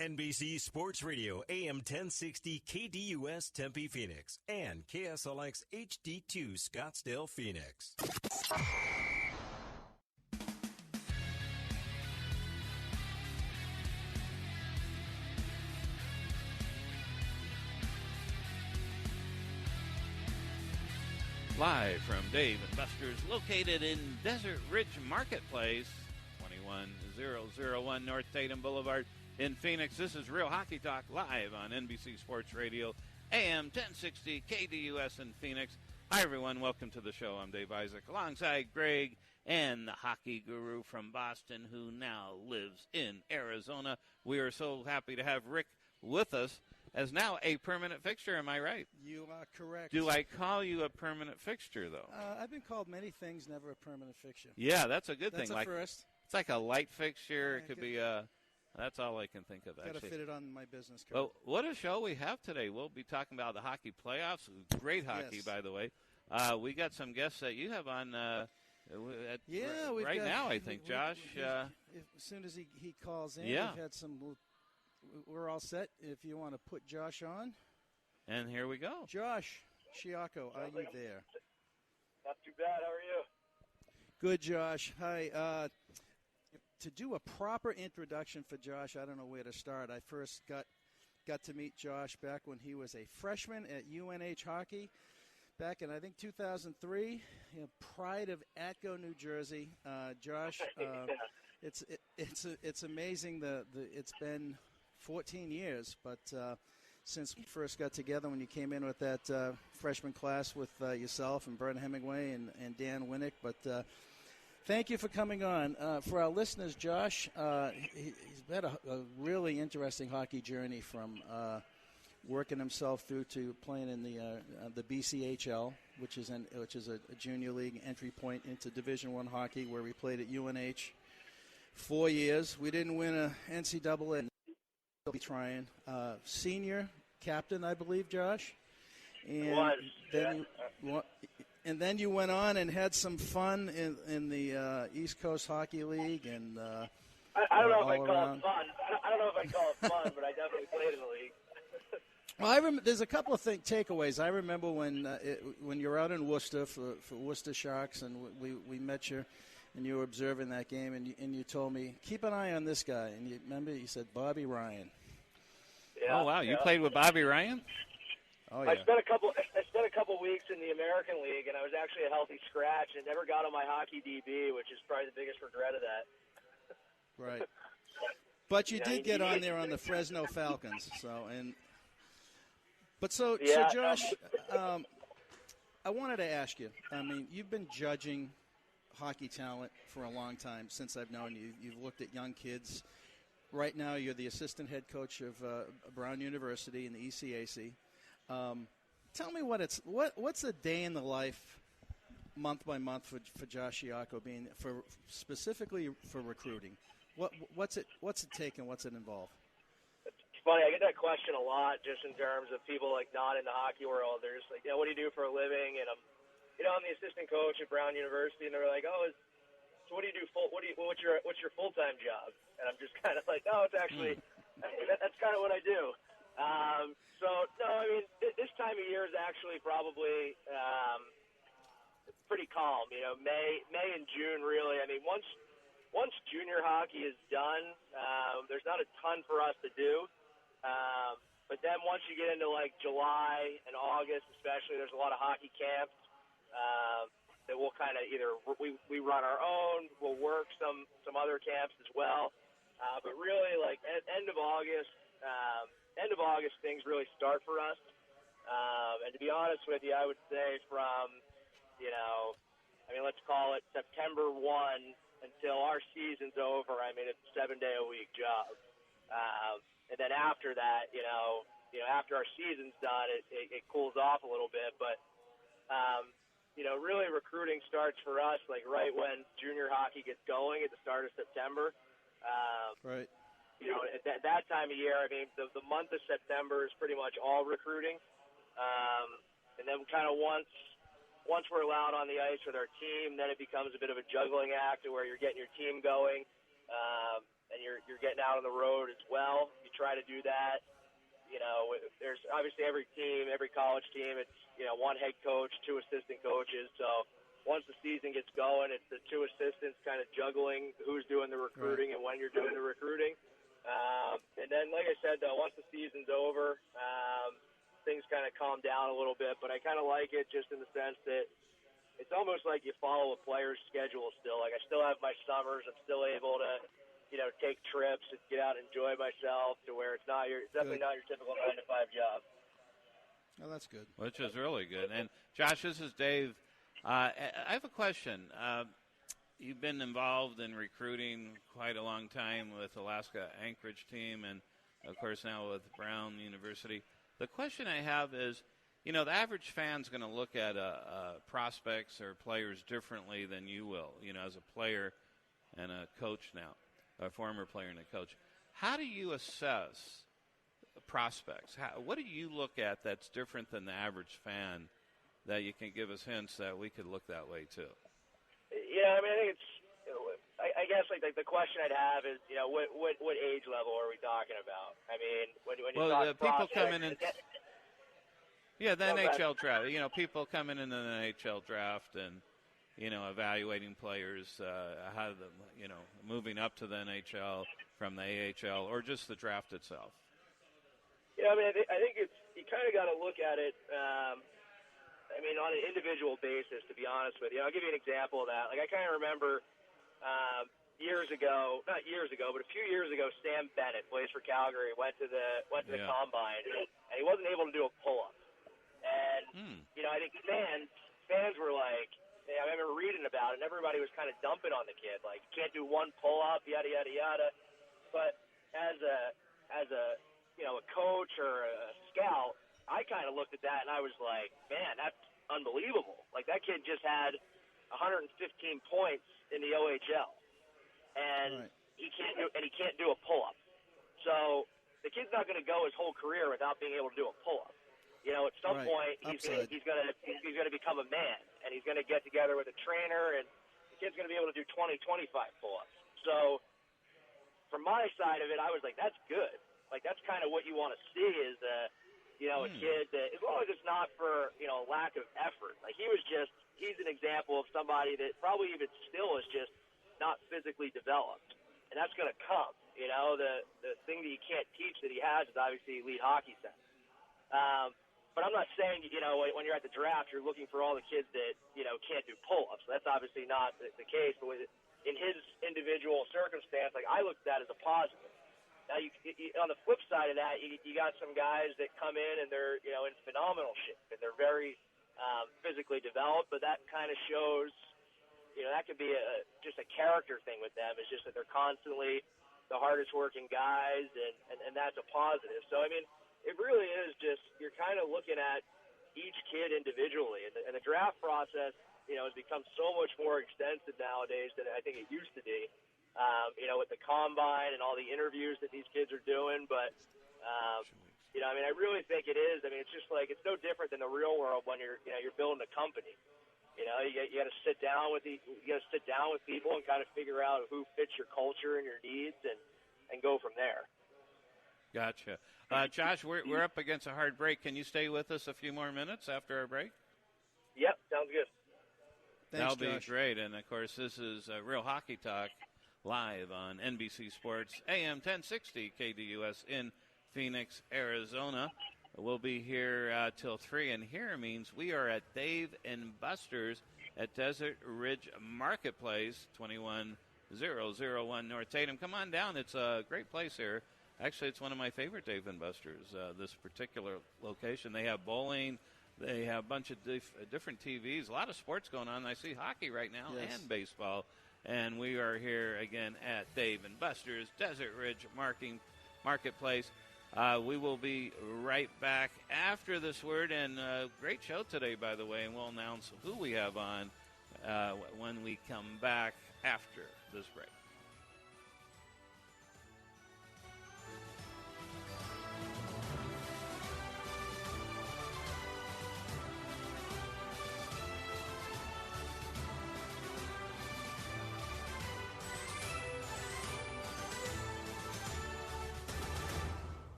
NBC Sports Radio, AM 1060 KDUS Tempe, Phoenix, and KSLX HD2 Scottsdale, Phoenix. Live from Dave & Buster's, located in Desert Ridge Marketplace, 21001 North Tatum Boulevard in Phoenix. This is Real Hockey Talk live on NBC Sports Radio, AM 1060 KDUS in Phoenix. Hi, everyone. Welcome to the show. I'm Dave Isaac, alongside Greg and the hockey guru from Boston, who now lives in Arizona. We are so happy to have Rick with us as now a permanent fixture. Am I right? You are correct. Do I call you a permanent fixture, though? I've been called many things, never a permanent fixture. Yeah, that's a good That's thing. a first. It's like a light fixture. Yeah, it could good. be that's all I can think of, Got to actually. fit it on my business card. Well, what a show we have today. We'll be talking about the hockey playoffs. Great hockey, Yes. by the way. We got some guests that you have on we've right got, now, I think, Josh. As soon as he calls in, Yeah. we've had some. We're all set. If you want to put Josh on. And here we go. Josh Chiacco, are you there? Not too bad. How are you? Good, Josh. Hi. To do a proper introduction for Josh, I don't know where to start. I first got to meet Josh back when he was a freshman at UNH Hockey back in, I think, 2003. Pride of Atco, New Jersey. Josh, it's amazing. It's been 14 years, but since we first got together when you came in with that freshman class with yourself and Brent Hemingway and Dan Winnick. But thank you for coming on. For our listeners, Josh, he's had a really interesting hockey journey from working himself through to playing in the BCHL, which is a junior league entry point into Division I hockey, where we played at UNH 4 years. We didn't win a NCAA. We'll be trying. Senior captain, I believe, Josh. And then you went on and had some fun in the East Coast Hockey League, and I don't know if I call it fun. I don't know if I call it fun, but I definitely played in the league. Well, there's a couple of takeaways. I remember when you were out in Worcester for Worcester Sharks, and we met you, and you were observing that game, and you told me, keep an eye on this guy. And you remember you said Bobby Ryan. Yeah, oh wow, you played with Bobby Ryan? Oh yeah. I spent a couple weeks in the American League, and I was actually a healthy scratch, and never got on my hockey DB, which is probably the biggest regret of that. Right. But you did get on there on the Fresno Falcons, so Josh, I wanted to ask you. I mean, you've been judging hockey talent for a long time, since I've known you. You've looked at young kids. Right now, you're the assistant head coach of Brown University in the ECAC. Tell me what's a day in the life, month by month, for Josh Chiacco, being specifically for recruiting. What's it take and what's it involve? It's funny, I get that question a lot, just in terms of people like not in the hockey world. They're just like, what do you do for a living? And I'm the assistant coach at Brown University, and they're like, so what do you do? What's your full-time job? And I'm just kind of like, it's actually that's kind of what I do. So no, I mean this time of year is actually probably pretty calm. May and June really. I mean once junior hockey is done, there's not a ton for us to do. But then once you get into like July and August, especially, there's a lot of hockey camps that we'll kind of either we run our own, we'll work some other camps as well. But really, like at end of August, things really start for us. And to be honest with you, I would say from, let's call it September 1 until our season's over. I mean, it's a 7-day-a-week job. And then after that, after our season's done, it cools off a little bit. But, really recruiting starts for us, like right when junior hockey gets going at the start of September. Right. At that time of year, I mean, the month of September is pretty much all recruiting. And then kind of once we're allowed on the ice with our team, then it becomes a bit of a juggling act where you're getting your team going. and you're getting out on the road as well. You try to do that. You know, there's obviously every team, every college team, it's, you know, one head coach, two assistant coaches. So once the season gets going, it's the two assistants kind of juggling who's doing the recruiting and when you're doing the recruiting. And then, like I said, though, once the season's over, things kind of calm down a little bit. But I kind of like it just in the sense that it's almost like you follow a player's schedule still. Like I still have my summers. I'm still able to, you know, take trips and get out and enjoy myself to where it's definitely not your typical 9-to-5 job. Oh, that's good. Which is really good. And, Josh, this is Dave. I have a question. You've been involved in recruiting quite a long time with Alaska Anchorage team and, of course, now with Brown University. The question I have is, you know, the average fan's going to look at prospects or players differently than you will, you know, as a player and a coach now. A former player and a coach. How do you assess prospects? What do you look at that's different than the average fan that you can give us hints that we could look that way too? Yeah, I mean, I think it's. I guess like the question I'd have is, you know, what age level are we talking about? I mean, when you talk people prospects, coming in. Yeah, the NHL draft. You know, people coming into the NHL draft and, you know, evaluating players, how the, you know, moving up to the NHL from the AHL or just the draft itself. Yeah, I mean, I think it's you kind of got to look at it. I mean, on an individual basis, to be honest with you. I'll give you an example of that. Like I kind of remember not years ago, but a few years ago, Sam Bennett plays for Calgary. Went to the combine, and he wasn't able to do a pull-up. And you know, I think fans were like. I remember reading about it, and everybody was kind of dumping on the kid, like can't do one pull-up, yada yada yada. But as a you know a coach or a scout, I kind of looked at that and I was like, man, that's unbelievable. Like that kid just had 115 points in the OHL, and he can't do a pull-up. So the kid's not going to go his whole career without being able to do a pull-up. You know, at some point he's gonna become a man, and he's gonna get together with a trainer, and the kid's gonna be able to do 20, 25 pull-ups. So, from my side of it, I was like, that's good. Like that's kind of what you want to see is, you know, a kid that, as long as it's not for lack of effort. Like he's an example of somebody that probably even still is just not physically developed, and that's gonna come. You know, the thing that you can't teach that he has is obviously elite hockey sense. But I'm not saying, you know, when you're at the draft, you're looking for all the kids that, you know, can't do pull-ups. That's obviously not the case. But in his individual circumstance, like I looked at that as a positive. Now, on the flip side of that, you got some guys that come in and they're, you know, in phenomenal shape and they're very physically developed. But that kind of shows, you know, that could be just a character thing with them. It's just that they're constantly the hardest working guys, and that's a positive. So, I mean, it really is just you're kind of looking at each kid individually, and the draft process, you know, has become so much more extensive nowadays than I think it used to be. You know, with the combine and all the interviews that these kids are doing, but you know, I mean, I really think it is. I mean, it's just like it's no different than the real world when you're building a company. You know, you got to sit down with people and kind of figure out who fits your culture and your needs, and go from there. Gotcha. Josh, we're up against a hard break. Can you stay with us a few more minutes after our break? Yep, sounds good. Thanks, That'll Josh. be great. And, of course, this is Real Hockey Talk live on NBC Sports, AM 1060 KDUS in Phoenix, Arizona. We'll be here till 3, and here means we are at Dave and Buster's at Desert Ridge Marketplace, 21001 North Tatum. Come on down. It's a great place here. Actually, it's one of my favorite Dave & Buster's, this particular location. They have bowling. They have a bunch of different TVs, a lot of sports going on. I see hockey right now and baseball. And we are here again at Dave & Buster's, Desert Ridge Marketplace. We will be right back after this word. And great show today, by the way, and we'll announce who we have on when we come back after this break.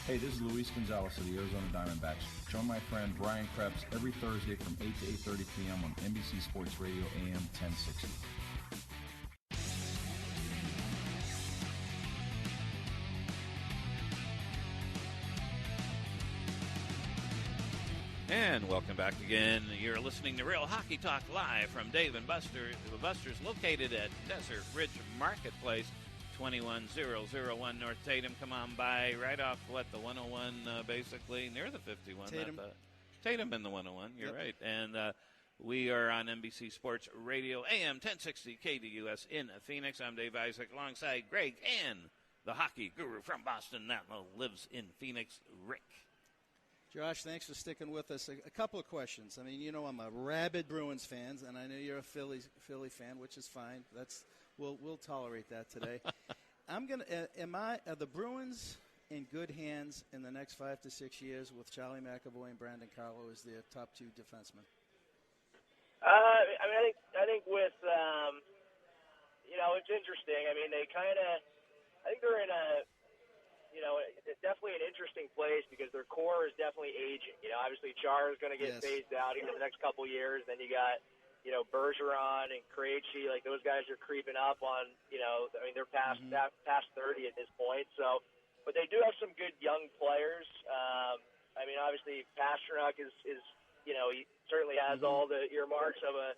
Hey, this is Luis Gonzalez of the Arizona Diamondbacks. Join my friend Brian Krebs every Thursday from 8 to 8:30 p.m. on NBC Sports Radio AM 1060. And welcome back again. You're listening to Real Hockey Talk live from Dave and Buster's located at Desert Ridge Marketplace, 21001 North Tatum. Come on by right off, the 101, basically, near the 51. Tatum in the 101, you're right. And we are on NBC Sports Radio, AM 1060 KDUS in Phoenix. I'm Dave Isaac alongside Greg and the hockey guru from Boston that lives in Phoenix, Rick. Josh, thanks for sticking with us. A couple of questions. I mean, you know I'm a rabid Bruins fan, and I know you're a Philly fan, which is fine. We'll tolerate that today. Are the Bruins in good hands in the next 5 to 6 years with Charlie McAvoy and Brandon Carlo as their top two defensemen? I think with it's interesting. I mean, I think they're in it's definitely an interesting place because their core is definitely aging. Obviously Char is going to get phased out in the next couple of years. Then you got, Bergeron and Krejci, like those guys are creeping up on, they're past 30 at this point. So, but they do have some good young players. Obviously Pasternak is he certainly has all the earmarks of a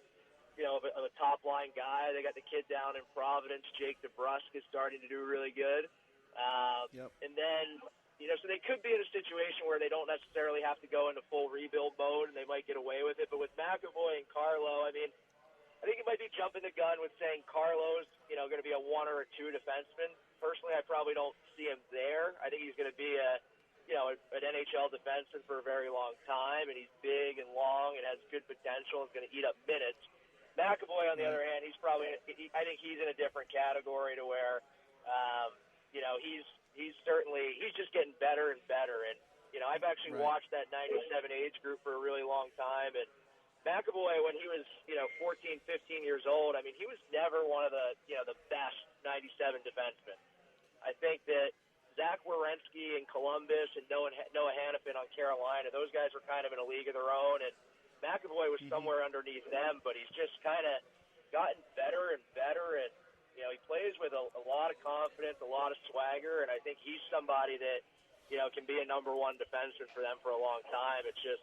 top line guy. They got the kid down in Providence, Jake DeBrusk is starting to do really good. And then, so they could be in a situation where they don't necessarily have to go into full rebuild mode and they might get away with it. But with McAvoy and Carlo, I think it might be jumping the gun with saying Carlo's, going to be a 1 or a 2 defenseman. Personally, I probably don't see him there. I think he's going to be an NHL defenseman for a very long time, and he's big and long and has good potential and is going to eat up minutes. McAvoy, on the other hand, I think he's in a different category to where, he's just getting better and better. And, I've actually watched that 97 age group for a really long time. And McAvoy, when he was, 14, 15 years old, he was never one of the best 97 defensemen. I think that Zach Werenski in Columbus and Noah Hannafin on Carolina, those guys were kind of in a league of their own. And McAvoy was somewhere underneath them, but he's just kind of gotten better and better. And, he plays with a lot of confidence, a lot of swagger, and I think he's somebody that, can be a number one defenseman for them for a long time. It's just,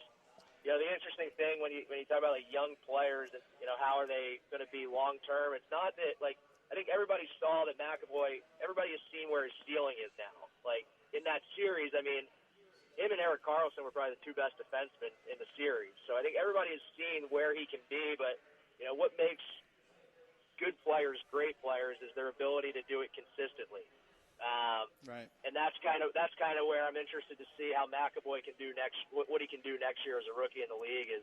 the interesting thing when you talk about like young players and, how are they going to be long term, it's not that, like, I think everybody saw that McAvoy, everybody has seen where his ceiling is now. Like, in that series, him and Erik Karlsson were probably the two best defensemen in the series. So I think everybody has seen where he can be, but, what makes good players, great players, is their ability to do it consistently. And that's kind of where I'm interested to see how McAvoy can do what he can do next year as a rookie in the league. Is,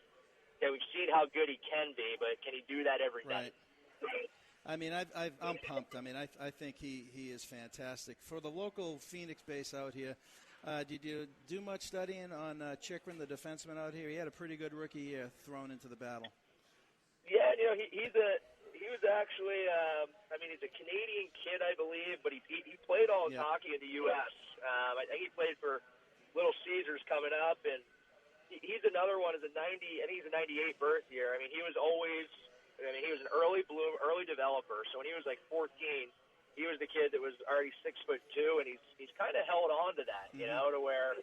we've seen how good he can be, but can he do that every night? I'm pumped. I think he is fantastic. For the local Phoenix base out here, did you do much studying on Chychrun, the defenseman out here? He had a pretty good rookie year thrown into the battle. Yeah, he was actually, he's a Canadian kid, I believe, but he played all his hockey in the U.S. I think he played for Little Caesars coming up, and he's another one. He's a 98 birth year. He was always, he was an early bloom, early developer. So when he was like 14, he was the kid that was already 6'2", and he's kind of held on to that, to where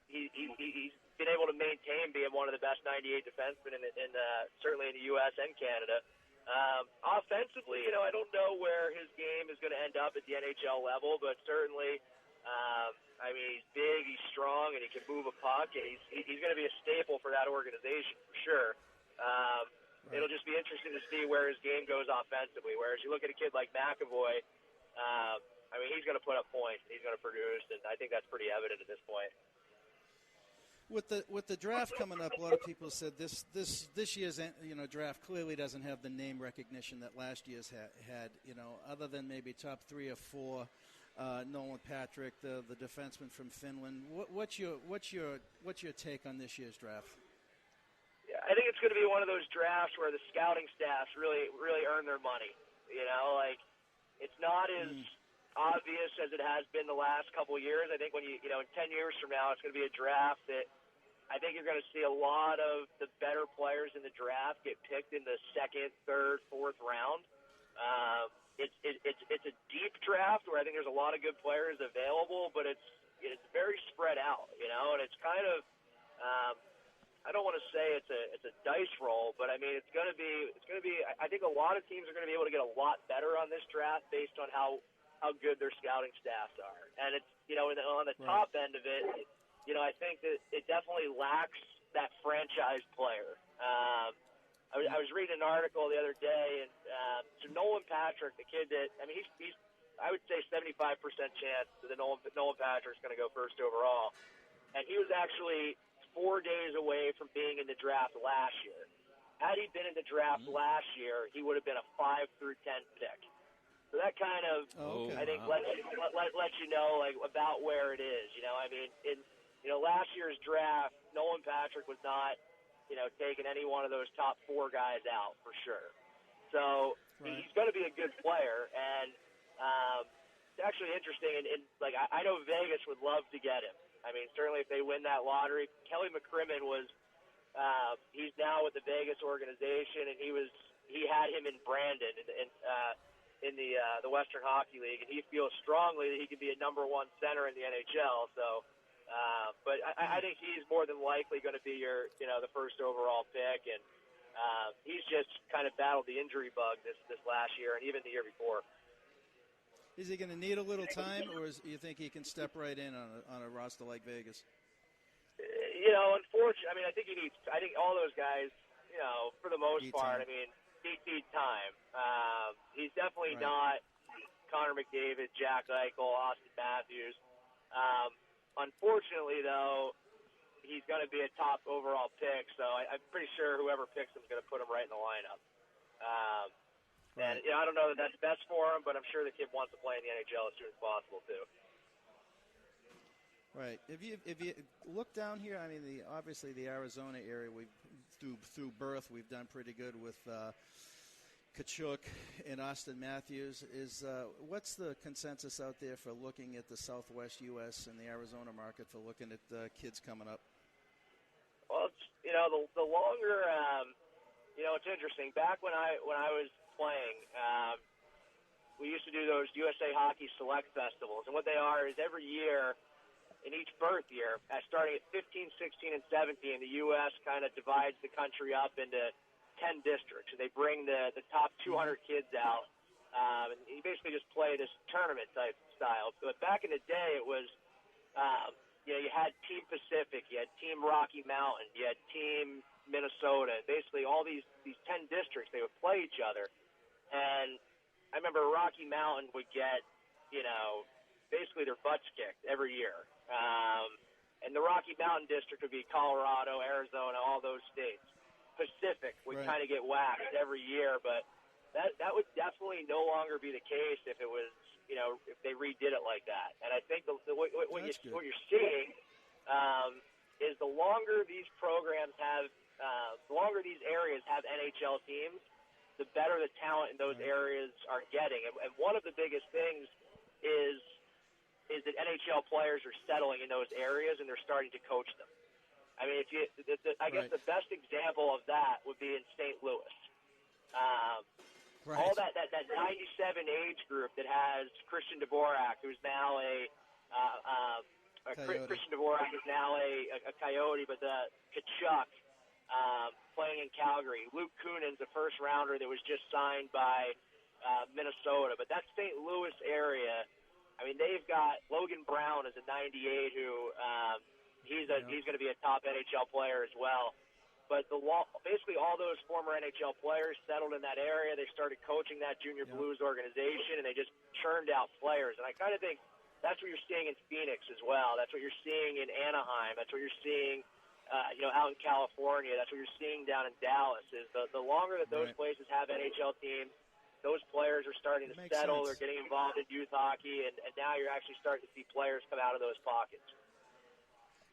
he's been able to maintain being one of the best 98 defensemen in certainly in the U.S. and Canada. Offensively, I don't know where his game is going to end up at the NHL level, but certainly, he's big, he's strong, and he can move a puck, and he's going to be a staple for that organization for sure. It'll just be interesting to see where his game goes offensively. Whereas you look at a kid like McAvoy, he's going to put up points, he's going to produce, and I think that's pretty evident at this point. With the draft coming up, a lot of people said this year's draft clearly doesn't have the name recognition that last year's had. Other than maybe top 3 or 4, Nolan Patrick, the defenseman from Finland. What's your take on this year's draft? Yeah, I think it's going to be one of those drafts where the scouting staffs really earn their money. It's not as obvious as it has been the last couple of years. I think when in 10 years from now, it's going to be a draft that I think you're going to see a lot of the better players in the draft get picked in the second, third, fourth round. It's a deep draft where I think there's a lot of good players available, but it's very spread out, and it's kind of I don't want to say it's a dice roll, but I mean it's going to be. I think a lot of teams are going to be able to get a lot better on this draft based on how good their scouting staffs are, and it's on the top end of it, I think that it definitely lacks that franchise player. I was reading an article the other day, and so Nolan Patrick, the kid that he's I would say 75% chance that Nolan Patrick's going to go first overall, and he was actually 4 days away from being in the draft last year. Had he been in the draft last year, he would have been a 5 through 10 pick. So that kind of, I think, lets you know like about where it is. In last year's draft, Nolan Patrick was not, taking any one of those top 4 guys out for sure. So he's going to be a good player, and it's actually interesting. And like I know Vegas would love to get him. I mean, certainly if they win that lottery, Kelly McCrimmon was, he's now with the Vegas organization, and he had him in Brandon in the Western Hockey League, and he feels strongly that he could be a number 1 center in the NHL. So, but I think he's more than likely going to be your, the first overall pick, and he's just kind of battled the injury bug this last year and even the year before. Is he going to need a little time, or you think he can step right in on a roster like Vegas? Unfortunately, I think all those guys, for the most part, need time. He's definitely not Connor McDavid, Jack Eichel, Austin Matthews. Unfortunately, though, he's going to be a top overall pick, so I'm pretty sure whoever picks him is going to put him right in the lineup. And I don't know that that's best for him, but I'm sure the kid wants to play in the NHL as soon as possible too. Right. If you look down here, obviously the Arizona area, through birth we've done pretty good with Tkachuk and Austin Matthews. What's the consensus out there for looking at the Southwest U.S. and the Arizona market for looking at kids coming up? Well, the longer, it's interesting. Back when I was playing, we used to do those USA Hockey Select Festivals, and what they are is every year, in each birth year, starting at 15, 16, and 17, the U.S. kind of divides the country up into 10 districts, and they bring the top 200 kids out, and you basically just play this tournament type style. But back in the day, it was, you had Team Pacific, you had Team Rocky Mountain, you had Team Minnesota, and basically all these 10 districts, they would play each other. And I remember Rocky Mountain would get, basically their butts kicked every year. And the Rocky Mountain district would be Colorado, Arizona, all those states. Pacific would kind of get whacked every year, but that would definitely no longer be the case if it was, if they redid it like that. And I think what you're seeing is the longer these programs have, the longer these areas have NHL teams, the better the talent in those areas are getting. And one of the biggest things is that NHL players are settling in those areas and they're starting to coach them. I mean, I guess the best example of that would be in St. Louis. All that 97 age group that has Christian Dvorak, who's now Christian Dvorak is now a Coyote, but the Tkachuk playing in Calgary. Luke Kunin's a first rounder that was just signed by Minnesota. But that St. Louis area, they've got Logan Brown as a 98 who he's going to be a top NHL player as well. But basically all those former NHL players settled in that area. They started coaching that Junior Blues organization, and they just churned out players. And I kind of think that's what you're seeing in Phoenix as well. That's what you're seeing in Anaheim. That's what you're seeing out in California. That's what you're seeing down in Dallas. Is the longer that those places have NHL teams, those players are starting to settle. Sense. They're getting involved in youth hockey, and now you're actually starting to see players come out of those pockets.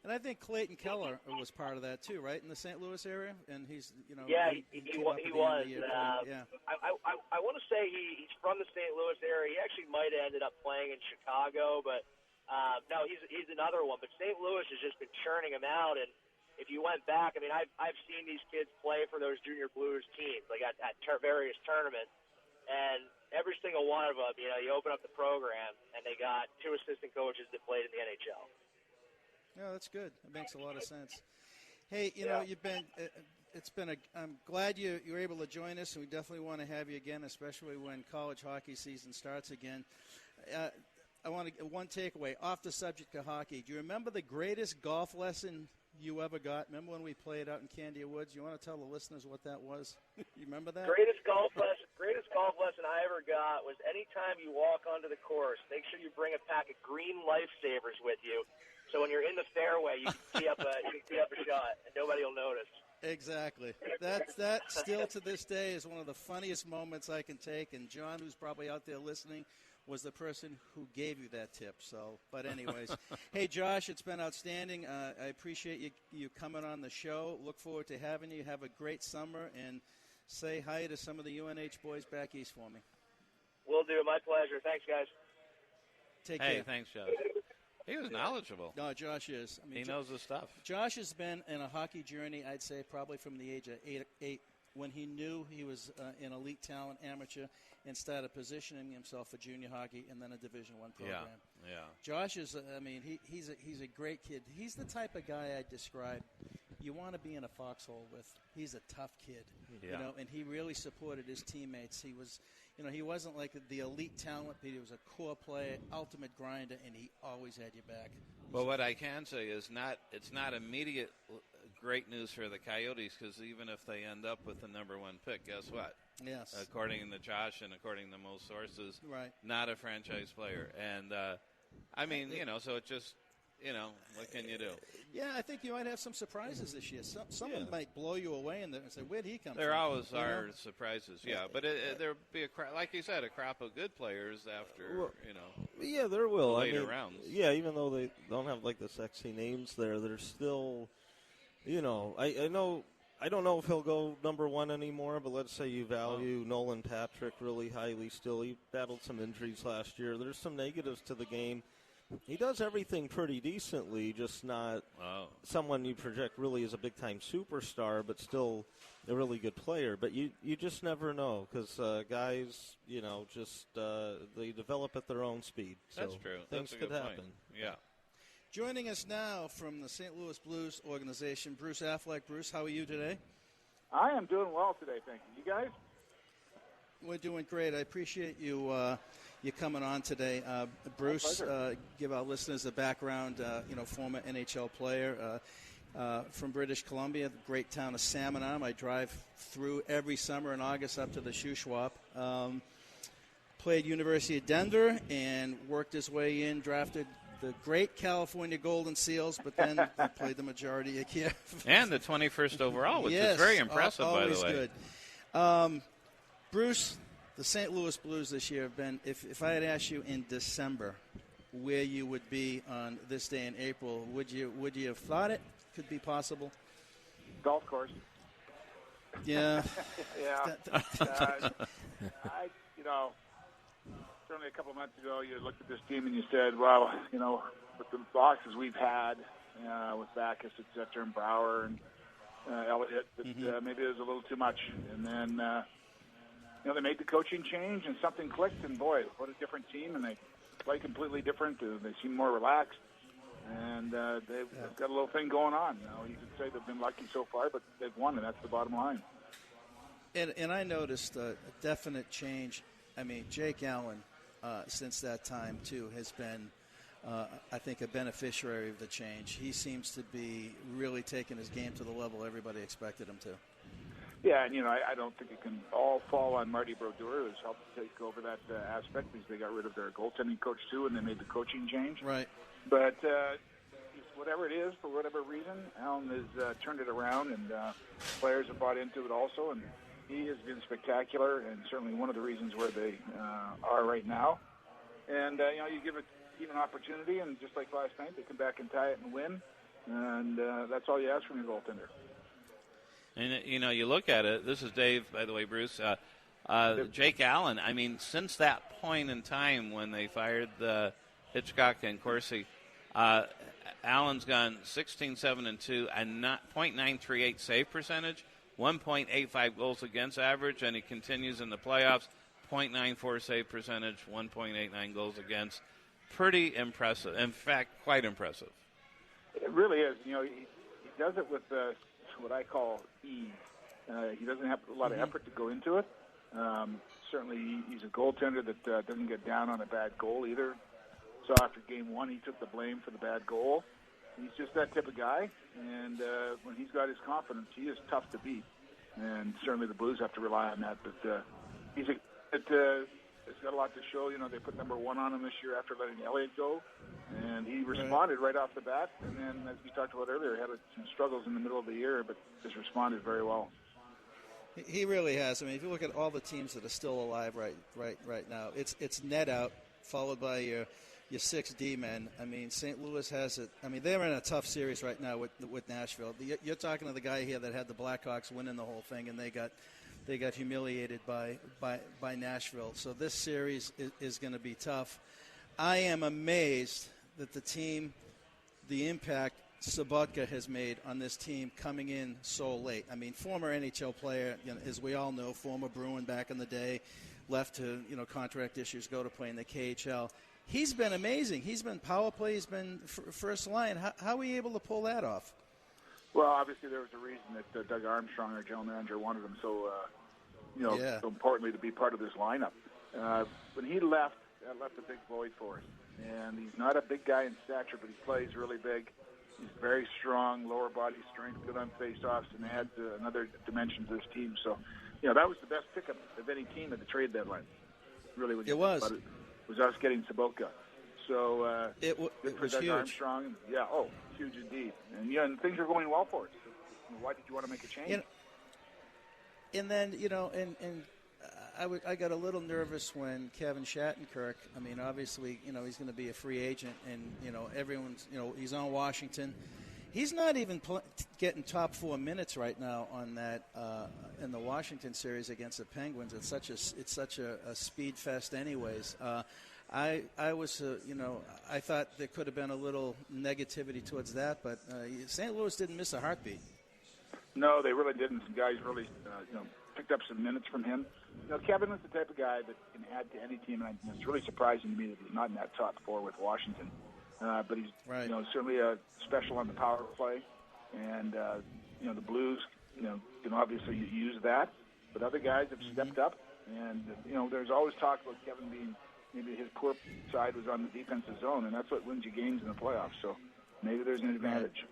And I think Clayton Keller was part of that too, right, in the St. Louis area. And he's, he was. I want to say he's from the St. Louis area. He actually might have ended up playing in Chicago, but no, he's another one. But St. Louis has just been churning him out. And if you went back, I mean, I've seen these kids play for those Junior Blues teams, like at various tournaments, and every single one of them, you open up the program and they got 2 assistant coaches that played in the NHL. No, that's good. It makes a lot of sense. Hey, you've been. I'm glad you were able to join us, and we definitely want to have you again, especially when college hockey season starts again. I want to one takeaway off the subject of hockey. Do you remember the greatest golf lesson you ever got? Remember when we played out in Candia Woods? You want to tell the listeners what that was? You remember that? Greatest golf lesson I ever got was anytime you walk onto the course, make sure you bring a pack of green lifesavers with you. So when you're in the fairway, you can tee up a shot, and nobody will notice. Exactly. That still to this day is one of the funniest moments I can take. And John, who's probably out there listening, was the person who gave you that tip. So, but anyways, hey Josh, it's been outstanding. I appreciate you coming on the show. Look forward to having you. Have a great summer, and say hi to some of the UNH boys back east for me. Will do. My pleasure. Thanks, guys. Take care. Hey, thanks, Josh. He was knowledgeable. No, Josh is. I mean, he knows his stuff. Josh has been in a hockey journey, I'd say, probably from the age of eight when he knew he was an elite talent amateur and started positioning himself for junior hockey and then a Division I program. Yeah. Josh is, he's a great kid. He's the type of guy I describe you want to be in a foxhole with. He's a tough kid, and he really supported his teammates. He was, he wasn't like the elite talent, but he was a core player, ultimate grinder, and he always had your back. Well, what I can say is it's not immediate great news for the Coyotes, because even if they end up with the number 1 pick, guess what? Yes. According to Josh and according to most sources, right. Not a franchise player. And, so it just, what can you do? Yeah, I think you might have some surprises this year. Someone might blow you away and say, where'd he come from? There always are surprises, but there'll be, like you said, a crop of good players after, Yeah, there will. Later rounds. Yeah, even though they don't have, like, the sexy names there, they're still, I know. I don't know if he'll go number 1 anymore, but let's say you value Nolan Patrick really highly still. He battled some injuries last year. There's some negatives to the game. He does everything pretty decently, just not someone you project really as a big-time superstar, but still a really good player. But you just never know, because guys, they develop at their own speed. So that's true. Things That's a could good happen. Point. Yeah. Joining us now from the St. Louis Blues organization, Bruce Affleck. Bruce, how are you today? I am doing well today, thank you. You guys? We're doing great. I appreciate you coming on today. Bruce, give our listeners a background, former NHL player from British Columbia, the great town of Salmon. I drive through every summer in August up to the Shuswap. Played University of Denver and worked his way in, drafted the great California Golden Seals, but then played the majority of Kiev. And the 21st overall, which is very impressive, by the way. Good. Bruce, the St. Louis Blues this year have been, if I had asked you in December where you would be on this day in April, would you have thought it could be possible? Golf course. Yeah. Yeah. Certainly a couple of months ago, you looked at this team and you said, well, with the losses we've had with Backus, et cetera, and Brouwer and Elliott, maybe it was a little too much. And then, they made the coaching change and something clicked, and boy, what a different team. And they play completely different. They seem more relaxed. And they've got a little thing going on. You could say they've been lucky so far, but they've won, and that's the bottom line. And I noticed a definite change. I mean, Jake Allen, since that time, too, has been, I think, a beneficiary of the change. He seems to be really taking his game to the level everybody expected him to. Yeah, and, I don't think it can all fall on Marty Brodeur, who's helped take over that aspect, because they got rid of their goaltending coach, too, and they made the coaching change. Right. But whatever it is, for whatever reason, Allen has turned it around, and players have bought into it also, and he has been spectacular, and certainly one of the reasons where they are right now. And, you give it even opportunity, and just like last night, they come back and tie it and win. and that's all you ask from your goaltender. And, you look at it. This is Dave, by the way, Bruce. Jake Allen, I mean, since that point in time when they fired Hitchcock and Corsi, Allen's gone 16-7-2, and .938 save percentage, 1.85 goals against average, and he continues in the playoffs, .94 save percentage, 1.89 goals against. Pretty impressive. In fact, quite impressive. It really is. He does it with what I call ease. He doesn't have a lot of effort to go into it. Certainly, he's a goaltender that doesn't get down on a bad goal either. So after Game 1, he took the blame for the bad goal. He's just that type of guy, and when he's got his confidence, he is tough to beat. And certainly the Blues have to rely on that. But he's got a lot to show. They put number 1 on him this year after letting Elliott go, and he responded right off the bat. And then, as we talked about earlier, had some struggles in the middle of the year, but just responded very well. He really has. I mean, if you look at all the teams that are still alive right now, it's net out, followed by your 6 D-men. I mean, St. Louis has it. I mean, they're in a tough series right now with Nashville. You're talking to the guy here that had the Blackhawks winning the whole thing, and they got humiliated by Nashville. So this series is going to be tough. I am amazed that the impact Sobotka has made on this team coming in so late. I mean, former NHL player, as we all know, former Bruin back in the day, left to, contract issues, go to play in the KHL. He's been amazing. He's been power play. He's been first line. How are you able to pull that off? Well, obviously there was a reason that Doug Armstrong, our general manager, wanted him so importantly to be part of this lineup. When he left, that left a big void for us. And he's not a big guy in stature, but he plays really big. He's very strong, lower body strength, good on face-offs, and adds another dimension to this team. So, that was the best pickup of any team at the trade deadline. Really, it was. It was us getting Sobotka. So it was Doug huge. Armstrong. Huge indeed. And things are going well for us. Why did you want to make a change? And then, I got a little nervous when Kevin Shattenkirk, I mean, obviously, he's going to be a free agent, and, everyone's, he's on Washington. He's not even getting top 4 minutes right now on that in the Washington series against the Penguins. It's such a speed fest anyways. I was, I thought there could have been a little negativity towards that, but St. Louis didn't miss a heartbeat. No, they really didn't. Some guys really, picked up some minutes from him. Kevin was the type of guy that can add to any team, and it's really surprising to me that he's not in that top 4 with Washington. But he's, right. Certainly special on the power play, and the Blues, can obviously use that. But other guys have stepped up, and there's always talk about Kevin being maybe his poor side was on the defensive zone, and that's what wins you games in the playoffs. So maybe there's an advantage.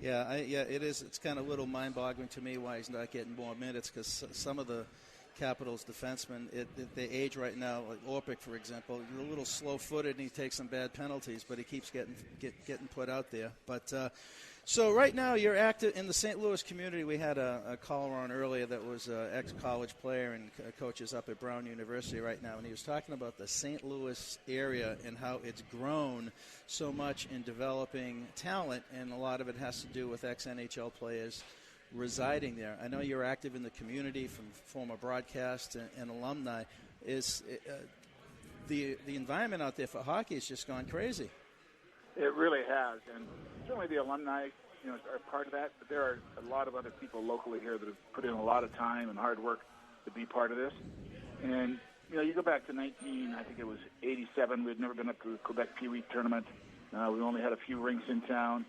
Yeah, it is. It's kind of a little mind-boggling to me why he's not getting more minutes, because some of the Capitals defensemen, they age right now. Like Orpik, for example, he's a little slow-footed and he takes some bad penalties, but he keeps getting put out there. But so right now you're active in the St. Louis community. We had a caller on earlier that was an ex-college player and coaches up at Brown University right now, and he was talking about the St. Louis area and how it's grown so much in developing talent, and a lot of it has to do with ex-NHL players residing there. I know you're active in the community from former broadcast and alumni. Is the environment out there for hockey has just gone crazy? It really has, and certainly the alumni, are part of that. But there are a lot of other people locally here that have put in a lot of time and hard work to be part of this. And you go back to I think it was 87. We'd never been up to the Quebec Pee Wee tournament. We only had a few rinks in town.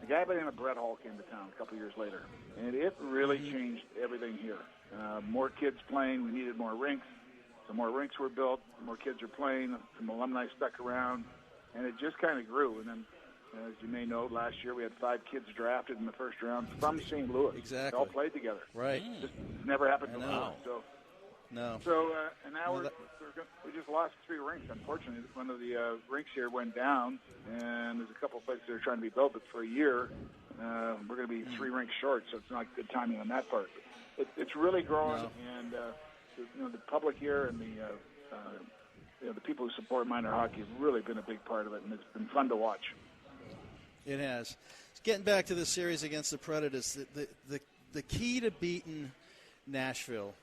A guy by the name of Brett Hall came to town a couple years later, and it really changed everything here. More kids playing. We needed more rinks. So more rinks were built. More kids are playing. Some alumni stuck around, and it just kind of grew. And then, as you may know, last year we had 5 kids drafted in the first round from St. Louis. Exactly. They all played together. Right. Just never happened before. Wow. No. So, and now we just lost 3 rinks. Unfortunately, one of the rinks here went down, and there's a couple of places that are trying to be built, but for a year, we're going to be 3 rinks short, so it's not good timing on that part. It's really growing, and the public here and the people who support minor hockey have really been a big part of it, and it's been fun to watch. It has. Getting back to the series against the Predators, the key to beating Nashville,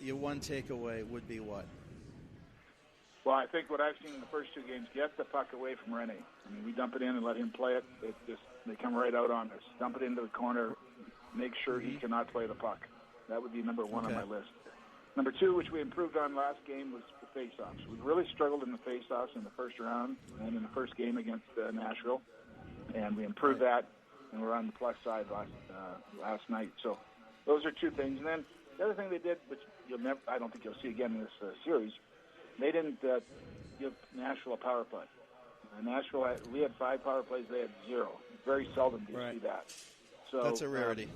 your one takeaway would be what? Well, I think what I've seen in the first two games, get the puck away from Rene. I mean, we dump it in and let him play it. They come right out on us. Dump it into the corner. Make sure he cannot play the puck. That would be number one on my list. Number two, which we improved on last game, was the face-offs. We really struggled in the face-offs in the first round and in the first game against Nashville, and we improved that, and we're on the plus side last night. So those are two things. And then the other thing they did, which I don't think you'll see again in this series, they didn't give Nashville a power play. Nashville, we had 5 power plays, they had 0. Very seldom do you see that. So that's a rarity.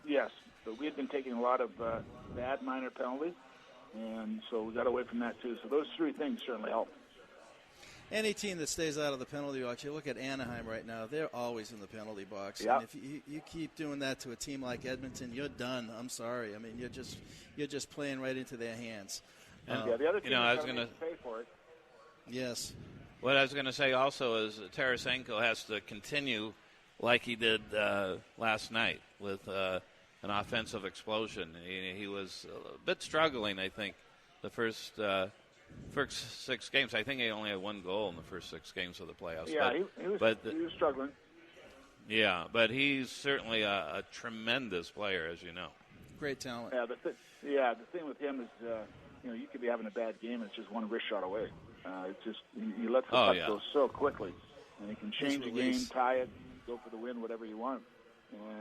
Yes, but we had been taking a lot of bad minor penalties, and so we got away from that too. So those 3 things certainly help. Any team that stays out of the penalty box, you look at Anaheim right now, they're always in the penalty box. Yep. And if you keep doing that to a team like Edmonton, you're done. I'm sorry. I mean, you're just playing right into their hands. The other team I was going to pay for it. Yes. What I was going to say also is Tarasenko has to continue like he did last night with an offensive explosion. He was a bit struggling, I think, the first 6 games. I think he only had 1 goal in the first 6 games of the playoffs. Yeah, he was struggling. Yeah, but he's certainly a tremendous player, as you know. Great talent. Yeah, the thing with him is, you could be having a bad game and it's just one wrist shot away. It's just he lets the puck go so quickly, and he can change the game, tie it, go for the win, whatever you want.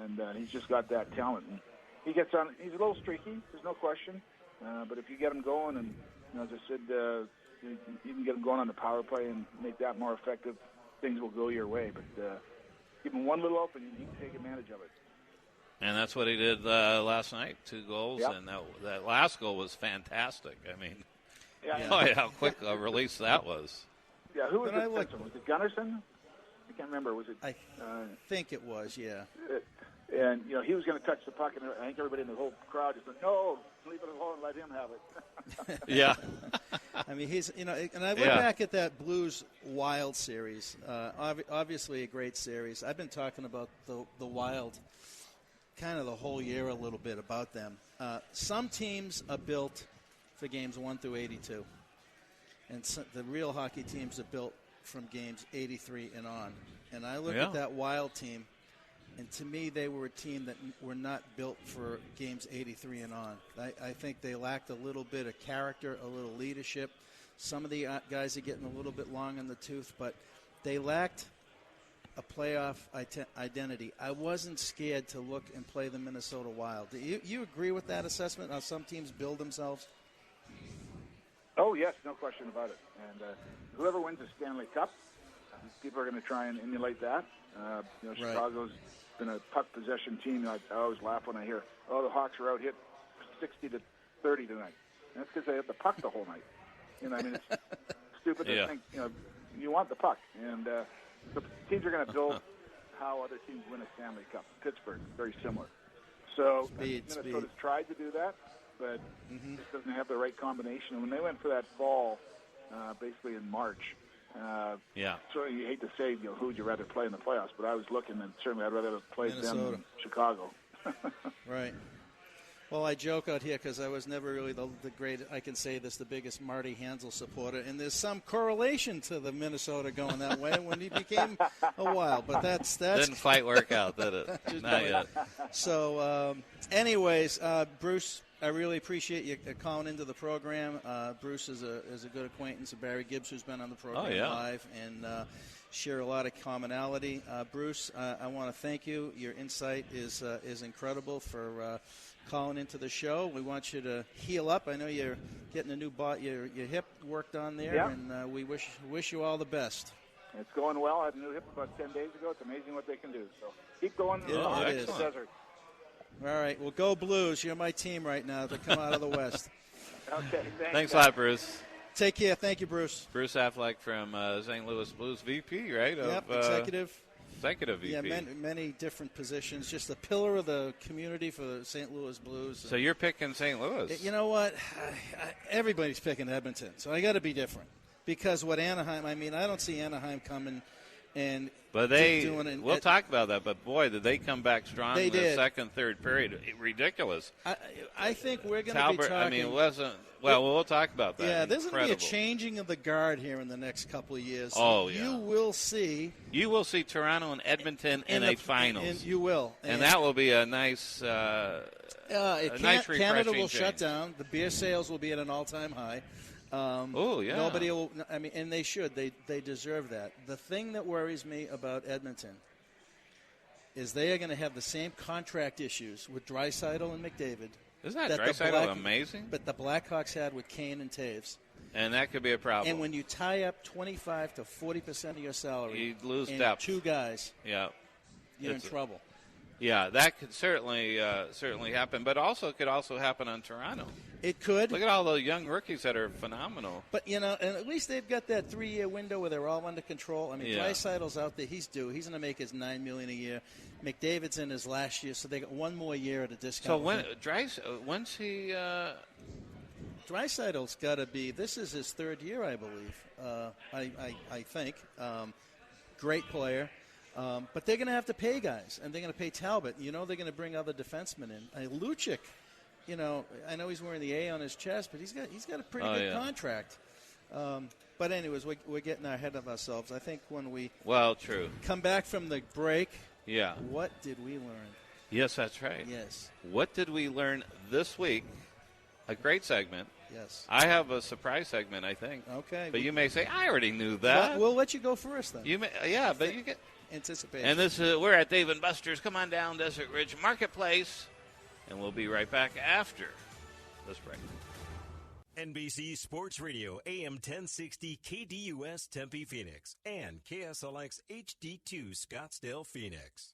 And he's just got that talent. And he gets on. He's a little streaky, there's no question. But if you get him going, and as I said, you can get him going on the power play and make that more effective, things will go your way. But give him one little opening, you can take advantage of it. And that's what he did last night, 2 goals, and that last goal was fantastic. I mean, how quick a release that was. Yeah, who was it? Was it Gunnarsson? I can't remember. Was it? I think it was, yeah. And, he was going to touch the puck, and I think everybody in the whole crowd just went, no, leave it alone, let him have it. Yeah. I mean, he's, and I look back at that Blues Wild series, obviously a great series. I've been talking about the Wild kind of the whole year a little bit about them. Some teams are built for games 1 through 82, and the real hockey teams are built from games 83 and on. And I look at that Wild team, and to me they were a team that were not built for games 83 and on. I think they lacked a little bit of character, a little leadership. Some of the guys are getting a little bit long in the tooth, but they lacked a playoff identity. I wasn't scared to look and play the Minnesota Wild. Do you agree with that assessment, how some teams build themselves? Oh, yes, no question about it. And whoever wins the Stanley Cup, people are going to try and emulate that. Chicago's been a puck possession team. I always laugh when I hear, the Hawks are out hit 60-30 tonight. And that's because they have the puck the whole night. It's stupid to think, you want the puck. And the teams are going to build how other teams win a Stanley Cup. Pittsburgh, very similar. So Minnesota's tried to do that, but just doesn't have the right combination. And when they went for that fall, basically in March, so you hate to say, who would you rather play in the playoffs? But I was looking, and certainly I'd rather have played them than Chicago. Right. Well, I joke out here because I was never really the great, I can say this, the biggest Marty Hansel supporter, and there's some correlation to the Minnesota going that way when he became a Wild. But that's didn't quite work out, did it? Not yet. So, anyways, Bruce, I really appreciate you calling into the program. Bruce is a good acquaintance of Barry Gibbs, who's been on the program live, and share a lot of commonality. Bruce, I want to thank you. Your insight is incredible for calling into the show. We want you to heal up. I know you're getting a new your hip worked on there, and we wish you all the best. It's going well. I had a new hip about 10 days ago. It's amazing what they can do. So keep going in the desert. All right. Well, go Blues. You're my team right now to come out of the West. Okay. Thanks a lot, Bruce. Take care. Thank you, Bruce. Bruce Affleck from St. Louis Blues, VP, right? Yep, executive VP. Yeah, many different positions. Just a pillar of the community for the St. Louis Blues. So you're picking St. Louis. You know what? Everybody's picking Edmonton, so I got to be different. Because what Anaheim, I don't see Anaheim coming and but we'll talk about that. But boy, did they come back strong in the second, third period? Ridiculous. I think we're going to be talking. I mean, it wasn't. Well, we'll talk about that. Yeah, there's going to be a changing of the guard here in the next couple of years. Oh, yeah. You will see Toronto and Edmonton in a finals. And you will. And that will be a nice nice Canada will change. shut down. The beer sales will be at an all-time high. Yeah. Nobody will. I mean, and they should. They deserve that. The thing that worries me about Edmonton is they are going to have the same contract issues with Draisaitl and McDavid. Isn't that Draisaitl amazing? But the Blackhawks had with Kane and Taves. And that could be a problem. And when you tie up 25 to 40% of your salary, you lose in depth. 2 guys. Yeah, you're in trouble. Yeah, that could certainly happen, but could also happen on Toronto. It could. Look at all the young rookies that are phenomenal. But, and at least they've got that 3-year window where they're all under control. I mean, Draisaitl's out there. He's due. He's going to make his $9 million a year. McDavid's in his last year, so they got 1 more year at a discount. So when's he Draisaitl's got to be – this is his 3rd year, I believe, I think. Great player. But they're going to have to pay guys, and they're going to pay Talbot. They're going to bring other defensemen in. Lucic, I know he's wearing the A on his chest, but he's got a pretty good contract. But anyways, we're getting ahead of ourselves. I think when we come back from the break, what did we learn? Yes, that's right. Yes. What did we learn this week? A great segment. Yes. I have a surprise segment, I think. Okay. But you may say, I already knew that. Well, we'll let you go first then. But you get anticipation. And we're at Dave & Buster's. Come on down Desert Ridge Marketplace, and we'll be right back after this break. NBC Sports Radio, AM 1060 KDUS Tempe Phoenix, and KSLX HD2 Scottsdale Phoenix.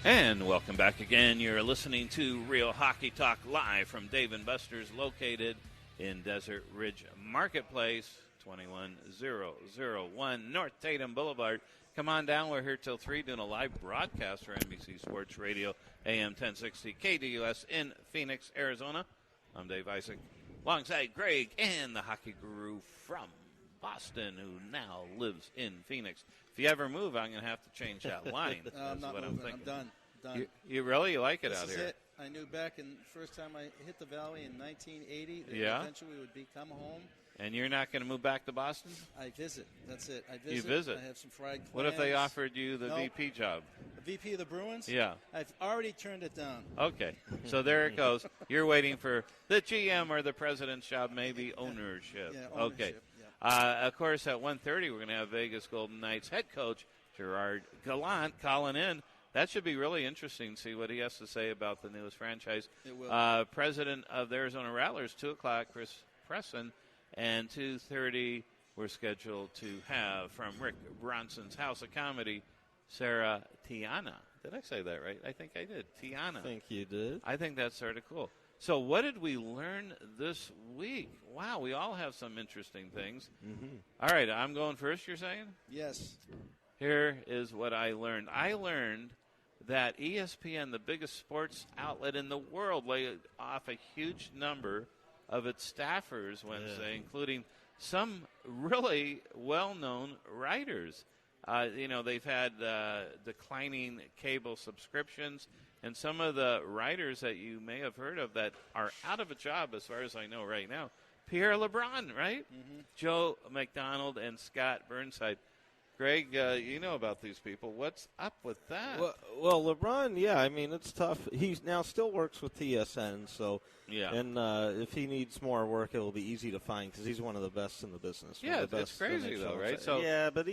And welcome back again. You're listening to Real Hockey Talk live from Dave & Buster's, located in Desert Ridge Marketplace, 21001 North Tatum Boulevard. Come on down. We're here till 3 doing a live broadcast for NBC Sports Radio, AM 1060 KDUS in Phoenix, Arizona. I'm Dave Isaac, alongside Greg and the hockey guru from Boston, who now lives in Phoenix. If you ever move, I'm going to have to change that line. I'm not moving. I'm done. You really like it this out is here? It. I knew back in first time I hit the Valley in 1980 that eventually we would come home. And you're not going to move back to Boston? I visit. That's it. I visit. You visit. I have some fried clams. What if they offered you the VP job? The VP of the Bruins? Yeah. I've already turned it down. Okay. So there it goes. You're waiting for the GM or the president's job, maybe ownership. Yeah, ownership. Okay. Yeah. Of course, at 1:30, we're going to have Vegas Golden Knights head coach Gerard Gallant calling in. That should be really interesting to see what he has to say about the newest franchise. It will. President of the Arizona Rattlers, 2 o'clock, Chris Presson, and 2:30 we're scheduled to have from Rick Bronson's House of Comedy, Sarah Tiana. Did I say that right? I think I did. Tiana. I think you did. I think that's sort of cool. So what did we learn this week? Wow, we all have some interesting things. Mm-hmm. All right, I'm going first, you're saying? Yes. Here is what I learned. I learned that ESPN, the biggest sports outlet in the world, laid off a huge number of its staffers Wednesday, including some really well-known writers. They've had declining cable subscriptions, and some of the writers that you may have heard of that are out of a job, as far as I know right now. Pierre LeBrun, right? Mm-hmm. Joe McDonald and Scott Burnside. Greg, you know about these people. What's up with that? Well, LeBron, I mean, it's tough. He now still works with TSN, so and if he needs more work, it'll be easy to find because he's one of the best in the business. Yeah, it's crazy though, right? So but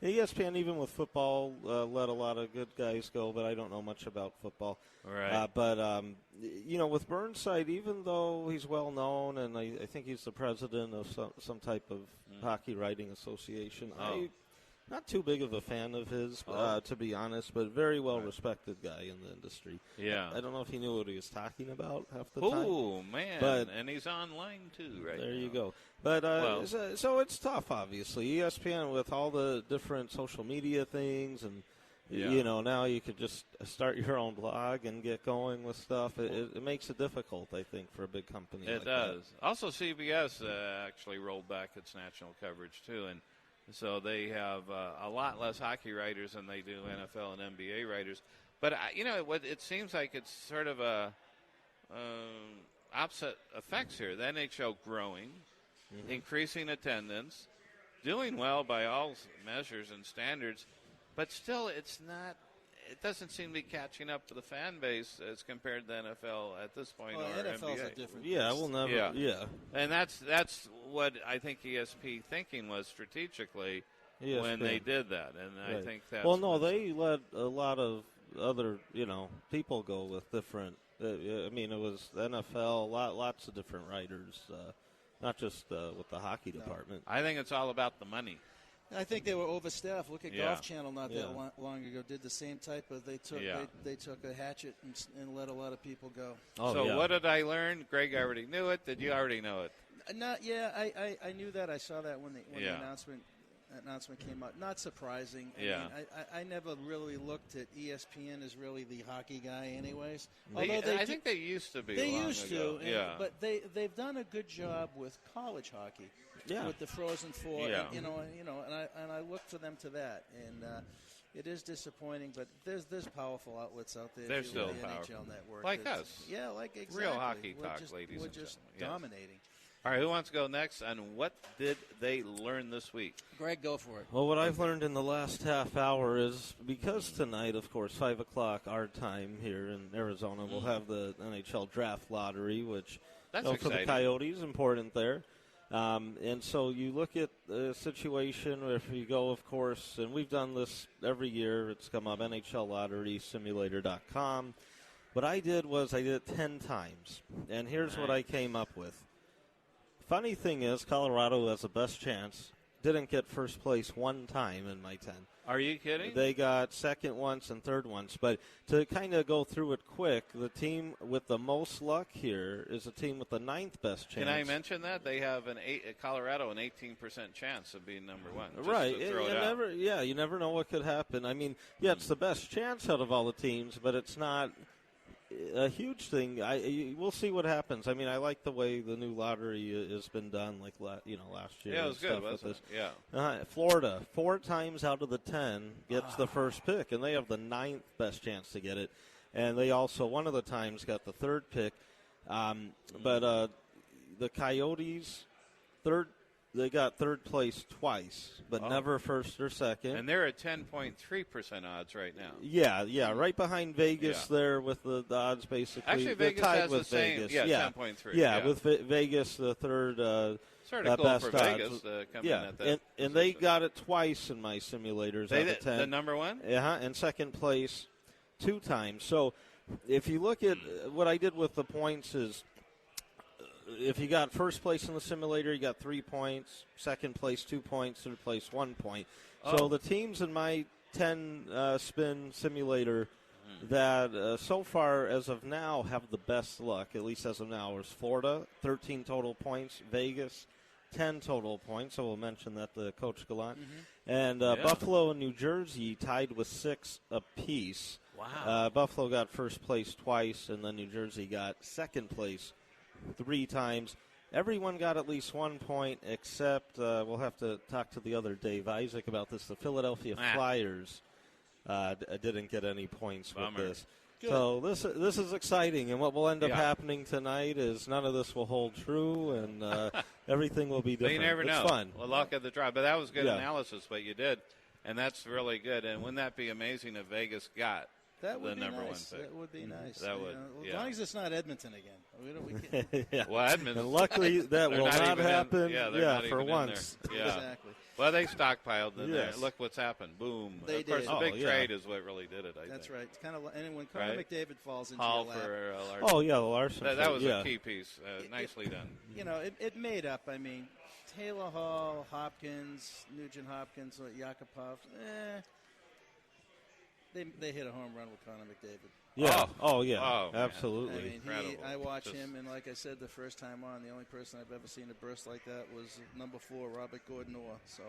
ESPN, even with football, let a lot of good guys go, but I don't know much about football. Right. With Burnside, even though he's well known, and I think he's the president of some type of hockey writing association, not too big of a fan of his, to be honest, but very well-respected guy in the industry. Yeah. I don't know if he knew what he was talking about half the time. Oh, man. And he's online, too, right there now. you go. But so it's tough, obviously. ESPN, with all the different social media things and Now you could just start your own blog and get going with stuff. It makes it difficult, I think, for a big company. It does. Also, CBS actually rolled back its national coverage too, and so they have a lot less hockey writers than they do NFL and NBA writers. But it seems like it's sort of a opposite effects here. The NHL growing, increasing attendance, doing well by all measures and standards. But still, it doesn't seem to be catching up to the fan base as compared to the NFL at this point. Well, or NFL's NBA. a different. Yeah, we'll never. Yeah. And that's what I think ESP thinking was strategically when they did that. And right. I think that's. Well, no, they let a lot of other people go with different. It was NFL, lots of different writers, not just with the hockey department. I think it's all about the money. I think they were overstaffed. Look at Golf Channel not that long ago. Did the same type of they took a hatchet and let a lot of people go. What did I learn? Greg already knew it. Did you already know it? I knew that. I saw that when the announcement came out. Not surprising. I never really looked at ESPN as really the hockey guy, anyways. I think they used to be. They used ago. to, but they've done a good job with college hockey. Yeah. With the Frozen Four, yeah. and I look for them to that, and it is disappointing, but there's powerful outlets out there. There's still the powerful. NHL Network, like us. Yeah, like exactly. Real hockey talk, ladies We're and just gentlemen. dominating. All right, who wants to go next? And what did they learn this week? Greg, go for it. Well, what I've learned in the last half hour is because tonight, of course, 5 o'clock our time here in Arizona, we'll have the NHL Draft Lottery, which for the Coyotes, important there. And so you look at the situation where if you go, of course, and we've done this every year. It's come up, NHLLotterySimulator.com. What I did was I did it 10 times, and here's what I came up with. Funny thing is, Colorado has the best chance. Didn't get first place one time in my 10. Are you kidding? They got second once and third once. But to kind of go through it quick, the team with the most luck here is the team with the 9th best chance. Can I mention that? They have Colorado an 18% chance of being number one. Right. You never know what could happen. I mean, it's the best chance out of all the teams, but it's not a huge thing. We'll see what happens. I mean, I like the way the new lottery has been done, like last year. Yeah, it was good, wasn't it? Yeah. Florida, 4 times out of the 10 gets the first pick, and they have the 9th best chance to get it. And they also, one of the times, got the 3rd pick. But the Coyotes, they got 3rd place twice, but never first or second. And they're at 10.3% odds right now. Yeah, right behind Vegas there with the odds basically. Actually, Vegas tied has with the same. Vegas. 10.3. Yeah, with Vegas, the 3rd sort of cool best for odds. Vegas to come in at that. And they got it twice in my simulators out of 10. The number one? And second place 2 times. So if you look at what I did with the points is, if you got first place in the simulator, you got 3 points. Second place, 2 points. Third place, 1 point. So the teams in my 10 spin simulator that so far, as of now, have the best luck, at least as of now, is Florida, 13 total points. Vegas, 10 total points. So we'll mention that to Coach Gallant. And Buffalo and New Jersey tied with 6 apiece. Wow. Buffalo got first place twice, and then New Jersey got second place 3 times. Everyone got at least 1 point, except we'll have to talk to the other Dave Isaac about this. The Philadelphia Flyers didn't get any points with this. Good. So this is exciting, and what will end up happening tonight is none of this will hold true, and everything will be different. You never know. It's fun. Well, luck of the draw. But that was good analysis, what you did, and that's really good. And wouldn't that be amazing if Vegas got that would the be number nice. 1 pick? That would be nice. That would. As long as it's not Edmonton again. We can't. Well, Edmonton. And luckily that will not happen. Not for even once. In there. Yeah. Exactly. Well, they stockpiled in there. Yes. Look what's happened. Boom. They of course, did. the big trade is what really did it, I think. That's right. It's kind of and when Connor McDavid falls into Hall your lap. for Larson. Oh, yeah, the Larson. That was a key piece. Nicely done. It made up. I mean, Taylor Hall, Hopkins, Nugent Hopkins, Yakupov. they hit a home run with Connor McDavid. Yeah. Yeah. Oh, absolutely. I mean, Incredible. I watch Just- him, and like I said the first time on, the only person I've ever seen a burst like that was number 4, Robert Gordon Orr. So,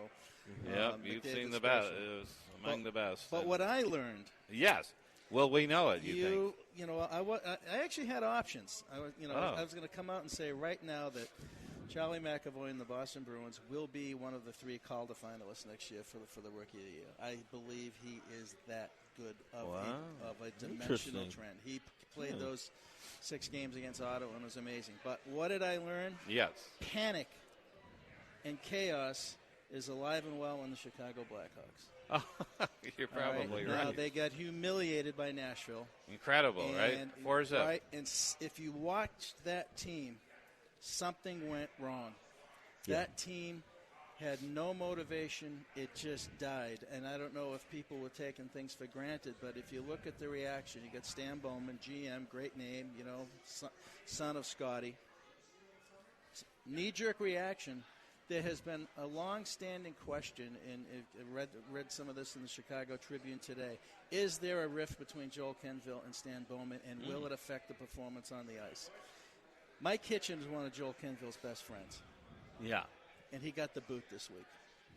Yep, you've McDavid's seen the best. special. It was among the best. But And- what I learned, yes. Well, we know it. You think? I actually had options. I was going to come out and say right now that Charlie McAvoy and the Boston Bruins will be one of the 3 Calder finalists next year for the Rookie of the Year. I believe he is that good of a dimensional trend. He played those 6 games against Ottawa and was amazing. But what did I learn? Yes. Panic and chaos is alive and well in the Chicago Blackhawks. You're probably Now, right. they got humiliated by Nashville. Incredible, right? 4-0. Right, and if you watched that team, something went wrong. Yeah. That team had no motivation. It just died. And I don't know if people were taking things for granted, but if you look at the reaction, you got Stan Bowman, GM, great name, son of Scotty. Knee-jerk reaction. There has been a long-standing question, and I read some of this in the Chicago Tribune today. Is there a rift between Joel Kenville and Stan Bowman, and will it affect the performance on the ice? Mike Kitchen is one of Joel Kenville's best friends. Yeah. And he got the boot this week.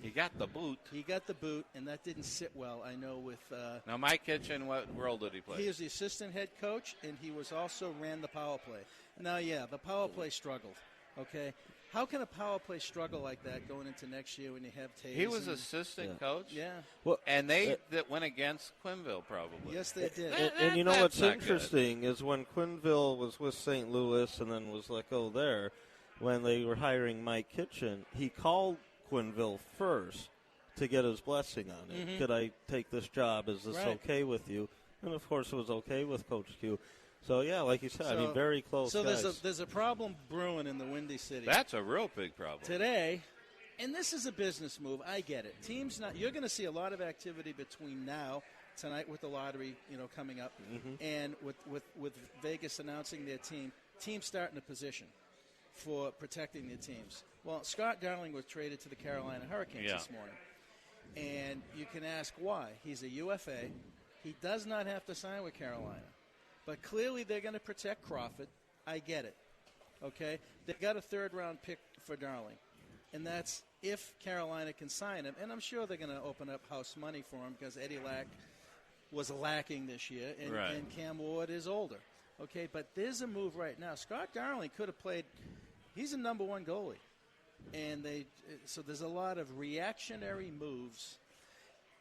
He got the boot. He got the boot, and that didn't sit well, I know, with... Now, Mike Kitchen, what role did he play? He was the assistant head coach, and he was also ran the power play. Now, the power play struggled, okay? How can a power play struggle like that going into next year when you have Taves? He was assistant coach? Yeah. Well, and that went against Quenneville, probably. Yes, they did. And you know what's That's not interesting is when Quenneville was with St. Louis and then was let go there, when they were hiring Mike Kitchen, he called Quenneville first to get his blessing on it. Could I take this job? Is this okay with you? And, of course, it was okay with Coach Q. So, yeah, like you said, very close So guys. there's a problem brewing in the Windy City. That's a real big problem. Today, and this is a business move. I get it. You're going to see a lot of activity between now, tonight with the lottery, coming up, and with Vegas announcing their teams starting a position for protecting their teams. Well, Scott Darling was traded to the Carolina Hurricanes this morning. And you can ask why. He's a UFA. He does not have to sign with Carolina. But clearly they're going to protect Crawford. I get it. Okay? They got a 3rd-round pick for Darling. And that's if Carolina can sign him. And I'm sure they're going to open up house money for him because Eddie Lack was lacking this year. And Cam Ward is older. Okay? But there's a move right now. Scott Darling could have played. He's a number 1 goalie. And so there's a lot of reactionary moves.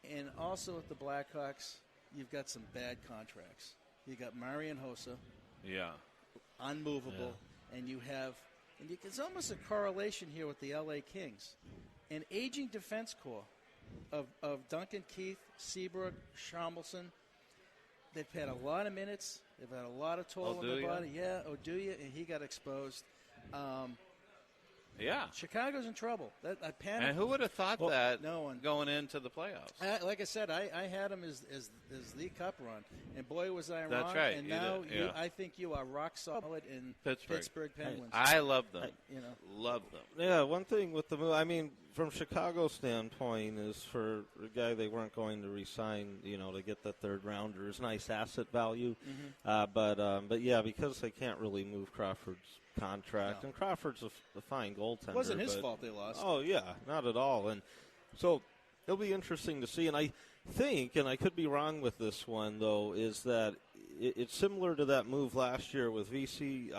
And also at the Blackhawks, you've got some bad contracts. You got Marian Hossa. Yeah. Unmovable. Yeah. And it's almost a correlation here with the L.A. Kings. An aging defense corps of Duncan Keith, Seabrook, Schamelson. They've had a lot of minutes. They've had a lot of toll on their body. Yeah, Oduya, and he got exposed. Chicago's in trouble. A panic. And who would have thought that no one. Going into the playoffs? Like I said, I had him as the cup run. And boy, was I wrong. That's right. And you now did. Yeah. I think you are rock solid in Pittsburgh Penguins. I love them. Love them. Yeah, one thing with the move, I mean, from Chicago's standpoint, is for a guy they weren't going to re-sign, to get that 3rd rounder is nice asset value. But yeah, because they can't really move Crawford's contract, and Crawford's a fine goaltender. It wasn't his fault they lost. Oh, yeah, not at all. And so it'll be interesting to see. And I think, and I could be wrong with this one, though, is that it's similar to that move last year with VC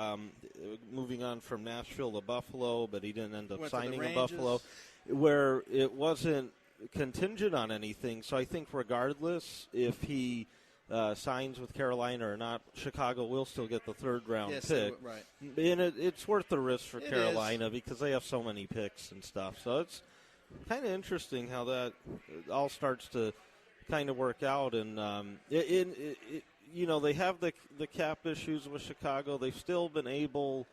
moving on from Nashville to Buffalo, but he didn't end up signing in Buffalo, where it wasn't contingent on anything. So I think regardless if he signs with Carolina or not, Chicago will still get the 3rd-round pick. Right. And it's worth the risk for Carolina because they have so many picks and stuff. So it's kind of interesting how that all starts to kind of work out. And, they have the cap issues with Chicago. They've still been able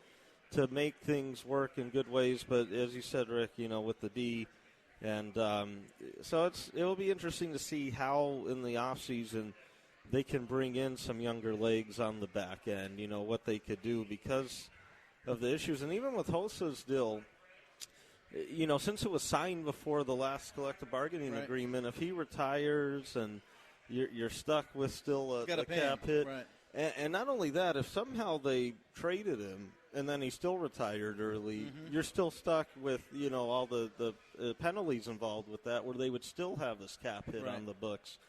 to make things work in good ways. But as you said, Rick, with the D. And so it will be interesting to see how in the offseason they can bring in some younger legs on the back end, what they could do because of the issues. And even with Hosa's deal, since it was signed before the last collective bargaining agreement, if he retires and you're stuck with still a cap hit. Right. And not only that, if somehow they traded him and then he still retired early, you're still stuck with, all the penalties involved with that, where they would still have this cap hit on the books,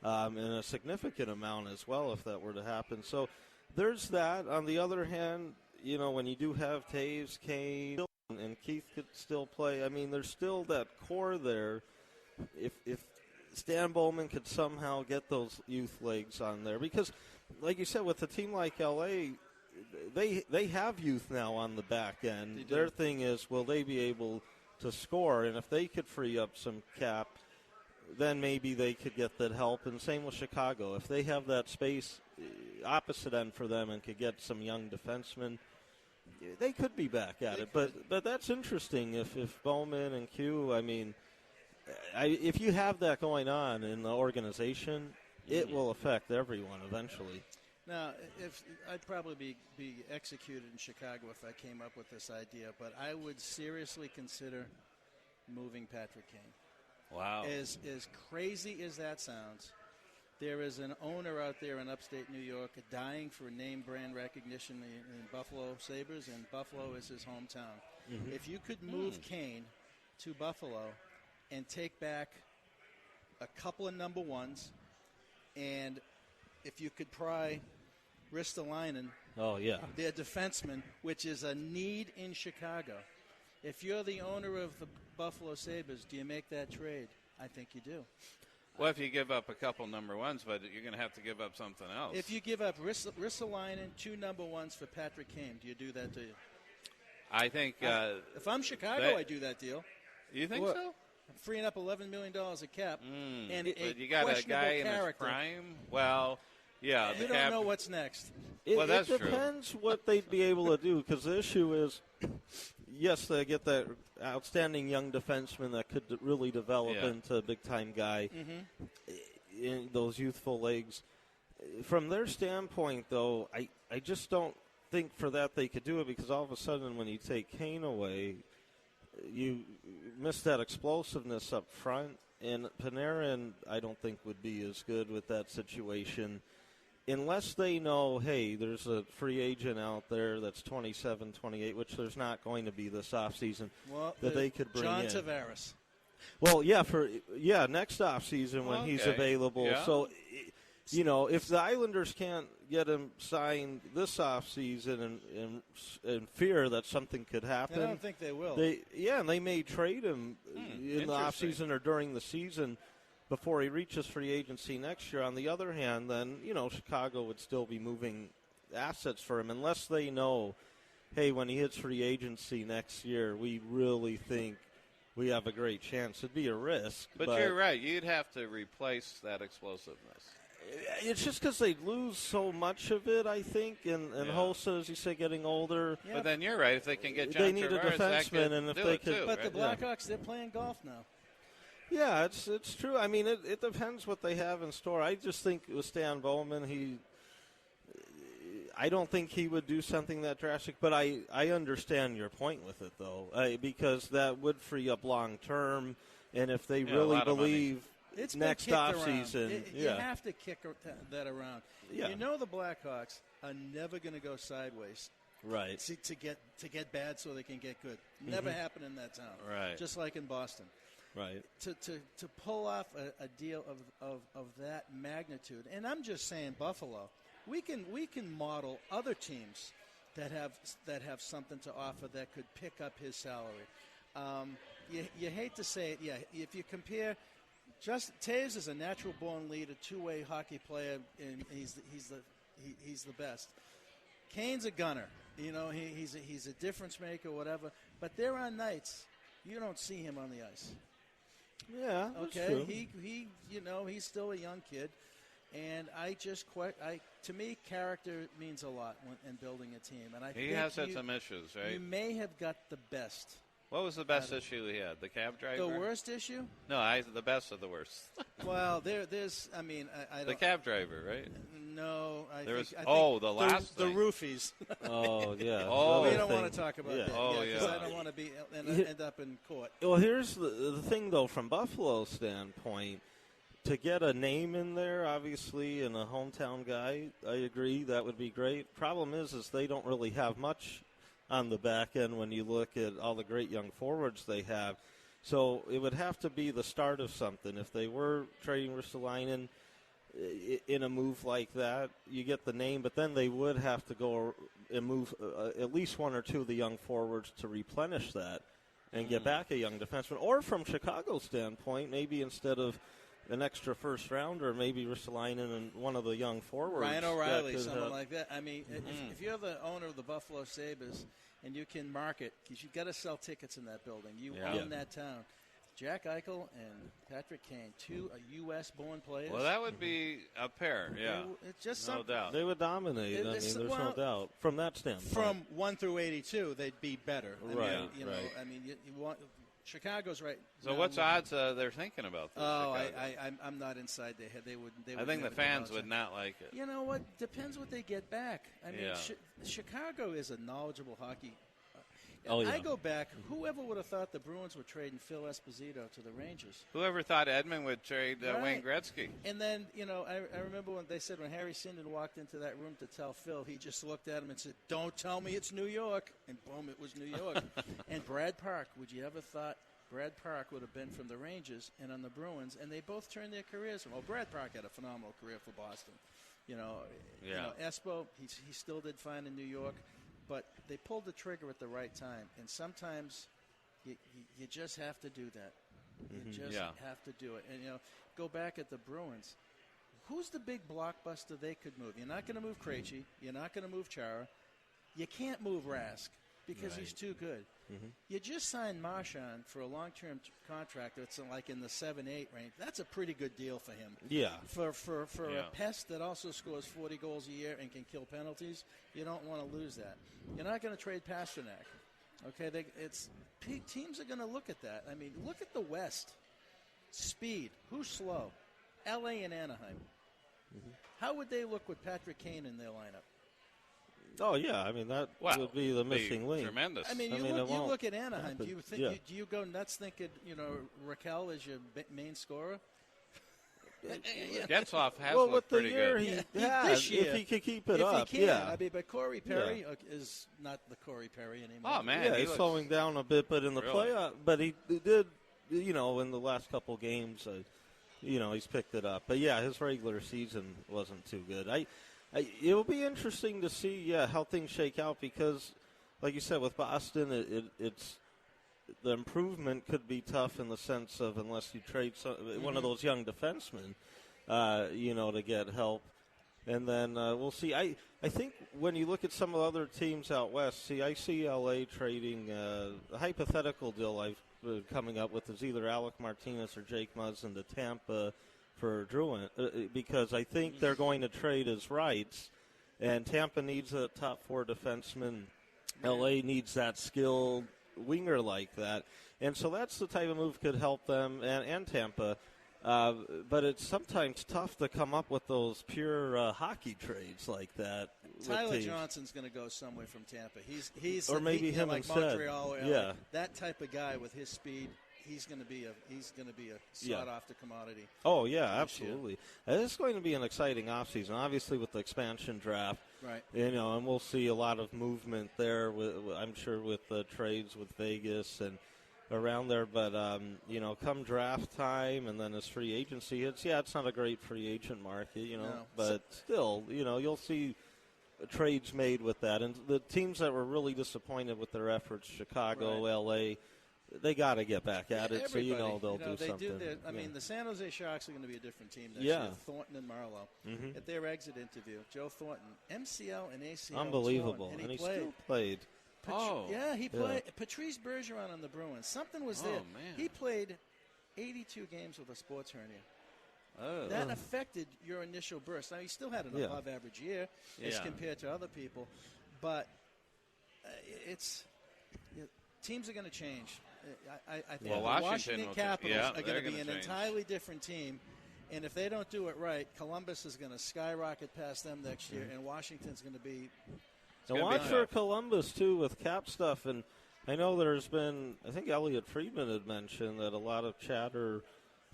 and a significant amount as well if that were to happen. So there's that. On the other hand, when you do have Taves, Kane, and Keith could still play, I mean, there's still that core there. If Stan Bowman could somehow get those youth legs on there, because like you said, with a team like LA, they have youth now on the back end. Their thing is, will they be able to score? And if they could free up some cap, then maybe they could get that help. And same with Chicago. If they have that space opposite end for them and could get some young defensemen, they could be back at it. But that's interesting if Bowman and Q, I mean, if you have that going on in the organization, it will affect everyone eventually. Now, if I'd probably be executed in Chicago if I came up with this idea, but I would seriously consider moving Patrick Kane. Wow. As crazy as that sounds, there is an owner out there in upstate New York dying for name brand recognition in Buffalo Sabres, and Buffalo is his hometown. Mm-hmm. If you could move Kane to Buffalo and take back a couple of number ones, and if you could pry Ristolainen, their defenseman, which is a need in Chicago. If you're the owner of the Buffalo Sabres, do you make that trade? I think you do. Well, if you give up a couple number ones, but you're going to have to give up something else. If you give up Ristolainen, 2 number ones for Patrick Kane, do you do that, do you? I think... if I'm Chicago, I do that deal. You think so? I'm freeing up $11 million of cap. And but you got a guy in his prime? Well, yeah. You don't know what's next. It depends what they'd be able to do, because the issue is, yes, they get that outstanding young defenseman that could really develop into a big-time guy in those youthful legs. From their standpoint, though, I just don't think for that they could do it, because all of a sudden when you take Kane away, you miss that explosiveness up front, and Panarin, I don't think, would be as good with that situation unless they know, hey, there's a free agent out there that's 27, 28, which there's not going to be this offseason, that they could bring John in. Tavares. Well, next offseason when he's available. Yeah. So, if the Islanders can't get him signed this offseason and fear that something could happen. I don't think they will. And they may trade him in the offseason or during the season before he reaches free agency next year. On the other hand, then, Chicago would still be moving assets for him unless they know, hey, when he hits free agency next year, we really think we have a great chance. It'd be a risk. But you're right. You'd have to replace that explosiveness. It's just because they lose so much of it, I think, and Hossa, as you say, getting older. Yeah. But then you're right. If they can get John they need Tavares, a defenseman, and if they could. Too, but right? the Blackhawks, they're playing golf now. Yeah, it's true. I mean, it depends what they have in store. I just think with Stan Bowman, I don't think he would do something that drastic, but I understand your point with it, though, because that would free up long term, and if they really believe it's next offseason. You have to kick that around. Yeah. The Blackhawks are never going to go sideways. Right. To get bad so they can get good. Never happened in that town. Right. Just like in Boston. Right. To pull off a deal of that magnitude, and I'm just saying Buffalo, we can model other teams that have something to offer that could pick up his salary. You hate to say it, if you compare, Taves is a natural-born leader, two-way hockey player, and he's the best. Kane's a gunner, he's a difference maker, whatever. But there are nights you don't see him on the ice. Yeah, okay. That's true. He he's still a young kid, and to me, character means a lot in building a team. And I he has had some issues, right? You may have got the best. What was the best issue he had? The cab driver? The worst issue? No, the best of the worst. Well, there's. I mean, I don't. The cab driver, right? No, I think the last the thing. roofies. Oh yeah. We don't want to talk about that. Because I don't want to end up in court. Well, here's the thing, though, from Buffalo's standpoint. to get a name in there, obviously, and a hometown guy, I agree, that would be great. Problem is they don't really have much on the back end when you look at all the great young forwards they have. So it would have to be the start of something. If they were trading Ristolainen in a move like that, you get the name, but then they would have to go and move at least one or two of the young forwards to replenish that and get back a young defenseman. Or from Chicago's standpoint, maybe instead of an extra first rounder, maybe Ristolainen and one of the young forwards. Ryan O'Reilly, someone like that. I mean, if you're the owner of the Buffalo Sabres and you can market, because you've got to sell tickets in that building. You own that town. Jack Eichel and Patrick Kane, two U.S.-born players. Well, that would be a pair, yeah. It's just no doubt. They would dominate. There's no doubt. From that standpoint. From 1 through 82, they'd be better. Right, I mean, you want Chicago's right. So what's odds they're thinking about this? I'm not inside their head. They would I think the fans would not like it. You know what? Depends what they get back. I mean, Chicago is a knowledgeable hockey. I go back. Whoever would have thought the Bruins were trading Phil Esposito to the Rangers? Whoever thought Edmund would trade Wayne Gretzky? And then, I remember when they said when Harry Sinden walked into that room to tell Phil, he just looked at him and said, "Don't tell me it's New York." And boom, it was New York. And Brad Park, would you ever thought Brad Park would have been from the Rangers and on the Bruins, and they both turned their careers. Well, Brad Park had a phenomenal career for Boston. Espo, he still did fine in New York. But they pulled the trigger at the right time, and sometimes you just have to do that. You just have to do it. And, go back at the Bruins. Who's the big blockbuster they could move? You're not going to move Krejci. You're not going to move Chara. You can't move Rask because he's too good. You just signed Marchand for a long-term contract that's like in the 7-8 range. That's a pretty good deal for him. Yeah. For a pest that also scores 40 goals a year and can kill penalties, you don't want to lose that. You're not going to trade Pasternak. Okay, teams are going to look at that. I mean, look at the West. Speed. Who's slow? L.A. and Anaheim. How would they look with Patrick Kane in their lineup? Oh, yeah. I mean, that would be the missing link. Tremendous. I mean, you look at Anaheim. Do you go nuts thinking, Raquel is your main scorer? Getzlaf has with looked the pretty year good. This year, if he could keep it up, if he can. I mean, but Corey Perry is not the Corey Perry anymore. Oh, man. Yeah, he's slowing down a bit, but in the playoff, but he did, in the last couple games, he's picked it up. But, yeah, his regular season wasn't too good. It'll be interesting to see, how things shake out because, like you said, with Boston, it's the improvement could be tough in the sense of unless you trade one of those young defensemen, to get help. And then we'll see. I think when you look at some of the other teams out west, I see L.A. trading a hypothetical deal I've coming up with is either Alec Martinez or Jake Muzzin to Tampa for Druin, because I think they're going to trade his rights, and Tampa needs a top 4 defenseman. L.A. needs that skilled winger like that, and so that's the type of move could help them and Tampa. But it's sometimes tough to come up with those pure hockey trades like that. Tyler Johnson's going to go somewhere from Tampa. He's or maybe him like instead. Montreal or LA. That type of guy with his speed. He's going to be a sought-after commodity. Oh, yeah, absolutely. It's going to be an exciting offseason, obviously, with the expansion draft. Right. And we'll see a lot of movement there, I'm sure, with the trades with Vegas and around there. But, come draft time and then as free agency hits, it's not a great free agent market, No. But still, you'll see trades made with that. And the teams that were really disappointed with their efforts, Chicago, L.A., they got to get back at it, everybody. so they'll do something. The San Jose Sharks are going to be a different team next year. Thornton and Marlowe. At their exit interview, Joe Thornton, MCL and ACL. Unbelievable. And he still played. He played. Patrice Bergeron on the Bruins. Something was there. Man. He played 82 games with a sports hernia. Oh. That affected your initial burst. Now, he still had an above-average year as compared to other people, but teams are going to change. I think the Washington Capitals are going to be an entirely different team, and if they don't do it right, Columbus is going to skyrocket past them next year, and Washington's going to be. And watch for Columbus too with cap stuff, and I know there's been. I think Elliot Friedman had mentioned that a lot of chatter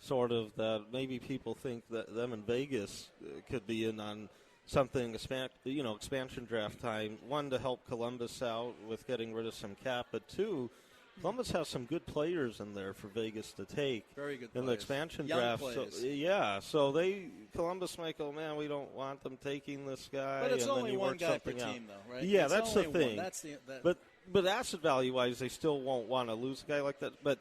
sort of that maybe people think that them in Vegas could be in on something, expansion draft time. One, to help Columbus out with getting rid of some cap, but two, Columbus has some good players in there for Vegas to take. Very good in the expansion Young draft. Players. So Columbus might go, man, we don't want them taking this guy. But it's and only then you one work guy per something out. team, though, right? Yeah, it's that's the only thing. One. But asset value-wise, they still won't want to lose a guy like that. But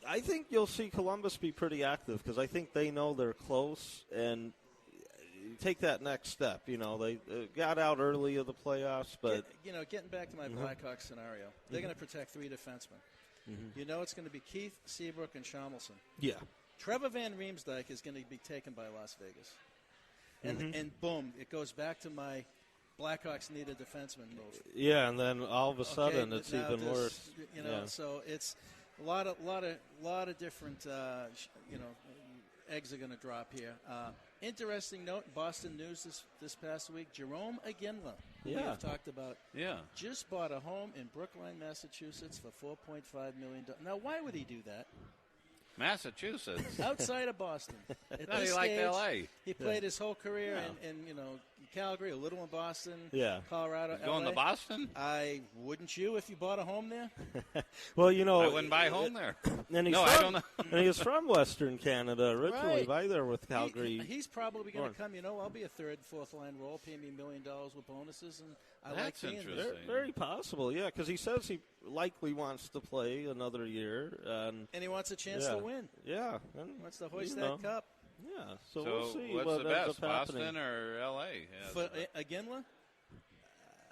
I think you'll see Columbus be pretty active because I think they know they're close and take that next step. They got out early of the playoffs, but getting back to my Blackhawks scenario, they're going to protect 3 defensemen. Mm-hmm. It's going to be Keith, Seabrook, and Chalmelson. Yeah. Trevor Van Riemsdyk is going to be taken by Las Vegas. And boom, it goes back to my Blackhawks need a defenseman move. Yeah, and then all of a sudden it's even worse. So it's a lot of different eggs are going to drop here. Interesting note, Boston news this past week, Jerome Iginla, who we have talked about, just bought a home in Brookline, Massachusetts for $4.5 million. Now, why would he do that? Massachusetts. Outside of Boston. At he this liked stage, L.A. He played his whole career in Calgary, a little in Boston, Colorado, He's going LA. to Boston? Wouldn't you if you bought a home there? Well, I wouldn't buy a home there. I don't know. And he's from Western Canada originally, by there with Calgary. He's probably going to come, I'll be a third, fourth line role, pay me $1 million with bonuses, and That's like being interesting. Very possible, yeah, because he says he likely wants to play another year. And he wants a chance to win. Yeah. And wants to hoist that cup. Yeah, so we'll see what's what the ends best, up happening. Boston or L.A.? For Iginla,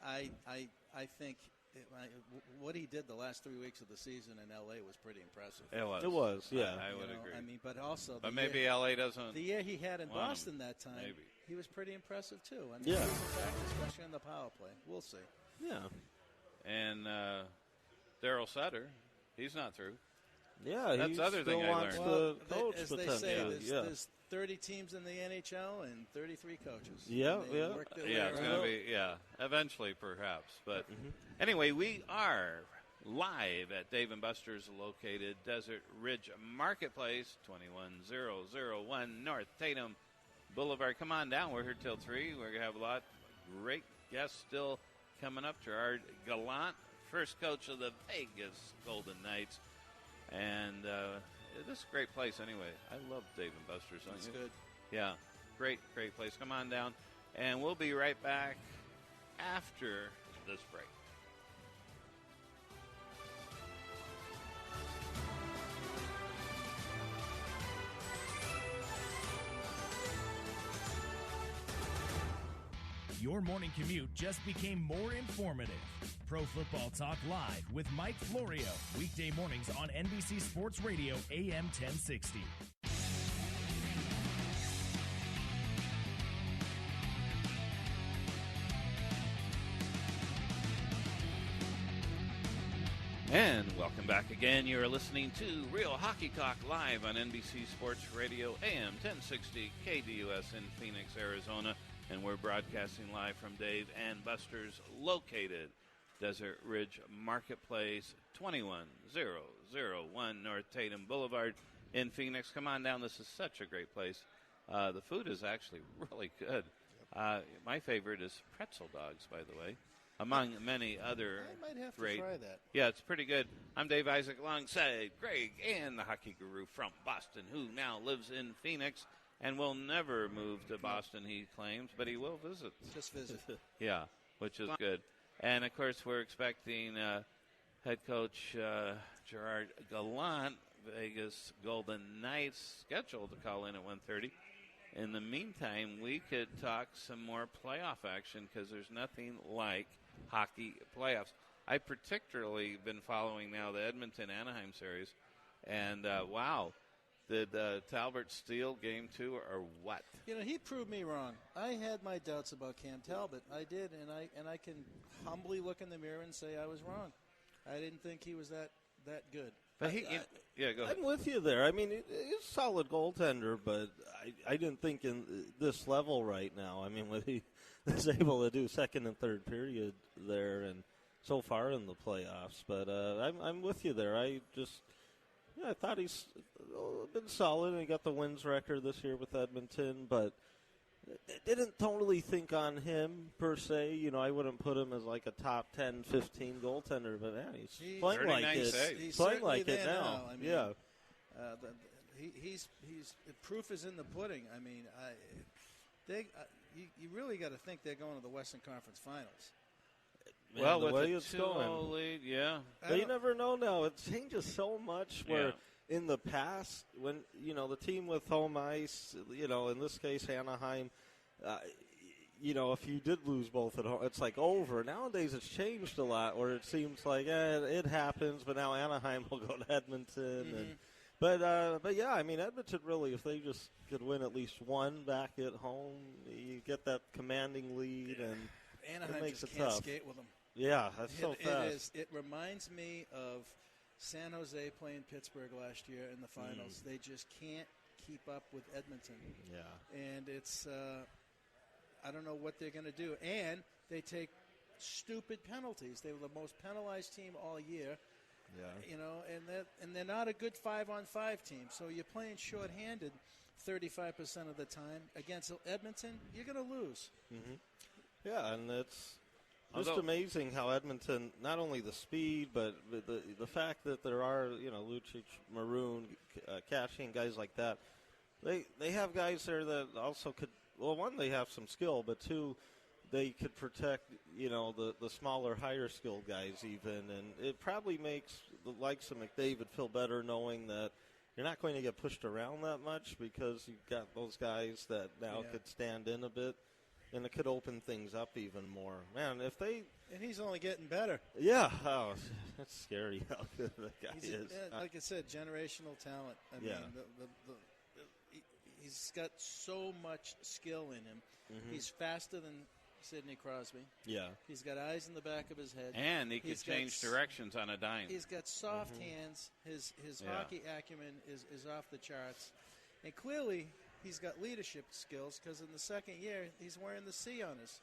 I think what he did the last 3 weeks of the season in L.A. was pretty impressive. It was, yeah. I would agree. But also, maybe L.A. doesn't. The year he had in Boston that time, he was pretty impressive too. He was back, especially on the power play. We'll see. Yeah. And Darryl Sutter, he's not through. Yeah, that's the other thing I learned. Coach as they say, there's 30 teams in the NHL and 33 coaches. It's going to be eventually perhaps. But anyway, we are live at Dave & Buster's, located Desert Ridge Marketplace, 21001 North Tatum Boulevard. Come on down. We're here till 3. We're going to have a lot of great guests still coming up. Gerard Gallant, first coach of the Vegas Golden Knights. And this is a great place anyway. I love Dave & Buster's. That's good. Yeah, great place. Come on down. And we'll be right back after this break. Your morning commute just became more informative. Pro Football Talk Live with Mike Florio. Weekday mornings on NBC Sports Radio, AM 1060. And welcome back again. You're listening to Real Hockey Talk live on NBC Sports Radio, AM 1060, KDUS in Phoenix, Arizona. And we're broadcasting live from Dave & Buster's, located Desert Ridge Marketplace, 21001 North Tatum Boulevard in Phoenix. Come on down. This is such a great place. The food is actually really good. My favorite is pretzel dogs, by the way, among many other I might have great. to try that. Yeah, it's pretty good. I'm Dave Isaac alongside Greg and the hockey guru from Boston, who now lives in Phoenix and will never move to Boston, he claims, but he will visit. Just visit. Yeah, which is good. And, of course, we're expecting head coach Gerard Gallant, Vegas Golden Knights, scheduled to call in at 1:30. In the meantime, we could talk some more playoff action because there's nothing like hockey playoffs. I've particularly been following now the Edmonton-Anaheim series, and wow. Did Talbot steal game 2 or what? He proved me wrong. I had my doubts about Cam Talbot. I did, and I can humbly look in the mirror and say I was wrong. I didn't think he was that good. But go ahead. I'm with you there. I mean, he's a solid goaltender, but I didn't think in this level right now. I mean, what he was able to do second and third period there and so far in the playoffs. But I'm with you there. I just Yeah, I thought he's been solid, and he got the wins record this year with Edmonton, but didn't totally think on him per se. You know, I wouldn't put him as like a top 10, 15 goaltender, but man, he's playing like it. He's playing like there it now. I mean, yeah. He's the proof is in the pudding. I mean, you really got to think they're going to the Western Conference Finals. Man, well, the with way a it's 2-0 going, lead, yeah. But you never know now. It changes so much where Yeah. in the past, when, you know, the team with home ice, you know, in this case, Anaheim, you know, if you did lose both at home, it's like over. Nowadays, it's changed a lot where it seems like, it happens, but now Anaheim will go to Edmonton. Mm-hmm. But yeah, I mean, Edmonton really, if they just could win at least one back at home, you get that commanding lead, and Anaheim it makes just it can't tough. skate with them. Yeah, that's so fast. It reminds me of San Jose playing Pittsburgh last year in the finals. They just can't keep up with Edmonton. Yeah. And it's, I don't know what they're going to do. And they take stupid penalties. They were the most penalized team all year. Yeah. You know, and they're not a good 5-on-5 team. So you're playing shorthanded 35% of the time against Edmonton. You're going to lose. Mm-hmm. Yeah, and it's just amazing how Edmonton, not only the speed, but the fact that there are, you know, Lucic, Maroon, Cashin, guys like that. They have guys there that also could, well, one, they have some skill, but two, they could protect, you know, the smaller, higher-skilled guys even. And it probably makes the likes of McDavid feel better knowing that you're not going to get pushed around that much because you've got those guys that now could stand in a bit. And it could open things up even more. Man, if they... And he's only getting better. Yeah. Oh, that's scary how good that guy is. Like I said, generational talent. I mean, he's got so much skill in him. Mm-hmm. He's faster than Sidney Crosby. Yeah. He's got eyes in the back of his head. And he can change directions on a dime. He's got soft hands. His hockey acumen is off the charts. And clearly... he's got leadership skills because in the second year he's wearing the C on his.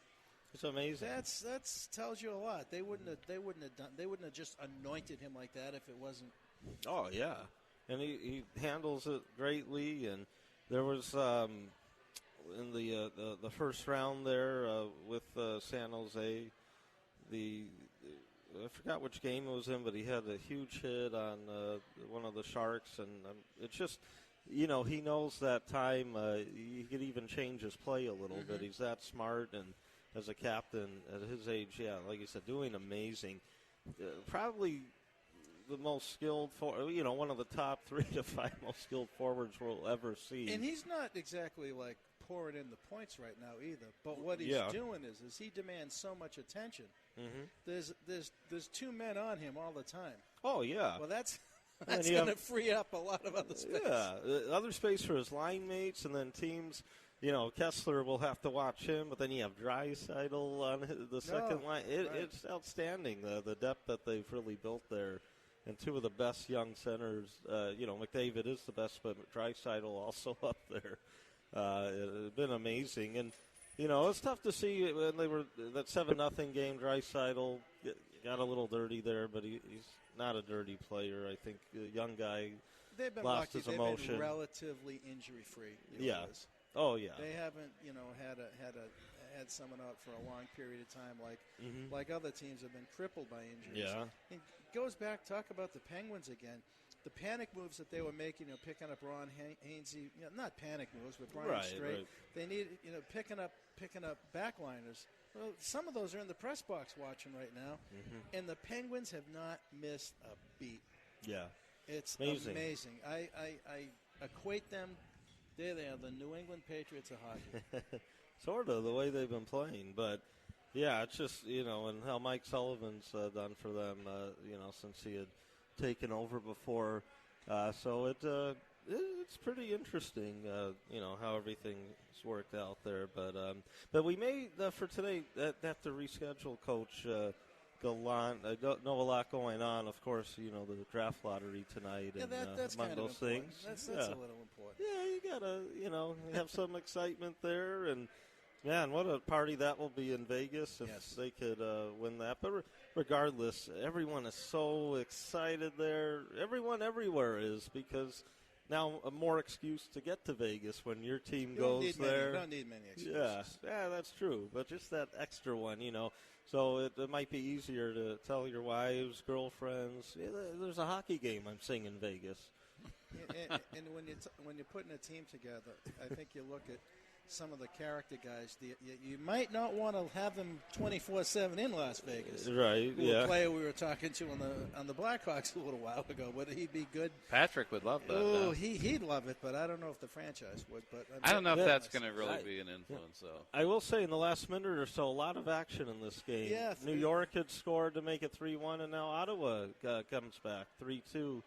It's amazing. That's tells you a lot. They wouldn't have just anointed him like that if it wasn't. Oh yeah, and he handles it greatly. And there was in the first round there with San Jose, I forgot which game it was in, but he had a huge hit on one of the Sharks, and it's just. You know, he knows that time he could even change his play a little bit. He's that smart, and as a captain at his age, like you said, doing amazing. Probably the most skilled, one of the top 3 to 5 most skilled forwards we'll ever see. And he's not exactly like pouring in the points right now either. But what he's doing is he demands so much attention. Mm-hmm. There's 2 men on him all the time. Oh yeah. Well, that's going to free up a lot of other space. Yeah, other space for his line mates, and then teams. You know, Kessler will have to watch him, but then you have Draisaitl on the second line. It's outstanding, the depth that they've really built there. And 2 of the best young centers. McDavid is the best, but Draisaitl also up there. It's been amazing. And, you know, it's tough to see when they were that 7-0 game. Draisaitl got a little dirty there, but he's not a dirty player. I think a young guy lost his emotion. They've been relatively injury-free. Oh yeah. They haven't, had someone out for a long period of time like other teams have been crippled by injuries. Yeah. It goes back. Talk about the Penguins again. The panic moves that they were making, picking up Ron Hainsey, not panic moves, but Brian Strait. Right. They need, picking up backliners. Well, some of those are in the press box watching right now, and the Penguins have not missed a beat. Yeah, it's amazing. I equate them. They are the New England Patriots of hockey. Sort of the way they've been playing, but yeah, it's just and how Mike Sullivan's done for them. Since he had taken over before, so it's pretty interesting. How everything's worked out there, but we may for today have to reschedule Coach Gallant. I don't know a lot going on. Of course, the draft lottery tonight and that's among kind of those things. That's a little important. Yeah, you gotta have some excitement there, and Yeah, and what a party that will be in Vegas if they could win that. But regardless, everyone is so excited there. Everyone everywhere is, because now a more excuse to get to Vegas when your team goes there. You don't need many excuses. Yeah, that's true. But just that extra one, So it might be easier to tell your wives, girlfriends, there's a hockey game I'm seeing in Vegas. And when you're putting a team together, I think you look at some of the character guys. You might not want to have them 24/7 in Las Vegas. Right. A player we were talking to on the Blackhawks a little while ago. Would he be good? Patrick would love that. Oh, he'd love it, but I don't know if the franchise would. But I don't know if that's going to really be an influence, though. I will say, in the last minute or so, a lot of action in this game. Yeah, New York had scored to make it 3-1, and now Ottawa comes back 3-2.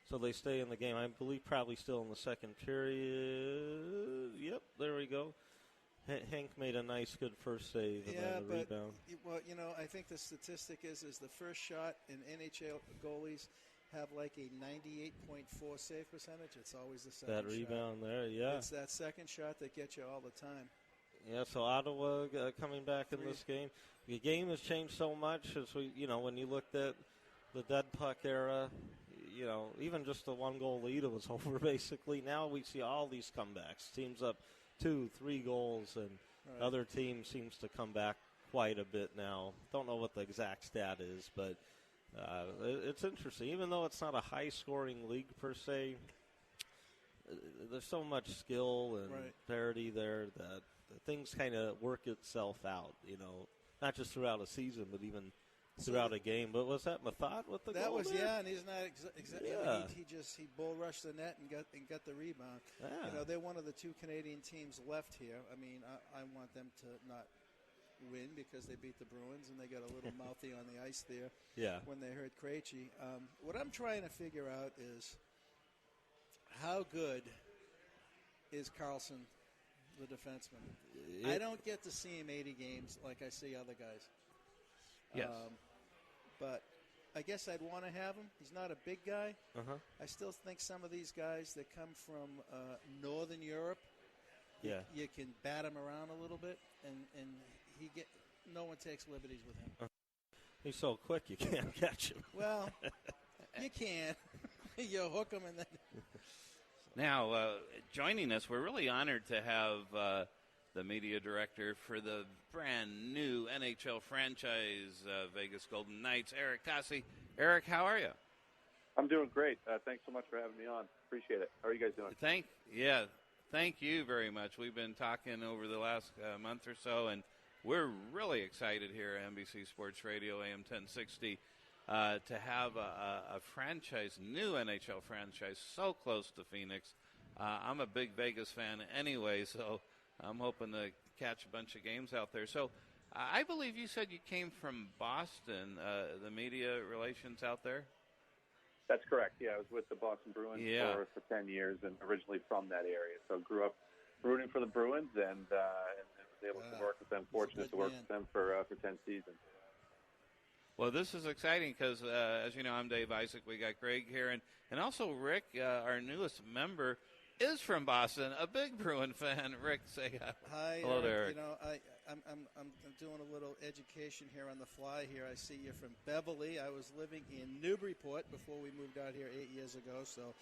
So they stay in the game. I believe probably still in the second period. Yep, there we go. Hank made a nice, good first save and then a rebound. Well, I think the statistic is the first shot in NHL goalies have like a 98.4 save percentage. It's always the second shot. That rebound there, yeah. It's that second shot that gets you all the time. Yeah, so Ottawa coming back in this game. The game has changed so much as when you looked at the dead puck era. Even just a 1-goal lead, it was over basically. Now we see all these comebacks. Teams up 2-3 goals, and other team seems to come back quite a bit now. Don't know what the exact stat is, but it's interesting. Even though it's not a high-scoring league per se, there's so much skill and parity there that things kind of work itself out, not just throughout a season, but even throughout a game. But was that Mathot with the goal? That was, there? and he's not exactly. He bull rushed the net and got the rebound. Yeah. They're one of the two Canadian teams left here. I mean, I want them to not win because they beat the Bruins and they got a little mouthy on the ice there. Yeah. When they heard Krejci. What I'm trying to figure out is how good is Carlson, the defenseman? I don't get to see him 80 games like I see other guys. Yes. But I guess I'd want to have him. He's not a big guy. Uh-huh. I still think some of these guys that come from Northern Europe, you can bat him around a little bit, and no one takes liberties with him. He's so quick you can't catch him. Well, you can. You hook him and then. Now, joining us, we're really honored to have the media director for the brand new NHL franchise, Vegas Golden Knights, Eric Tassi. Eric, how are you? I'm doing great. Thanks so much for having me on. Appreciate it. How are you guys doing? Thank you very much. We've been talking over the last month or so, and we're really excited here at NBC Sports Radio AM 1060 to have a franchise, new NHL franchise, so close to Phoenix. I'm a big Vegas fan anyway, so I'm hoping to catch a bunch of games out there. So I believe you said you came from Boston, the media relations out there? That's correct. Yeah, I was with the Boston Bruins for 10 years and originally from that area. So grew up rooting for the Bruins and was able to work with them, fortunate to work with them for 10 seasons. Well, this is exciting because, as you know, I'm Dave Isaac. We got Greg here. And also Rick, our newest member, is from Boston, a big Bruin fan. Rick, say hi. Hello there, Eric. I'm doing a little education here on the fly here. I see you're from Beverly. I was living in Newburyport before we moved out here 8 years ago. So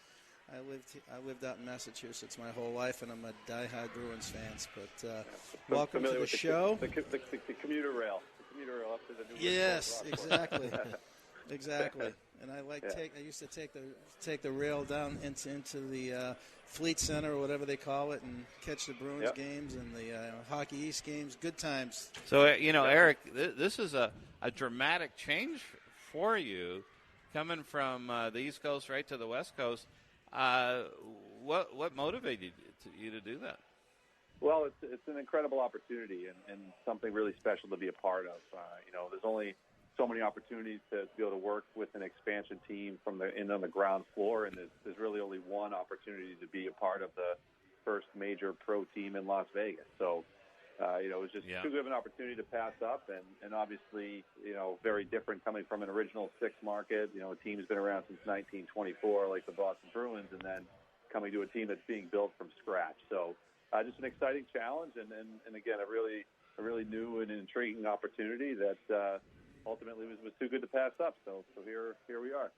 I lived out in Massachusetts my whole life, and I'm a diehard Bruins fan. But welcome to the show. The commuter rail. The commuter rail up to the Newburyport. Yes, exactly. Exactly. And I used to take the rail down into the Fleet Center or whatever they call it and catch the Bruins games and the Hockey East games. Good times. So, Eric, this is a dramatic change for you coming from the East Coast right to the West Coast. What motivated you to do that? Well, it's an incredible opportunity and something really special to be a part of. There's only so many opportunities to be able to work with an expansion team on the ground floor, and there's really only one opportunity to be a part of the first major pro team in Las Vegas. So, it was just too good of an opportunity to pass up, and obviously, very different coming from an original six market. A team's been around since 1924, like the Boston Bruins, and then coming to a team that's being built from scratch. So, just an exciting challenge, and again, a really new and intriguing opportunity that ultimately was too good to pass up. So here we are.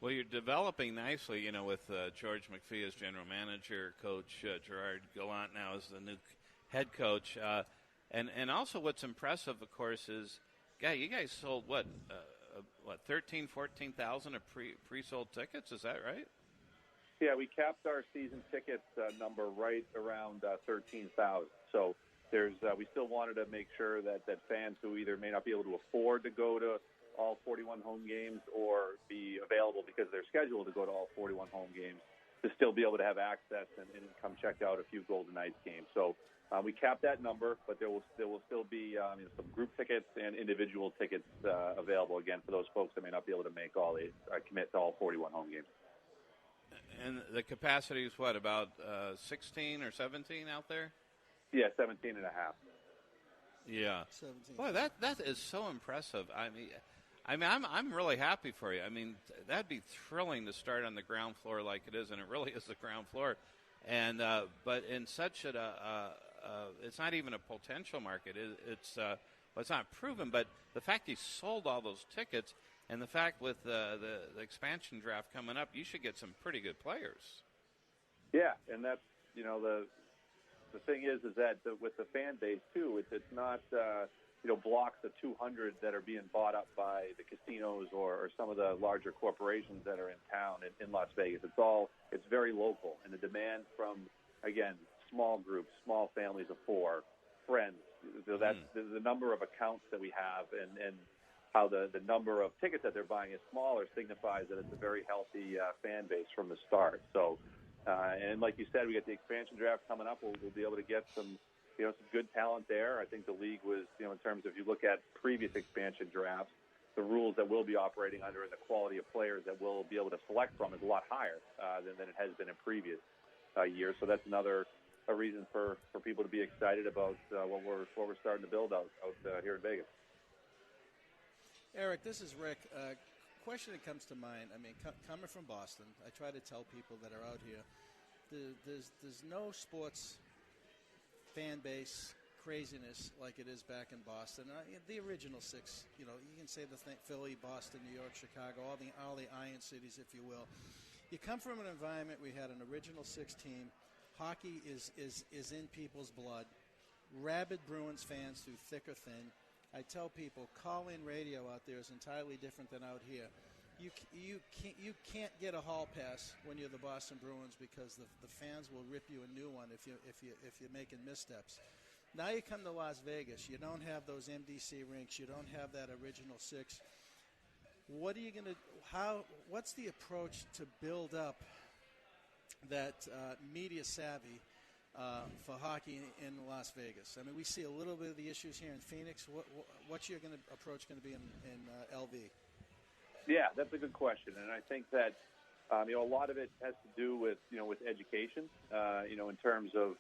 Well, you're developing nicely, with George McPhee as general manager, Coach Gerard Gallant now as the new head coach. And also what's impressive, of course, is, you guys sold, 13,000, 14,000 of pre-sold tickets? Is that right? Yeah, we capped our season ticket number right around 13,000. So we still wanted to make sure that fans who either may not be able to afford to go to all 41 home games or be available because they're scheduled to go to all 41 home games to still be able to have access and come check out a few Golden Knights games. So we capped that number, but there will still be some group tickets and individual tickets available again for those folks that may not be able to make commit to all 41 home games. And the capacity is what, about 16 or 17 out there? Yeah, 17 and a half. Yeah. 17. Boy, that is so impressive. I mean, I'm really happy for you. I mean, that'd be thrilling to start on the ground floor like it is, and it really is the ground floor. And but in such it's not even a potential market. It's not proven. But the fact you sold all those tickets, and the fact with the expansion draft coming up, you should get some pretty good players. Yeah, and that's the thing is that with the fan base too, it's not blocks of 200 that are being bought up by the casinos or some of the larger corporations that are in town in Las Vegas. It's very local, and the demand from, again, small groups, small families of 4, friends. So that's the number of accounts that we have, and how the number of tickets that they're buying is smaller signifies that it's a very healthy fan base from the start. So, and like you said, we got the expansion draft coming up. We'll be able to get some good talent there. I think the league was, in terms of, you look at previous expansion drafts, the rules that we'll be operating under and the quality of players that we'll be able to select from is a lot higher than it has been in previous years. So that's another reason for people to be excited about what we're starting to build out here in Vegas. Eric, this is Rick. Question that comes to mind. I mean, coming from Boston, I try to tell people that are out here, there's no sports fan base craziness like it is back in Boston. The original 6, you can say the thing: Philly, Boston, New York, Chicago, all the Iron Cities, if you will. You come from an environment. We had an original 6 team. Hockey is in people's blood. Rabid Bruins fans through thick or thin. I tell people, call-in radio out there is entirely different than out here. You can't get a hall pass when you're the Boston Bruins because the fans will rip you a new one if you're making missteps. Now you come to Las Vegas, you don't have those MDC rinks, you don't have that original 6. What are you going to? What's the approach to build up that media savvy for hockey in Las Vegas? I mean, we see a little bit of the issues here in Phoenix. What's your approach going to be in LV? Yeah, that's a good question, and I think that a lot of it has to do with education. In terms of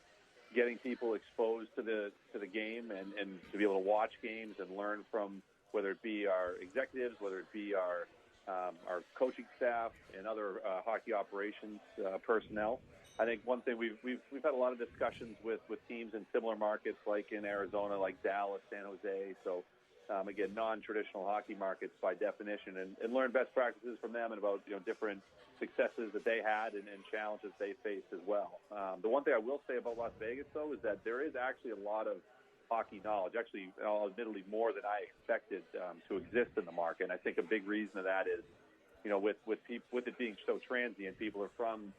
getting people exposed to the game and to be able to watch games and learn from, whether it be our executives, whether it be our coaching staff and other hockey operations personnel. I think one thing we've had a lot of discussions with teams in similar markets, like in Arizona, like Dallas, San Jose. So again, non-traditional hockey markets by definition, and learn best practices from them and about different successes that they had and challenges they faced as well. The one thing I will say about Las Vegas, though, is that there is actually a lot of hockey knowledge, actually, admittedly more than I expected to exist in the market. And I think a big reason of that is, with it being so transient, people are from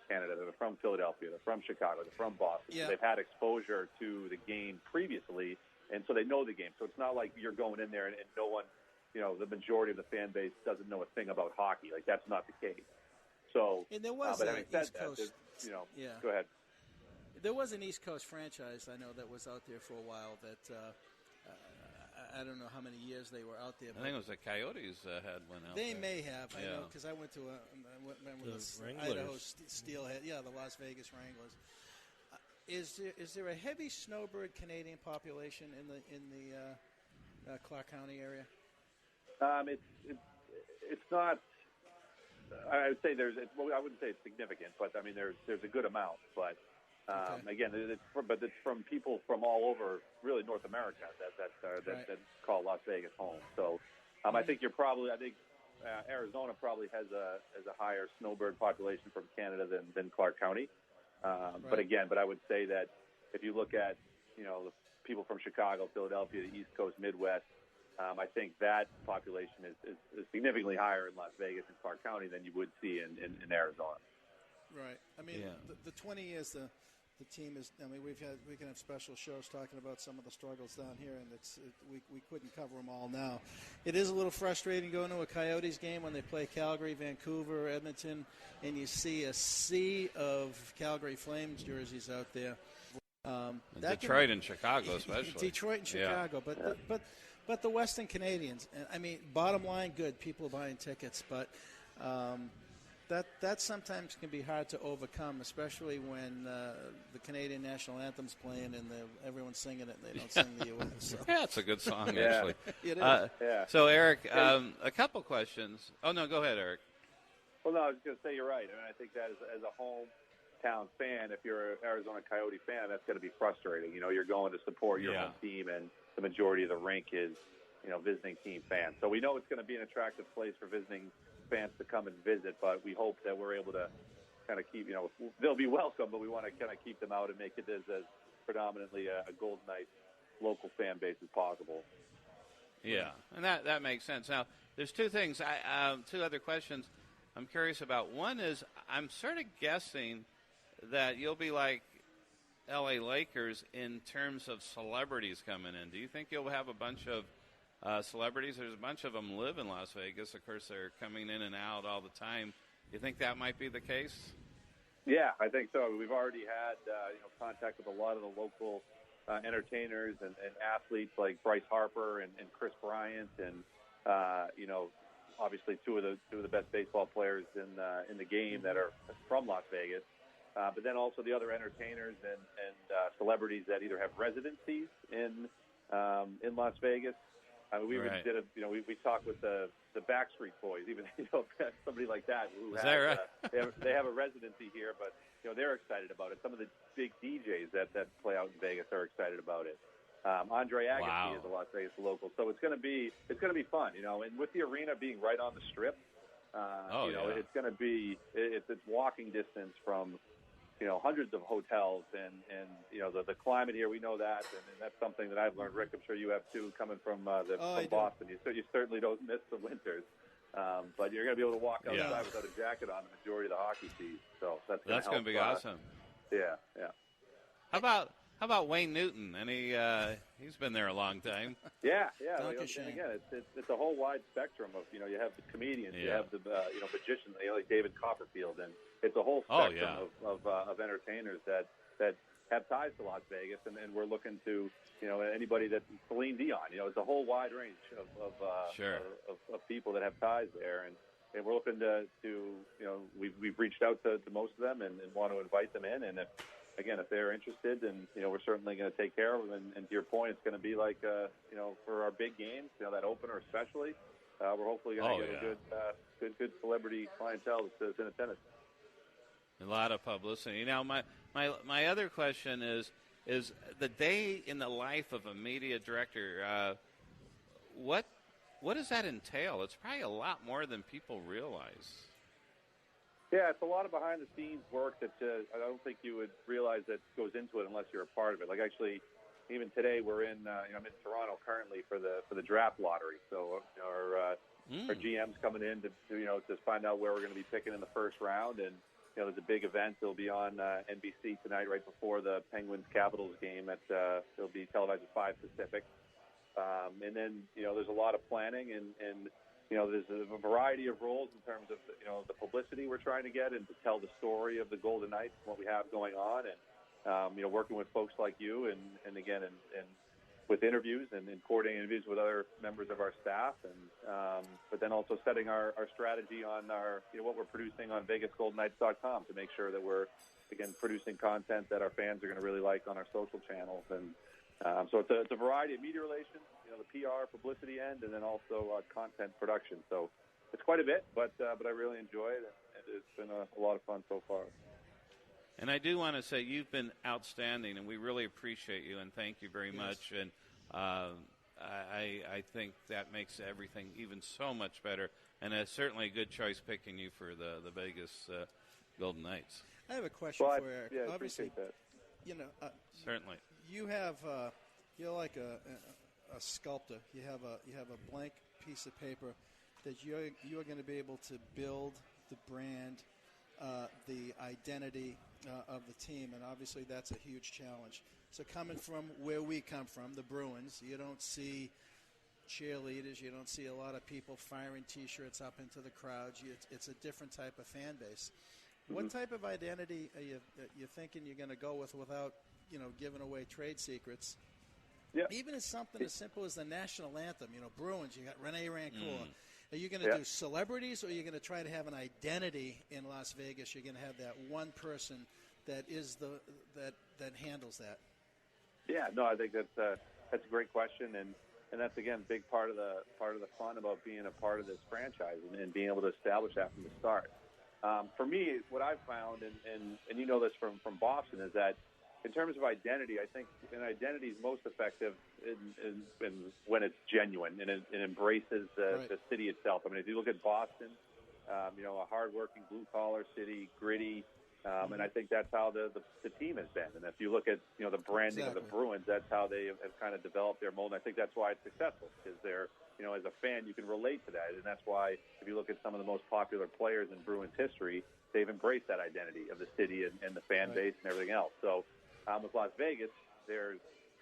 Canada, they're from Philadelphia, they're from Chicago, they're from Boston. Yeah. So they've had exposure to the game previously, and so they know the game. So it's not like you're going in there and no one, the majority of the fan base doesn't know a thing about hockey. Like, that's not the case. So, and there was but having said that, go ahead. There was an East Coast franchise, I know, that was out there for a while that I don't know how many years they were out there. I think it was the Coyotes had one out They there. may have, I know, because I went to Idaho Steelhead, the Las Vegas Wranglers. Is there a heavy snowbird Canadian population in the Clark County area? It's not. I would say I wouldn't say it's significant, but I mean there's a good amount. But Again, it's from people from all over, really North America that call Las Vegas home. So I think Arizona probably has a higher snowbird population from Canada than Clark County. But I would say that if you look at the people from Chicago, Philadelphia, the East Coast, Midwest, I think that population is significantly higher in Las Vegas and Clark County than you would see in Arizona. Right. I mean, the 20 years the team is. I mean, we can have special shows talking about some of the struggles down here, and we couldn't cover them all now. It is a little frustrating going to a Coyotes game when they play Calgary, Vancouver, Edmonton, and you see a sea of Calgary Flames jerseys out there. Detroit and Chicago, especially. Detroit and Chicago, but the Western Canadians. I mean, bottom line, good. People are buying tickets, but that sometimes can be hard to overcome, especially when the Canadian national anthem's playing and everyone's singing it and they don't sing the U.S. So. Yeah, it's a good song, actually. It is. So, Eric, a couple questions. Oh, no, go ahead, Eric. Well, no, I was going to say you're right. I mean, I think that as a hometown fan, if you're an Arizona Coyote fan, that's going to be frustrating. You're going to support your home team, and the majority of the rink is, visiting team fans. So we know it's going to be an attractive place for visiting fans to come and visit, but we hope that we're able to kind of keep, they'll be welcome, but we want to kind of keep them out and make it as predominantly a Golden Knights local fan base as possible. Yeah, and that makes sense. Now, there's two things, two other questions I'm curious about. One is, I'm sort of guessing that you'll be like L.A. Lakers in terms of celebrities coming in. Do you think you'll have a bunch of celebrities? There's a bunch of them live in Las Vegas. Of course, they're coming in and out all the time. You think that might be the case? Yeah, I think so. We've already had contact with a lot of the local entertainers and athletes like Bryce Harper and Chris Bryant, and obviously two of the best baseball players in the game that are from Las Vegas. But then also the other entertainers and celebrities that either have residencies in Las Vegas. I mean, we talked with the Backstreet Boys, even somebody like that who is that right? they have a residency here, but they're excited about it. Some of the big DJs that play out in Vegas are excited about it. Andre Agassi is a Las Vegas local, so it's going to be fun, And with the arena being right on the Strip, it's going to be it's walking distance from hundreds of hotels and the climate here, we know that, and that's something that I've learned. Rick, I'm sure you have too, coming from Boston. You certainly don't miss the winters, but you're going to be able to walk outside without a jacket on the majority of the hockey season. So that's going to be awesome. Yeah. How about Wayne Newton? He's been there a long time. Yeah. And again, it's a whole wide spectrum of you have the comedians, you have the magicians, like David Copperfield, and it's a whole spectrum of entertainers that have ties to Las Vegas, and we're looking to anybody that Celine Dion. It's a whole wide range of people that have ties there, and we're looking to we've reached out to most of them and want to invite them in, and if they're interested, then we're certainly going to take care of them. And to your point, it's going to be like for our big games, that opener especially. We're hopefully going to get a good celebrity clientele that's in attendance. A lot of publicity. Now, my other question is the day in the life of a media director. What does that entail? It's probably a lot more than people realize. Yeah, it's a lot of behind-the-scenes work that I don't think you would realize that goes into it unless you're a part of it. Like actually, even today we're in I'm in Toronto currently for the draft lottery. So our GM's coming in to find out where we're going to be picking in the first round, and there's a big event. It'll be on NBC tonight, right before the Penguins-Capitals game. It'll be televised at 5 Pacific. And then there's a lot of planning and there's a variety of roles in terms of the publicity we're trying to get and to tell the story of the Golden Knights and what we have going on, and working with folks like you and again and with interviews and coordinating interviews with other members of our staff, and but then also setting our strategy on our what we're producing on VegasGoldenKnights.com to make sure that we're again producing content that our fans are going to really like on our social channels, and so it's a variety of media relations, the PR, publicity end, and then also content production. So it's quite a bit, but I really enjoy it, and it's been a lot of fun so far. And I do want to say you've been outstanding, and we really appreciate you, and thank you very much. And I think that makes everything even so much better, and it's certainly a good choice picking you for the Vegas Golden Knights. I have a question for Eric. Yeah, I obviously, appreciate that. Certainly. You have you're like a sculptor. You have a blank piece of paper that you're going to be able to build the brand, the identity of the team, and obviously that's a huge challenge. So coming from where we come from, the Bruins, you don't see cheerleaders, you don't see a lot of people firing T-shirts up into the crowds. It's a different type of fan base. What type of identity are you thinking you're going to go with without, giving away trade secrets? Yeah. Even as something as simple as the national anthem, Bruins, you got Rene Rancourt. Are you going to do celebrities, or are you going to try to have an identity in Las Vegas? You're going to have that one person that is that handles that. Yeah, no, I think that's a great question, and that's again a big part of the fun about being a part of this franchise and being able to establish that from the start. For me, what I've found, and you know this from Boston, is that in terms of identity, I think an identity is most effective in when it's genuine and it embraces the city itself. I mean, if you look at Boston, a hardworking blue-collar city, gritty, and I think that's how the team has been. And if you look at the branding of the Bruins, that's how they have kind of developed their mold. And I think that's why it's successful, because they're as a fan you can relate to that, and that's why if you look at some of the most popular players in Bruins history, they've embraced that identity of the city and the fan base and everything else. So with Las Vegas, there's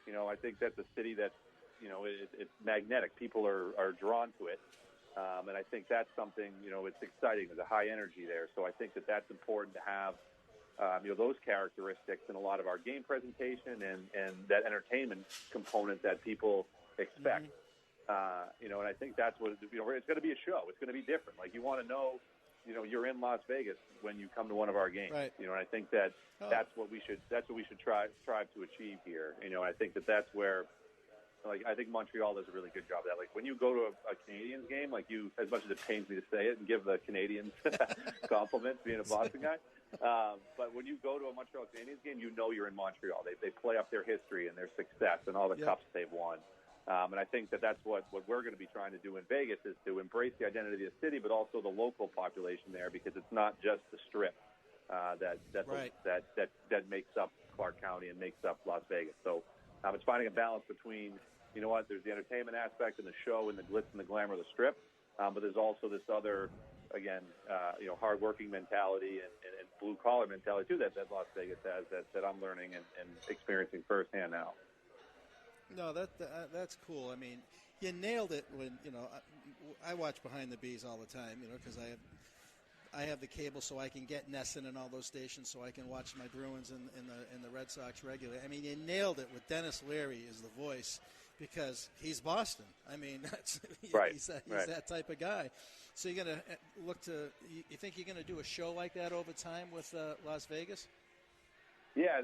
I think that's a city that it's magnetic. People are drawn to it. And I think that's something, it's exciting. There's a high energy there. So I think that's important to have, those characteristics in a lot of our game presentation and that entertainment component that people expect. And I think that's what, it's going to be a show. It's going to be different. Like, you want to know, you're in Las Vegas when you come to one of our games. Right. And I think that's what we should strive to achieve here. I think that's where, I think Montreal does a really good job of that. Like, when you go to a Canadiens game, as much as it pains me to say it and give the Canadiens compliments being a Boston guy, but when you go to a Montreal Canadiens game, you're in Montreal. They play up their history and their success and all the cups they've won. And I think that's what we're going to be trying to do in Vegas, is to embrace the identity of the city, but also the local population there, because it's not just the Strip that makes up Clark County and makes up Las Vegas. So it's finding a balance between, there's the entertainment aspect and the show and the glitz and the glamour of the Strip, but there's also this other, again, hardworking mentality and blue-collar mentality, too, that Las Vegas has that I'm learning and experiencing firsthand now. No, that's cool. I mean, you nailed it when, I watch Behind the Bees all the time, because I have the cable so I can get Nesson and all those stations so I can watch my Bruins and the Red Sox regularly. I mean, you nailed it with Dennis Leary as the voice, because he's Boston. I mean, he's that type of guy. So you're going to you think you're going to do a show like that over time with Las Vegas? Yeah,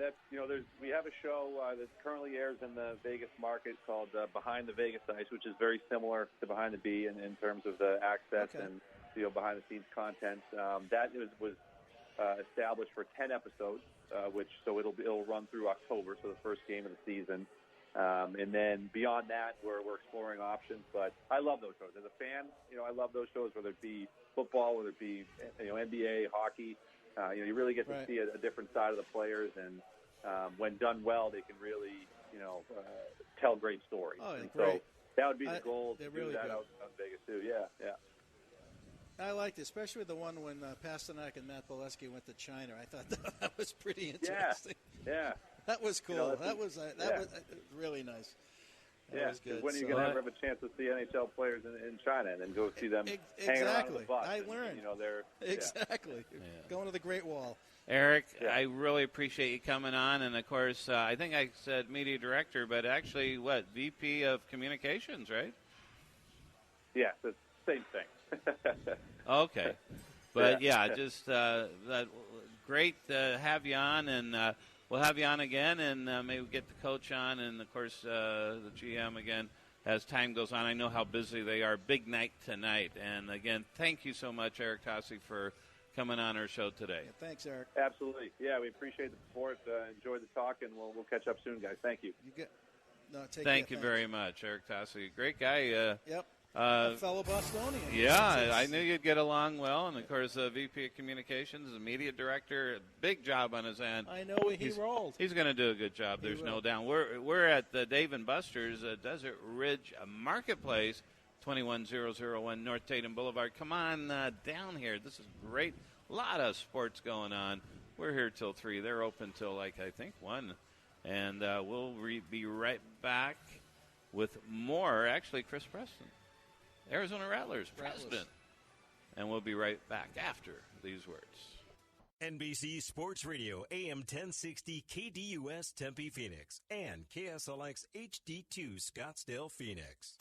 we have a show that currently airs in the Vegas market called Behind the Vegas Ice, which is very similar to Behind the Bee in terms of the access and behind-the-scenes content. That was established for 10 episodes, so it'll run through October, so the first game of the season. And then beyond that, we're exploring options. But I love those shows. As a fan, I love those shows, whether it be football, whether it be NBA, hockey. You really get to see a different side of the players, and when done well, they can really, tell great stories. Oh, and great. So that would be the goal, to really do that good. out in Vegas too. Yeah. I liked it, especially the one when Pasternak and Matt Bolesky went to China. I thought that was pretty interesting. Yeah. That was cool. That was really nice. That was good. When are you going to ever have a chance to see NHL players in China and then go see them hanging around on the bus? I learned. Exactly. Going to the Great Wall. Eric, I really appreciate you coming on. And, of course, I think I said media director, but actually, VP of Communications, right? Yes, it's the same thing. Okay. But, just that great to have you on, and we'll have you on again, and maybe get the coach on, and, of course, the GM again as time goes on. I know how busy they are. Big night tonight. And, again, thank you so much, Eric Tossi, for coming on our show today. Yeah, thanks, Eric. Absolutely. Yeah, we appreciate the support. Enjoy the talk, and we'll catch up soon, guys. Thank you. You get. No, take Thank care. you very much, Eric Tassi. Great guy. Yep. A fellow Bostonian. Yeah, I knew you'd get along well. And, of course, VP of Communications, the media director, big job on his hand. I know he rolled. He's going to do a good job. There's no doubt. We're at the Dave & Buster's Desert Ridge Marketplace, 21001 North Tatum Boulevard. Come on down here. This is great. A lot of sports going on. We're here till 3. They're open till, I think, 1. And we'll be right back with more. Actually, Chris Preston, Arizona Rattlers president. And we'll be right back after these words. NBC Sports Radio, AM 1060 KDUS Tempe Phoenix, and KSLX HD2 Scottsdale Phoenix.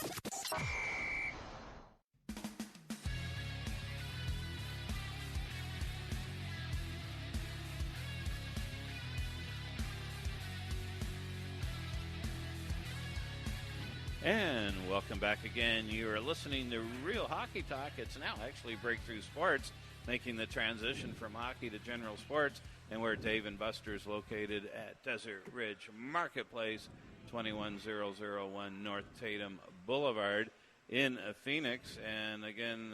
And welcome back again. You are listening to Real Hockey Talk. It's now actually Breakthrough Sports, making the transition from hockey to general sports. And we're Dave & Buster's, located at Desert Ridge Marketplace, 21001 North Tatum Boulevard in Phoenix. And again,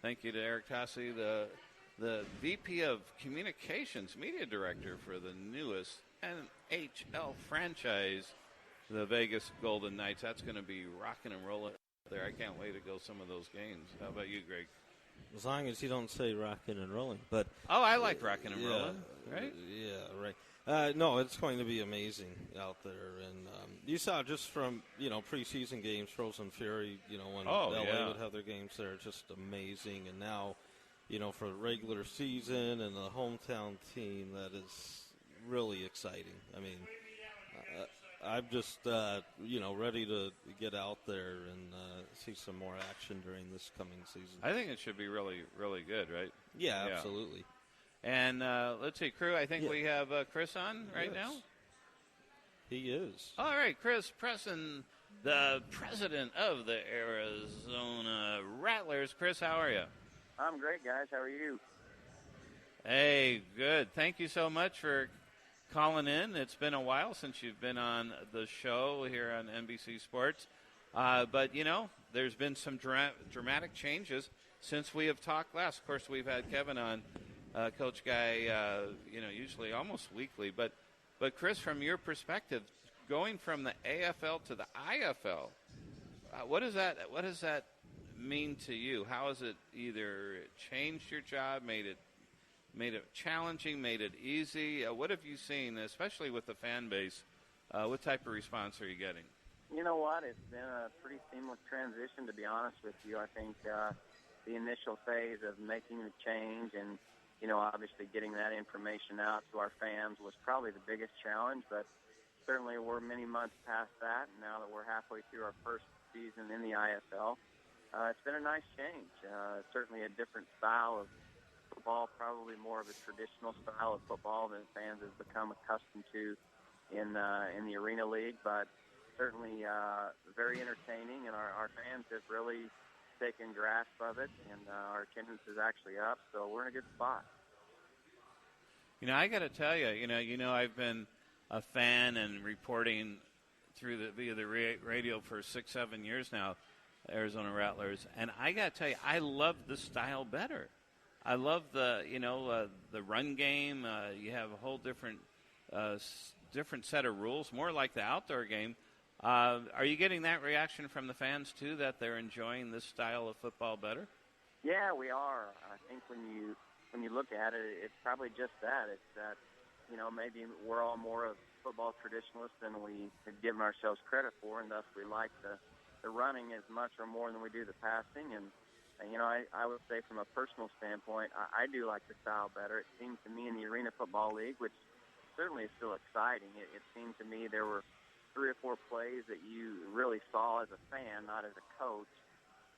thank you to Eric Tassi, the VP of Communications, Media Director for the newest NHL franchise, the Vegas Golden Knights. That's going to be rocking and rolling there. I can't wait to go some of those games. How about you, Greg? As long as you don't say rocking and rolling. But I like rocking and rolling, right? Yeah, right. No, it's going to be amazing out there. And you saw just from, preseason games, Frozen Fury, when LA would have their games there, just amazing. And now, for the regular season and the hometown team, that is really exciting. I mean, I'm just, ready to get out there and see some more action during this coming season. I think it should be really, really good, right? Yeah, absolutely. And let's see, crew, I think we have Chris on now. He is. All right, Chris Preston, the president of the Arizona Rattlers. Chris, how are you? I'm great, guys. How are you? Hey, good. Thank you so much for calling in. It's been a while since you've been on the show here on NBC Sports. But, there's been some dramatic changes since we have talked last. Of course, we've had Kevin on, Coach Guy, usually almost weekly. But Chris, from your perspective, going from the AFL to the IFL, what does that mean to you? How has it either changed your job, made it challenging, made it easy? What have you seen, especially with the fan base? What type of response are you getting? You know what? It's been a pretty seamless transition, to be honest with you. I think the initial phase of making the change and, obviously getting that information out to our fans was probably the biggest challenge, but certainly we're many months past that, and now that we're halfway through our first season in the IFL, it's been a nice change. Certainly a different style of football, probably more of a traditional style of football than fans have become accustomed to in the Arena League, but certainly very entertaining, and our fans have really taken grasp of it, and our attendance is actually up, so we're in a good spot. I got to tell you, I've been a fan and reporting via the radio for 6-7 years now, Arizona Rattlers, and I got to tell you, I love the style better. I love the run game. You have a whole different set of rules, more like the outdoor game. Are you getting that reaction from the fans too, that they're enjoying this style of football better? Yeah, we are. I think when you look at it, it's probably just that. It's that maybe we're all more of football traditionalists than we have given ourselves credit for, and thus we like the running as much or more than we do the passing. And I would say from a personal standpoint, I do like the style better. It seemed to me in the Arena Football League, which certainly is still exciting, it seemed to me there were 3 or 4 plays that you really saw as a fan, not as a coach,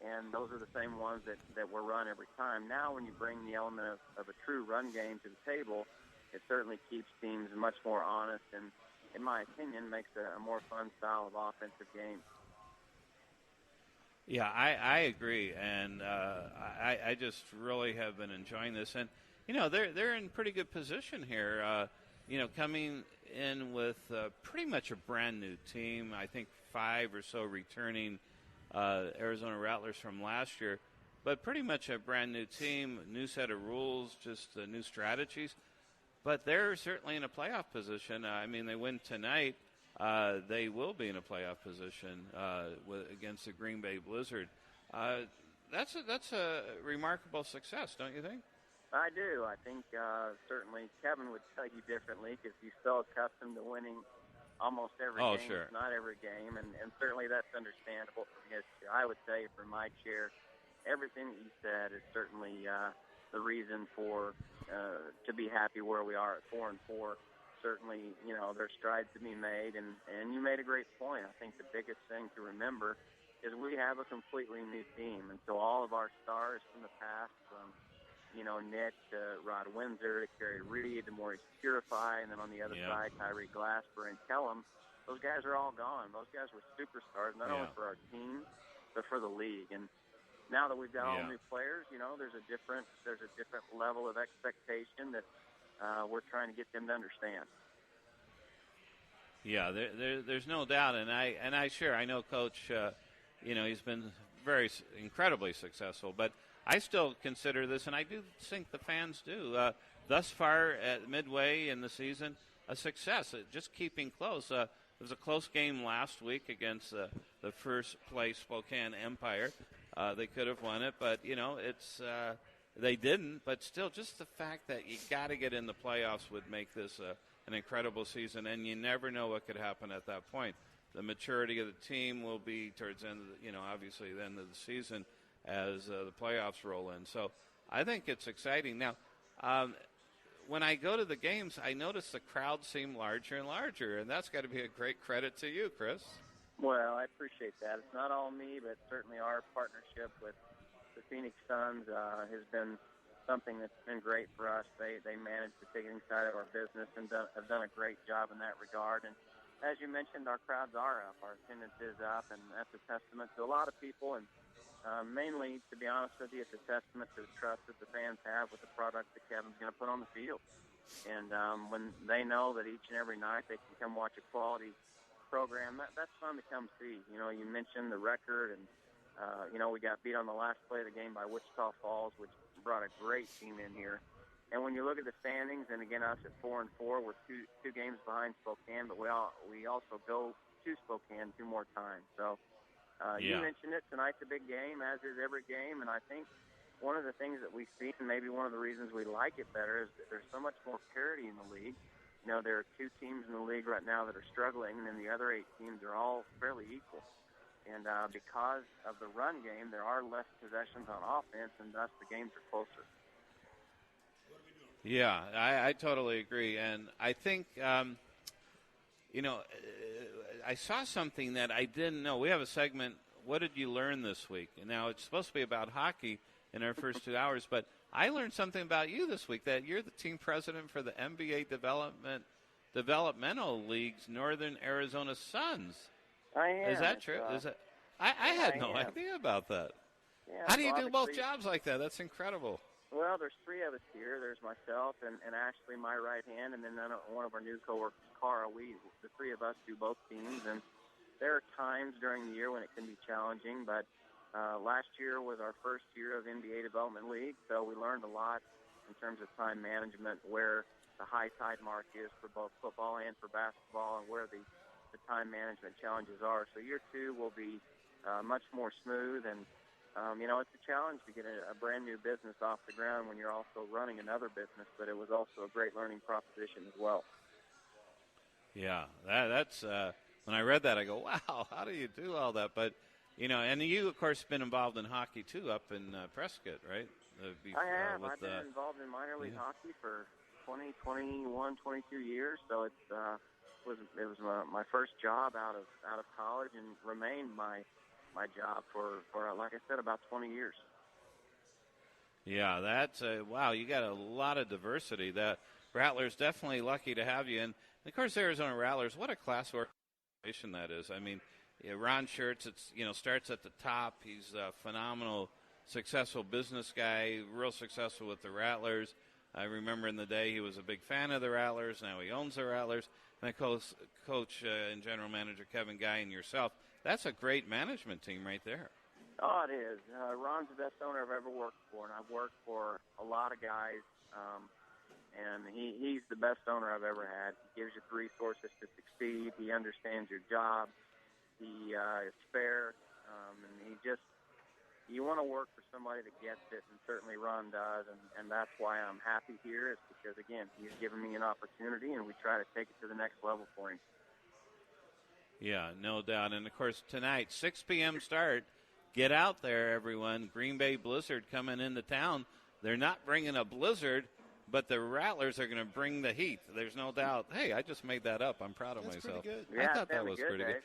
and those are the same ones that were run every time. Now when you bring the element of a true run game to the table, it certainly keeps teams much more honest and, in my opinion, makes a more fun style of offensive game. Yeah, I agree, and I just really have been enjoying this. And, they're in pretty good position here, coming in with pretty much a brand-new team. I think 5 or so returning Arizona Rattlers from last year, but pretty much a brand-new team, new set of rules, just new strategies. But they're certainly in a playoff position. They win tonight. They will be in a playoff position against the Green Bay Blizzard. That's a remarkable success, don't you think? I do. I think certainly Kevin would tell you differently because he's so accustomed to winning almost every game, sure. not every game, and certainly that's understandable from his chair. I would say from my chair, everything that you said is certainly the reason for to be happy where we are at 4-4. Certainly, there's strides to be made, and you made a great point. I think the biggest thing to remember is we have a completely new team, and so all of our stars from the past, from Nick to Rod Windsor to Kerry Reed to Maurice Purify, and then on the other side, Tyree Glasper and Kellum, those guys are all gone. Those guys were superstars, not only for our team, but for the league. And now that we've got all new players, there's a different level of expectation that we're trying to get them to understand. Yeah, there's no doubt, and I know Coach. He's been incredibly successful, but I still consider this, and I do think the fans do. Thus far, at midway in the season, a success. Just keeping close. It was a close game last week against the first place Spokane Empire. They could have won it, but they didn't. But still, just the fact that you got to get in the playoffs would make this an incredible season, and you never know what could happen at that point. The maturity of the team will be towards the end of obviously the end of the season as the playoffs roll in. So I think it's exciting. Now, when I go to the games, I notice the crowds seem larger and larger, and that's got to be a great credit to you, Chris. Well, I appreciate that. It's not all me, but certainly our partnership with the Phoenix Suns has been something that's been great for us. They manage the ticketing side of our business and have done a great job in that regard. And as you mentioned, our crowds are up. Our attendance is up, and that's a testament to a lot of people. And mainly, to be honest with you, it's a testament to the trust that the fans have with the product that Kevin's going to put on the field. And when they know that each and every night they can come watch a quality program, that's fun to come see. You mentioned the record, and we got beat on the last play of the game by Wichita Falls, which brought a great team in here. And when you look at the standings, and again, us at 4-4, we're two games behind Spokane, but we also go to Spokane 2 more times. So you mentioned it, tonight's a big game, as is every game, and I think one of the things that we see, and maybe one of the reasons we like it better, is that there's so much more parity in the league. There are 2 teams in the league right now that are struggling, and the other 8 teams are all fairly equal. And because of the run game, there are less possessions on offense, and thus the games are closer. Yeah, I totally agree. And I think, I saw something that I didn't know. We have a segment, What Did You Learn This Week? And now it's supposed to be about hockey in our first 2 hours, but I learned something about you this week, that you're the team president for the NBA Developmental League's Northern Arizona Suns. I am. Is that true? I had no idea about that. Yeah, how do you do both jobs like that? That's incredible. Well, there's 3 of us here. There's myself and Ashley, my right hand, and then one of our new coworkers, Cara. The 3 of us do both teams, and there are times during the year when it can be challenging, but last year was our first year of NBA Development League, so we learned a lot in terms of time management, where the high tide mark is for both football and for basketball, and where the time management challenges are. So year 2 will be much more smooth, and it's a challenge to get a brand new business off the ground when you're also running another business, but it was also a great learning proposition as well. Yeah, that's when I read that, I go, wow, how do you do all that? But, and you, of course, been involved in hockey, too, up in Prescott, right? I have. I've been involved in minor league hockey for 22 years, so it was my first job out of college, and remained my job for, like I said, about 20 years. Yeah, that's wow. You got a lot of diversity. The Rattlers definitely lucky to have you, and of course, Arizona Rattlers. What a class organization that is. I mean, Ron Schertz, starts at the top. He's a phenomenal, successful business guy, real successful with the Rattlers. I remember in the day he was a big fan of the Rattlers. Now he owns the Rattlers. And coach and general manager Kevin Guy and yourself. That's a great management team right there. Oh, it is. Ron's the best owner I've ever worked for, and I've worked for a lot of guys. And he's the best owner I've ever had. He gives you the resources to succeed. He understands your job. He is fair, and you want to work for somebody that gets it, and certainly Ron does, and that's why I'm happy here, is because, again, he's given me an opportunity, and we try to take it to the next level for him. Yeah, no doubt. And, of course, tonight, 6 p.m. start. Get out there, everyone. Green Bay Blizzard coming into town. They're not bringing a blizzard, but the Rattlers are going to bring the heat. There's no doubt. Hey, I just made that up. I'm proud of That's myself. Pretty good. Yeah, I thought that was pretty Dave. good.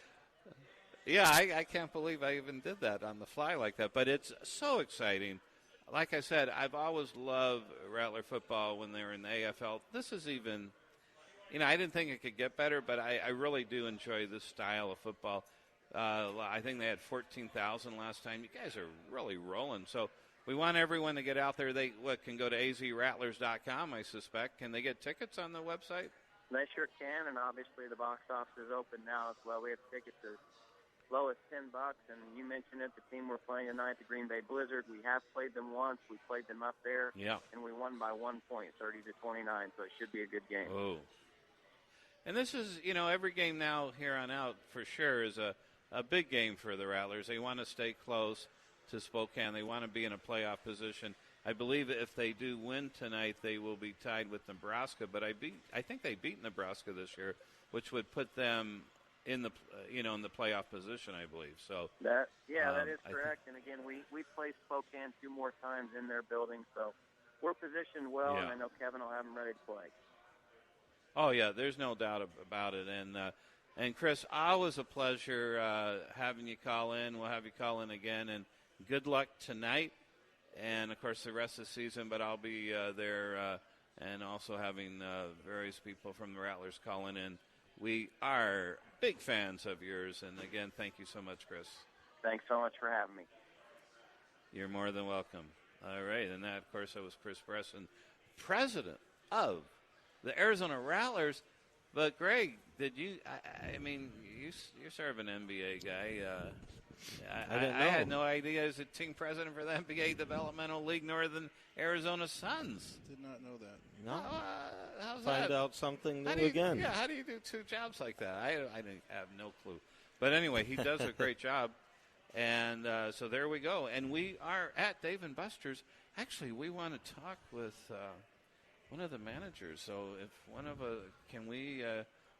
Yeah, I can't believe I even did that on the fly like that. But it's so exciting. Like I said, I've always loved Rattler football when they were in the AFL. This is even, I didn't think it could get better, but I really do enjoy this style of football. I think they had 14,000 last time. You guys are really rolling. So we want everyone to get out there. They can go to azrattlers.com, I suspect. Can they get tickets on the website? They sure can, and obviously the box office is open now as well. We have tickets as low as $10, and you mentioned it, the team we're playing tonight, the Green Bay Blizzard. We have played them once. We played them up there, and we won by 1 point, 30-29, so it should be a good game. Oh. And this is, every game now here on out for sure is a big game for the Rattlers. They want to stay close to Spokane. They want to be in a playoff position. I believe if they do win tonight, they will be tied with Nebraska, but I think they beat Nebraska this year, which would put them in the in the playoff position, I believe. So that is correct. And again, we play Spokane 2 more times in their building, so we're positioned well. Yeah. And I know Kevin will have them ready to play. Oh yeah, there's no doubt about it. And Chris, always a pleasure having you call in. We'll have you call in again, and good luck tonight, and of course the rest of the season. But I'll be there, and also having various people from the Rattlers calling in. We are big fans of yours, and again, thank you so much, Chris. Thanks so much for having me. You're more than welcome. All right, and that, of course, that was Chris Bresson, president of the Arizona Rattlers. But, Greg, did you – I mean, you're sort of an NBA guy. I had no idea as a team president for the NBA Developmental League Northern Arizona Suns. Did not know that. No. How's Find that? out something new again. Yeah, how do you do 2 jobs like that? I have no clue. But anyway, he does a great job. And so there we go. And we are at Dave & Buster's. Actually, we want to talk with one of the managers. So if one of can we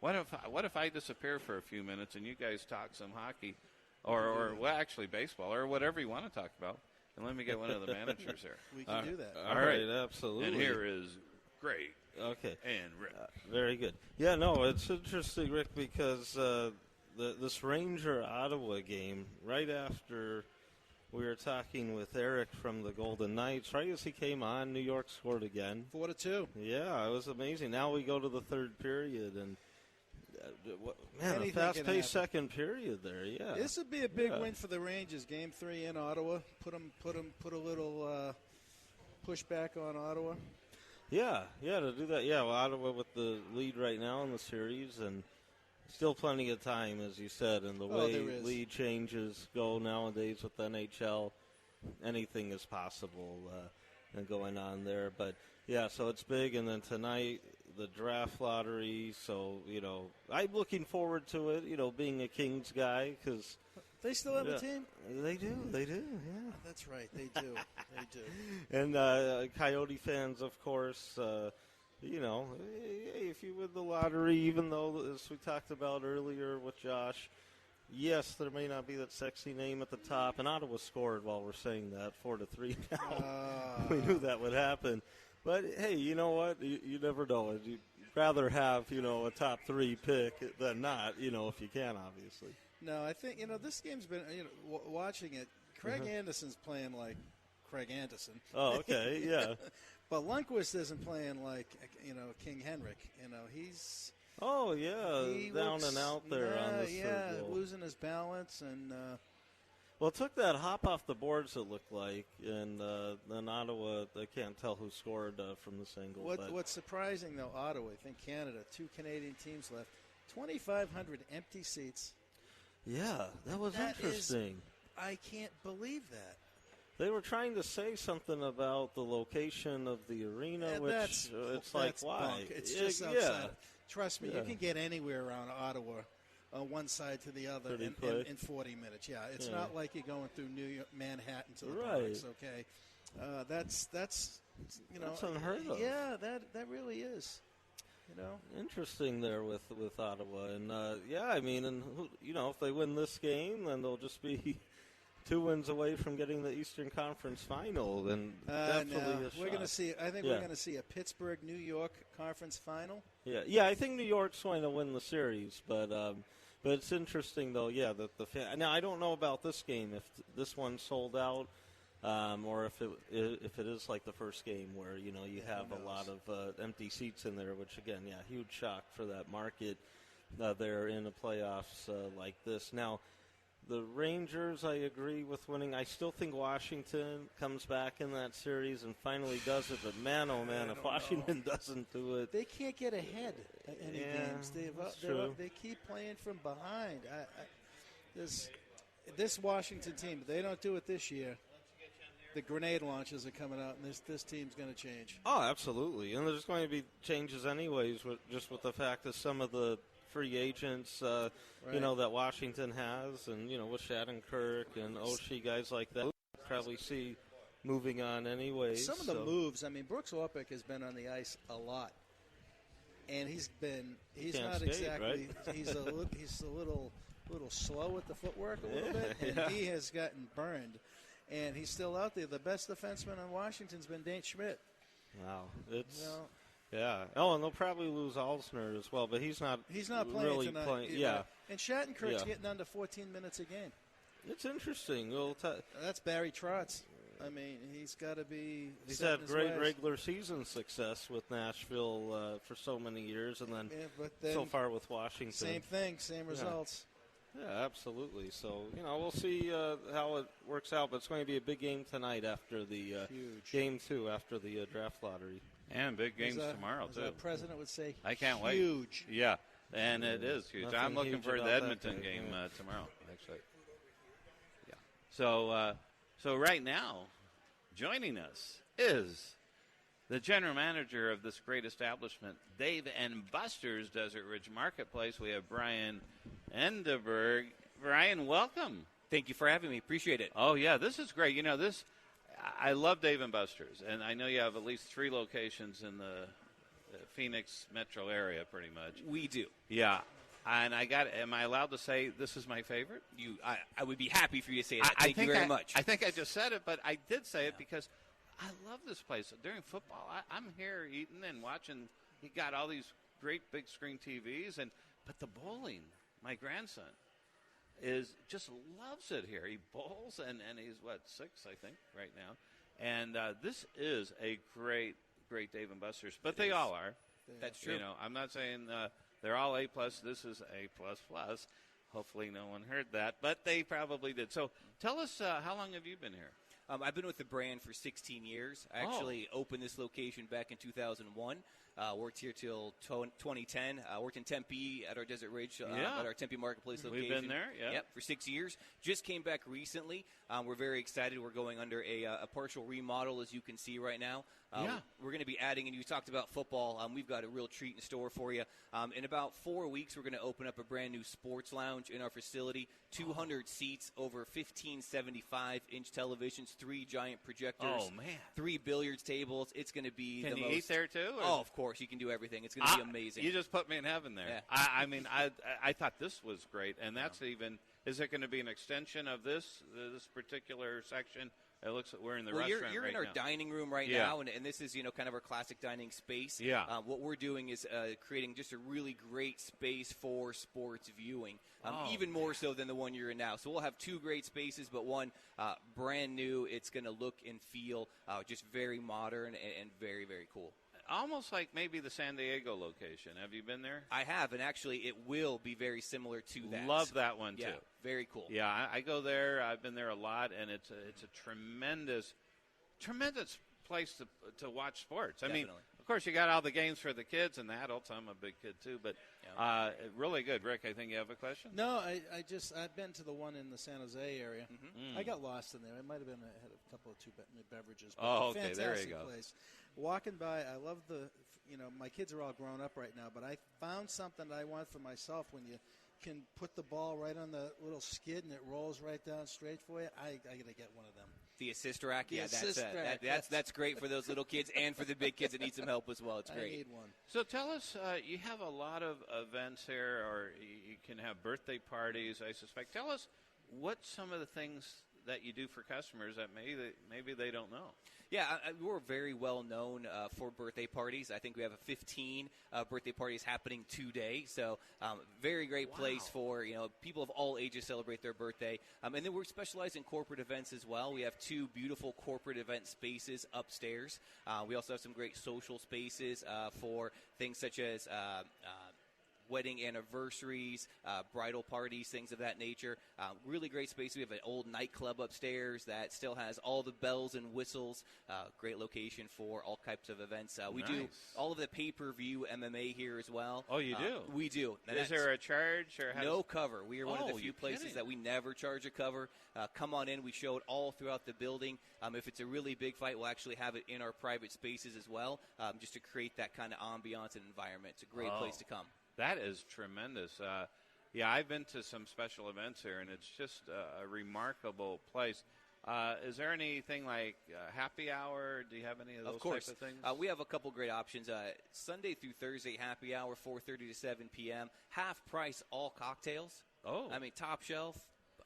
what if I disappear for a few minutes and you guys talk some hockey or well, actually baseball or whatever you want to talk about? And let me get one of the managers there. We can do that. All right, absolutely. And here is Greg. Okay. And Rick. Very good. Yeah, no, it's interesting, Rick, because this Ranger-Ottawa game, right after we were talking with Eric from the Golden Knights, right as he came on, New York scored again. 4-2. Yeah, it was amazing. Now we go to the third period, and man, a fast-paced second period there. Yeah, this would be a big win for the Rangers. Game 3 in Ottawa. Put a little pushback on Ottawa. Yeah, to do that. Yeah, well, Ottawa with the lead right now in the series, and still plenty of time, as you said, and the way lead changes go nowadays with the NHL, anything is possible and going on there. But, yeah, so it's big, and then tonight, the draft lottery. So, I'm looking forward to it, being a Kings guy, because they still have a team? They do, yeah. That's right, they do. And Coyote fans, of course, if you win the lottery, even though, as we talked about earlier with Josh, yes, there may not be that sexy name at the top, and Ottawa scored while we're saying that, 4-3 now. We knew that would happen. But, hey, you know what? You never know. You'd rather have, a top 3 pick than not, if you can, obviously. No, I think, this game's been, watching it, Craig Anderson's playing like Craig Anderson. Oh, okay, yeah. But Lundqvist isn't playing like, King Henrik. He's Oh, yeah, down and out there on the yeah, circle. losing his balance. And well, it took that hop off the boards, it looked like, and then Ottawa, I can't tell who scored from the single. What's surprising, though, Ottawa, I think Canada, 2 Canadian teams left, 2,500 empty seats. Yeah, that was interesting. I can't believe that. They were trying to say something about the location of the arena, which it's like, why? Bunk. It's just outside. Trust me, you can get anywhere around Ottawa, one side to the other in 40 minutes. Yeah, it's not like you're going through New York, Manhattan to the Bronx. Okay, that's that's unheard of. Yeah, that really is. Interesting there with Ottawa, and I mean, and if they win this game, then they'll just be 2 wins away from getting the Eastern Conference Final, and definitely we're going to see. I think we're going to see a Pittsburgh-New York Conference Final. Yeah. I think New York's going to win the series, but it's interesting though. Yeah, that now I don't know about this game if this one sold out, or if it is like the first game where you have a lot of empty seats in there, which again, huge shock for that market. They're in the playoffs like this now. The Rangers, I agree with winning. I still think Washington comes back in that series and finally does it. But man, oh man, if Washington doesn't do it, they can't get ahead in any games. They keep playing from behind. This Washington team, if they don't do it this year, the grenade launches are coming out, and this team's going to change. Oh, absolutely. And there's going to be changes anyways, just with the fact that some of the free agents, that Washington has, and, with Shattenkirk and Oshie, guys like that, probably see moving on anyways. Some of the moves, I mean, Brooks Orpik has been on the ice a lot, and he's not skate, exactly, right? he's a little slow with the footwork a little bit, and he has gotten burned, and he's still out there. The best defenseman in Washington's been Dane Schmidt. Wow. Yeah. Oh, and they'll probably lose Alsner as well, but he's not playing really tonight. playing. Yeah. And Shattenkirk's getting under 14 minutes a game. It's interesting. That's Barry Trotz. I mean, he's got to be. He's had great regular season success with Nashville for so many years, and then so far with Washington. Same thing, same results. Yeah, absolutely. So, we'll see how it works out, but it's going to be a big game tonight after the game 2 after the draft lottery. And big games tomorrow, too. The president would say I can't wait. Huge. Yeah, and it is huge. Nothing I'm looking huge for the about Edmonton that game tomorrow, actually. Yeah. So right now, joining us is the general manager of this great establishment, Dave & Buster's Desert Ridge Marketplace. We have Brian Endeberg. Brian, welcome. Thank you for having me. Appreciate it. Oh, yeah, this is great. I love Dave & Buster's, and I know you have at least 3 locations in the Phoenix metro area, pretty much. We do. Yeah. And am I allowed to say this is my favorite? I would be happy for you to say that. Thank you very much. I think I just said it, but I did say it because I love this place. During football, I'm here eating and watching. He got all these great big screen TVs, but the bowling, my grandson just loves it here. He bowls, and he's, 6, I think, right now. And this is a great Dave & Buster's, but they all are. That's true. I'm not saying they're all A+. This is A++. Hopefully no one heard that, but they probably did. So tell us, how long have you been here? I've been with the brand for 16 years. I actually opened this location back in 2001. Worked here till 2010. Worked in Tempe at our Desert Ridge, at our Tempe Marketplace location. We've been there, Yep, for 6 years. Just came back recently. We're very excited. We're going under a partial remodel, as you can see right now. We're going to be adding, and you talked about football. We've got a real treat in store for you. In about 4 weeks, we're going to open up a brand new sports lounge in our facility. 200 seats, over 15 75-inch televisions, 3 giant projectors. Oh, man. 3 billiards tables. It's going to be Can the you most. eat there, too? Oh, of course. You can do everything. It's going to be amazing. You just put me in heaven there. Yeah. I thought this was great, and that's even. Is it going to be an extension of this particular section? It looks like we're in the restaurant you're right in our now. dining room right now, and this is kind of our classic dining space. Yeah. What we're doing is creating just a really great space for sports viewing, even more so than the one you're in now. So we'll have 2 great spaces, but one brand new. It's going to look and feel just very modern and very, very cool. almost like maybe the San Diego location. Have you been there? I have, and actually it will be very similar to that. Love that one, too. Yeah, very cool. Yeah, I go there. I've been there a lot, and it's a tremendous place to watch sports. Definitely. I mean, of course, you got all the games for the kids and the adults. I'm a big kid, too, but really good. Rick, I think you have a question? No, I've been to the one in the San Jose area. Mm-hmm. I got lost in there. It might have been had a couple of two beverages. But Oh, okay, fantastic there you go. Place. Walking by, I love my kids are all grown up right now, but I found something that I want for myself when you can put the ball right on the little skid and it rolls right down straight for you. I got to get one of them. The assist rack, The assist rack. That's great for those little kids and for the big kids that need some help as well. It's great. I need one. So tell us, you have a lot of events here, or you can have birthday parties, I suspect. Tell us what some of the things that you do for customers that maybe they don't know. Yeah, we're very well known for birthday parties. I think we have 15 birthday parties happening today. So very great place for people of all ages celebrate their birthday. And then we're specialized in corporate events as well. We have 2 beautiful corporate event spaces upstairs. We also have some great social spaces for things such as wedding anniversaries, bridal parties, things of that nature. Really great space. We have an old nightclub upstairs that still has all the bells and whistles. Great location for all types of events. We do all of the pay-per-view MMA here as well. Oh, you do? We do. And is there a charge? Or no cover. We are one of the few you're places kidding. that we never charge a cover. Come on in. We show it all throughout the building. If it's a really big fight, we'll actually have it in our private spaces as well, just to create that kind of ambiance and environment. It's a great place to come. That is tremendous. Yeah, I've been to some special events here, and it's just a remarkable place. Is there anything like happy hour? Do you have any of those types of things? We have a couple great options. Sunday through Thursday, happy hour, 4:30 to 7 p.m. Half price, all cocktails. Oh. I mean, top shelf,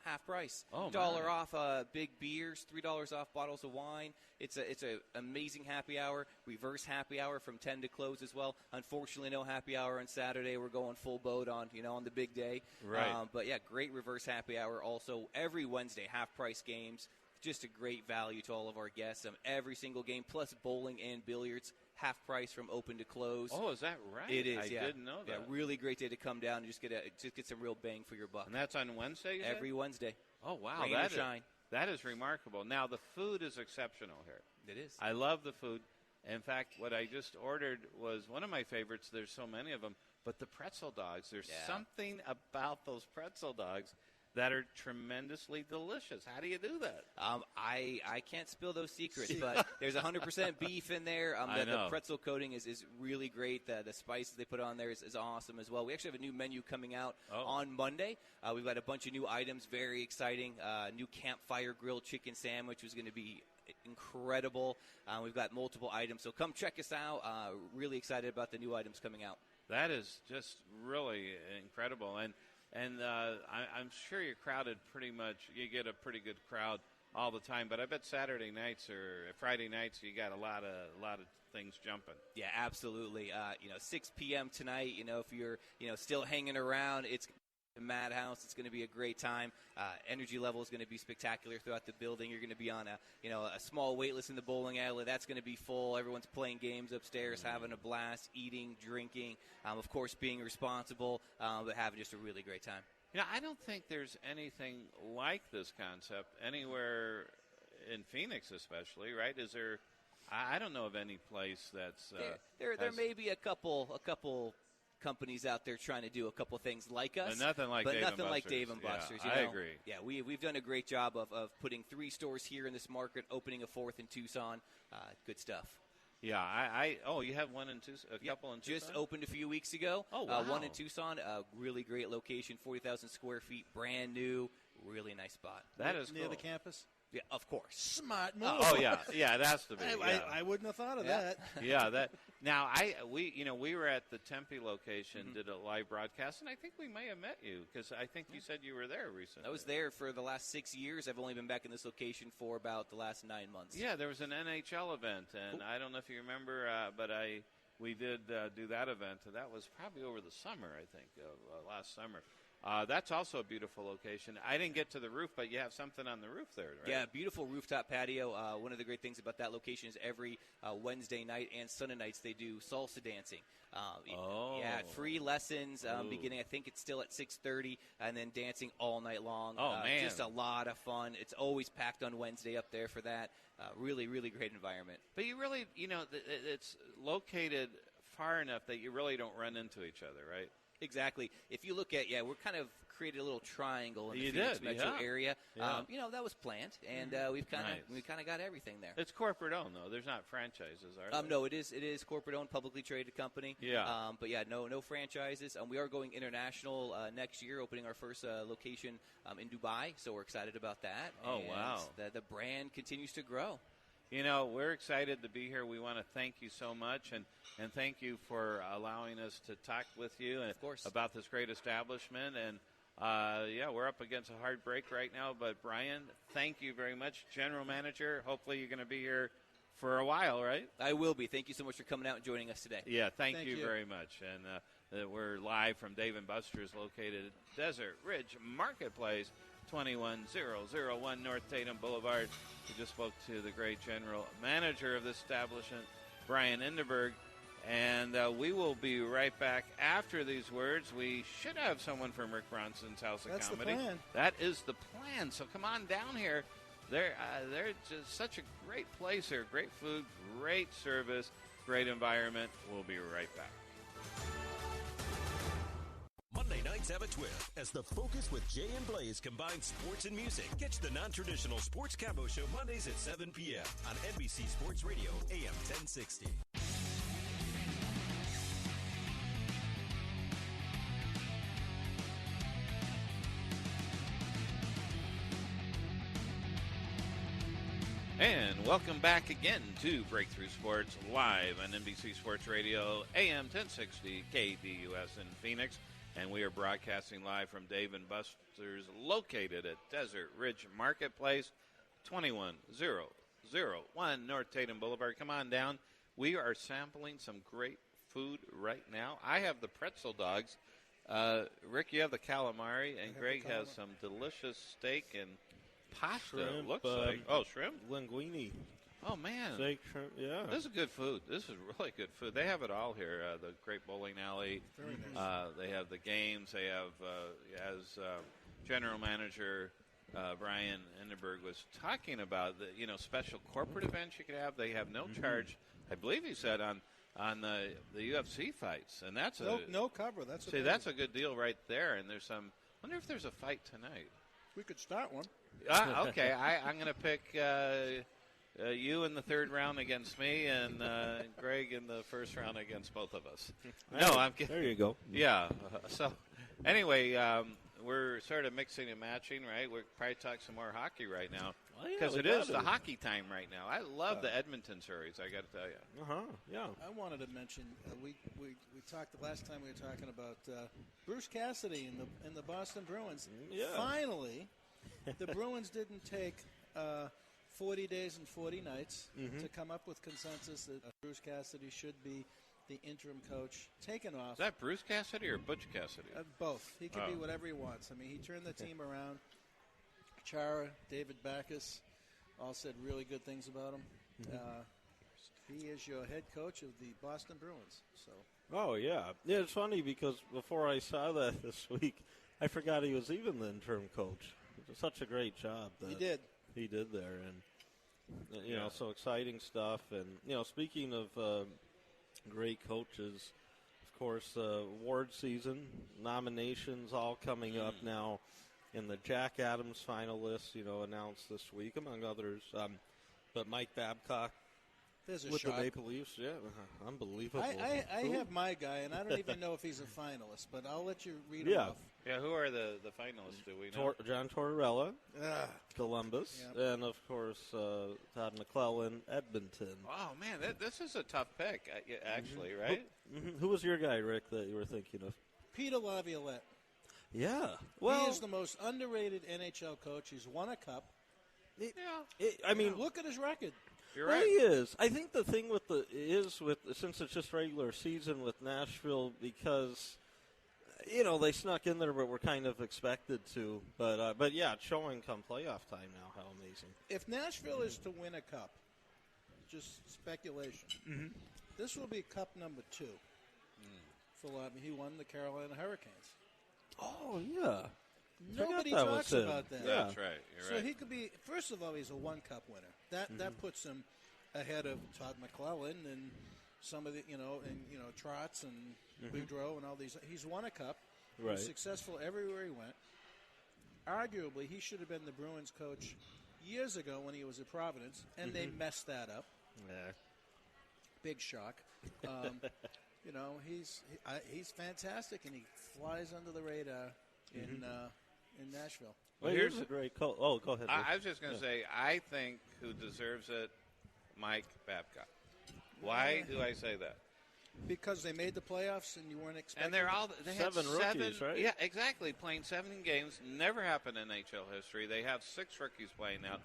half price. Oh, $1 off big beers, $3 off bottles of wine. It's a amazing happy hour. Reverse happy hour from 10 to close as well. Unfortunately, no happy hour on Saturday. We're going full boat on the big day. Right. But yeah, great reverse happy hour. Also, every Wednesday, half price games. Just a great value to all of our guests. Every single game, plus bowling and billiards, half price from open to close. Oh, is that right? It is. I didn't know that. Yeah, really great day to come down and just get some real bang for your buck. And that's on Wednesday. Every Wednesday. Oh wow, Rain or shine. That is remarkable. Now the food is exceptional here. It is. I love the food. In fact, what I just ordered was one of my favorites. There's so many of them, but the pretzel dogs. There's something about those pretzel dogs that are tremendously delicious. How do you do that? I can't spill those secrets, but there's 100% beef in there. The pretzel coating is really great. The spices they put on there is awesome as well. We actually have a new menu coming out on Monday. We've got a bunch of new items, very exciting. New campfire grilled chicken sandwich was going to be incredible. We've got multiple items, so come check us out. Really excited about the new items coming out. That is just really incredible. And I'm sure you're crowded pretty much. You get a pretty good crowd all the time. But I bet Saturday nights or Friday nights you got a lot of things jumping. Yeah, absolutely. 6 p.m. tonight. If you're still hanging around, it's Madhouse. It's going to be a great time. Energy level is going to be spectacular throughout the building. You're going to be on a small wait list in the bowling alley. That's going to be full. Everyone's playing games upstairs, having a blast, eating, drinking, of course being responsible, but having just a really great time. I don't think there's anything like this concept anywhere in Phoenix, especially. Right? Is there? I don't know of any place that's there may be a couple companies out there trying to do a couple things like us, but nothing like Dave and Buster's. I agree. Yeah, we've done a great job of putting 3 stores here in this market, opening a 4th in Tucson. Good stuff. Yeah, you have one in Tucson, a couple in Tucson? Just opened a few weeks ago. Oh, wow. One in Tucson, a really great location, 40,000 square feet, brand new, really nice spot. That is near cool. the campus. Yeah, of course. Smart move. Oh yeah, it has to be. I wouldn't have thought of that. Yeah, that. Now we were at the Tempe location, did a live broadcast, and I think we may have met you because I think you said you were there recently. I was there for the last 6 years. I've only been back in this location for about the last 9 months. Yeah, there was an NHL event, and I don't know if you remember, but we did do that event. That was probably over the summer, I think, last summer. That's also a beautiful location. I didn't get to the roof, but you have something on the roof there, right? Yeah, beautiful rooftop patio. One of the great things about that location is every Wednesday night and Sunday nights they do salsa dancing. Yeah, free lessons beginning, I think it's still at 6:30, and then dancing all night long. Oh, man. Just a lot of fun. It's always packed on Wednesday up there for that. Really, really great environment. But you really, it's located far enough that you really don't run into each other, right? Exactly. If you look at, we're kind of created a little triangle in the Phoenix metro area. Yeah. That was planned, and we've kind of got everything there. It's corporate owned though. There's not franchises, are there? No, it is corporate owned, publicly traded company. Yeah. But no franchises. We are going international next year, opening our first location in Dubai. So we're excited about that. Oh, and wow. The brand continues to grow. We're excited to be here. We want to thank you so much, and thank you for allowing us to talk with you and of course. About this great establishment. And, we're up against a hard break right now. But, Brian, thank you very much. General Manager, hopefully you're going to be here for a while, right? I will be. Thank you so much for coming out and joining us today. Yeah, thank you very much. And we're live from Dave & Buster's located at Desert Ridge Marketplace, 21001 North Tatum Boulevard. We just spoke to the great general manager of this establishment, Brian Enderberg, and we will be right back after these words. We should have someone from Rick Bronson's House of Comedy. That's the plan. That is the plan. So come on down here. They're just such a great place here. Great food, great service, great environment. We'll be right back. Monday nights have a twist as the Focus with Jay and Blaze combine sports and music. Catch the non-traditional Sports Combo Show Mondays at 7 p.m. on NBC Sports Radio, AM 1060. And welcome back again to Breakthrough Sports live on NBC Sports Radio, AM 1060, KDUS in Phoenix. And we are broadcasting live from Dave & Buster's located at Desert Ridge Marketplace, 21001 North Tatum Boulevard. Come on down. We are sampling some great food right now. I have the pretzel dogs. Rick, you have the calamari, and Greg has some delicious steak and pasta, shrimp, looks like. Oh, shrimp? Linguine. Oh, man. Steak, shrimp, yeah. This is good food. This is really good food. They have it all here. The great bowling alley. Very nice. They have the games. They have, as General Manager Brian Enderberg was talking about, the special corporate events you could have. They have no charge, I believe he said, on the UFC fights. And that's no cover. That's that's a good deal right there. And there's some. I wonder if there's a fight tonight. We could start one. Okay, I'm going to pick you in the third round against me, and Greg in the first round against both of us. No, I'm kidding. There you go. Yeah. So, anyway, we're sort of mixing and matching, right? We'll probably talk some more hockey right now because it is the hockey time right now. I love the Edmonton series, I got to tell you. Yeah. I wanted to mention we talked the last time we were talking about Bruce Cassidy and the Boston Bruins. Yeah. Finally, the Bruins didn't take 40 days and 40 nights to come up with consensus that Bruce Cassidy should be the interim coach, taken off. Is that Bruce Cassidy or Butch Cassidy? Both. He can be whatever he wants. I mean, he turned the team around. Chara, David Backus all said really good things about him. He is your head coach of the Boston Bruins. So. Oh, yeah. Yeah, it's funny because before I saw that this week, I forgot he was even the interim coach. It was such a great job that he did there. And, so exciting stuff. And, speaking of great coaches, of course, award season, nominations all coming up now. And the Jack Adams finalists, announced this week, among others. But Mike Babcock with the Maple Leafs, unbelievable. I have my guy, and I don't even know if he's a finalist, but I'll let you read him off. Yeah, who are the finalists, do we know? John Tortorella, Columbus, and, of course, Todd McClellan, Edmonton. Oh, man, this is a tough pick, actually, right? Who was your guy, Rick, that you were thinking of? Peter Laviolette. Yeah. Well, he is the most underrated NHL coach. He's won a cup. Look at his record. You're right. He is. I think the thing since it's just regular season with Nashville, because they snuck in there, but were kind of expected to. But yeah, it's showing come playoff time now how amazing. If Nashville is to win a cup, just speculation, this will be cup number 2. For he won the Carolina Hurricanes. Oh, yeah. Nobody talks about that. Yeah. That's right. You're so right. he could be, first of all, he's a one-cup winner. That puts him ahead of Todd McClellan and some of the, Trotz and Boudreaux and all these. He's won a cup. He was successful everywhere he went. Arguably, he should have been the Bruins coach years ago when he was at Providence, and they messed that up. Yeah. Big shock. He's fantastic, and he flies under the radar in Nashville. Well, here's a great call. Oh, go ahead. I was just going to say, I think who deserves it, Mike Babcock. Why do I say that? Because they made the playoffs and you weren't expecting. And they had seven rookies, right? Yeah, exactly. Playing 7 games never happened in NHL history. They have 6 rookies playing now.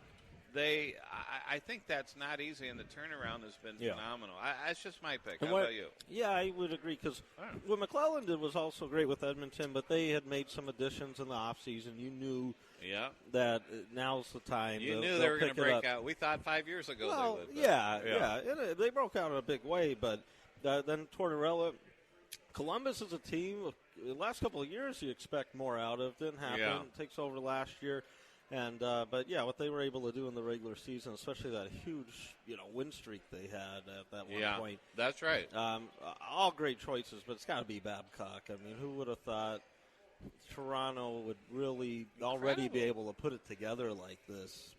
I think that's not easy, and the turnaround has been phenomenal. That's just my pick. How about you? Yeah, I would agree, because what McClellan did was also great with Edmonton, but they had made some additions in the offseason. You knew that now's the time. You knew they were going to break out. We thought 5 years ago they would. Yeah. And they broke out in a big way, but then Tortorella, Columbus is a team, the last couple of years you expect more out of. Didn't happen. Yeah. Takes over last year. And but what they were able to do in the regular season, especially that huge win streak they had at that one point. That's right. All great choices, but it's got to be Babcock. I mean, who would have thought Toronto would really already be able to put it together like this?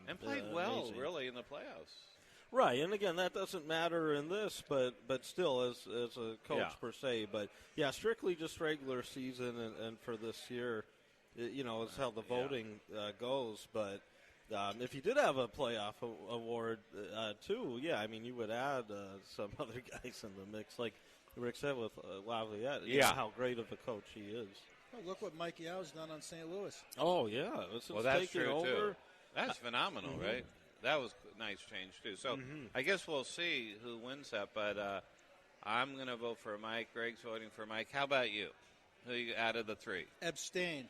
And played really, in the playoffs. Right, and again, that doesn't matter in this, but still, as a coach per se. But strictly just regular season, and for this year. Is how the voting goes. But if you did have a playoff award, too, you would add some other guys in the mix, like Rick said with Laviolette. How great of a coach he is. Oh, look what Mike Yau's done on St. Louis. Oh, yeah. That's true, too. That's phenomenal, right? That was a nice change, too. So I guess we'll see who wins that, but I'm going to vote for Mike. Greg's voting for Mike. How about you? Who you added the 3? Abstain.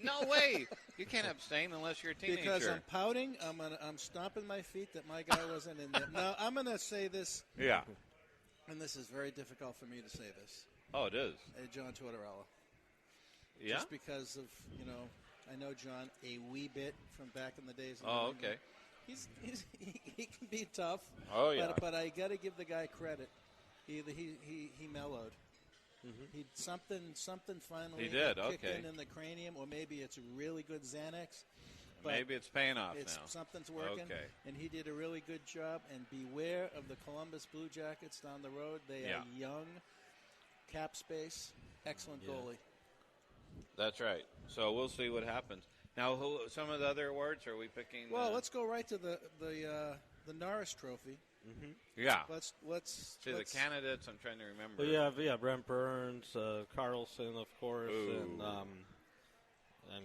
No way! You can't abstain unless you're a teenager. Because I'm pouting. I'm stomping my feet that my guy wasn't in there. Now, I'm going to say this. Yeah. And this is very difficult for me to say this. Oh, it is. John Tortorella. Yeah? Just because of, I know John a wee bit from back in the days. Oh, okay. He can be tough. Oh, yeah. But I got to give the guy credit. He mellowed. He something finally kicked in the cranium, or maybe it's really good Xanax. But maybe it's paying off now. Something's working, and he did a really good job. And beware of the Columbus Blue Jackets down the road. They are young, cap space, excellent goalie. That's right. So we'll see what happens. Now, some of the other awards, are we picking? Well, let's go right to the Norris Trophy. Yeah. Let's see the candidates. I'm trying to remember. Well, Brent Burns, Carlson, of course, and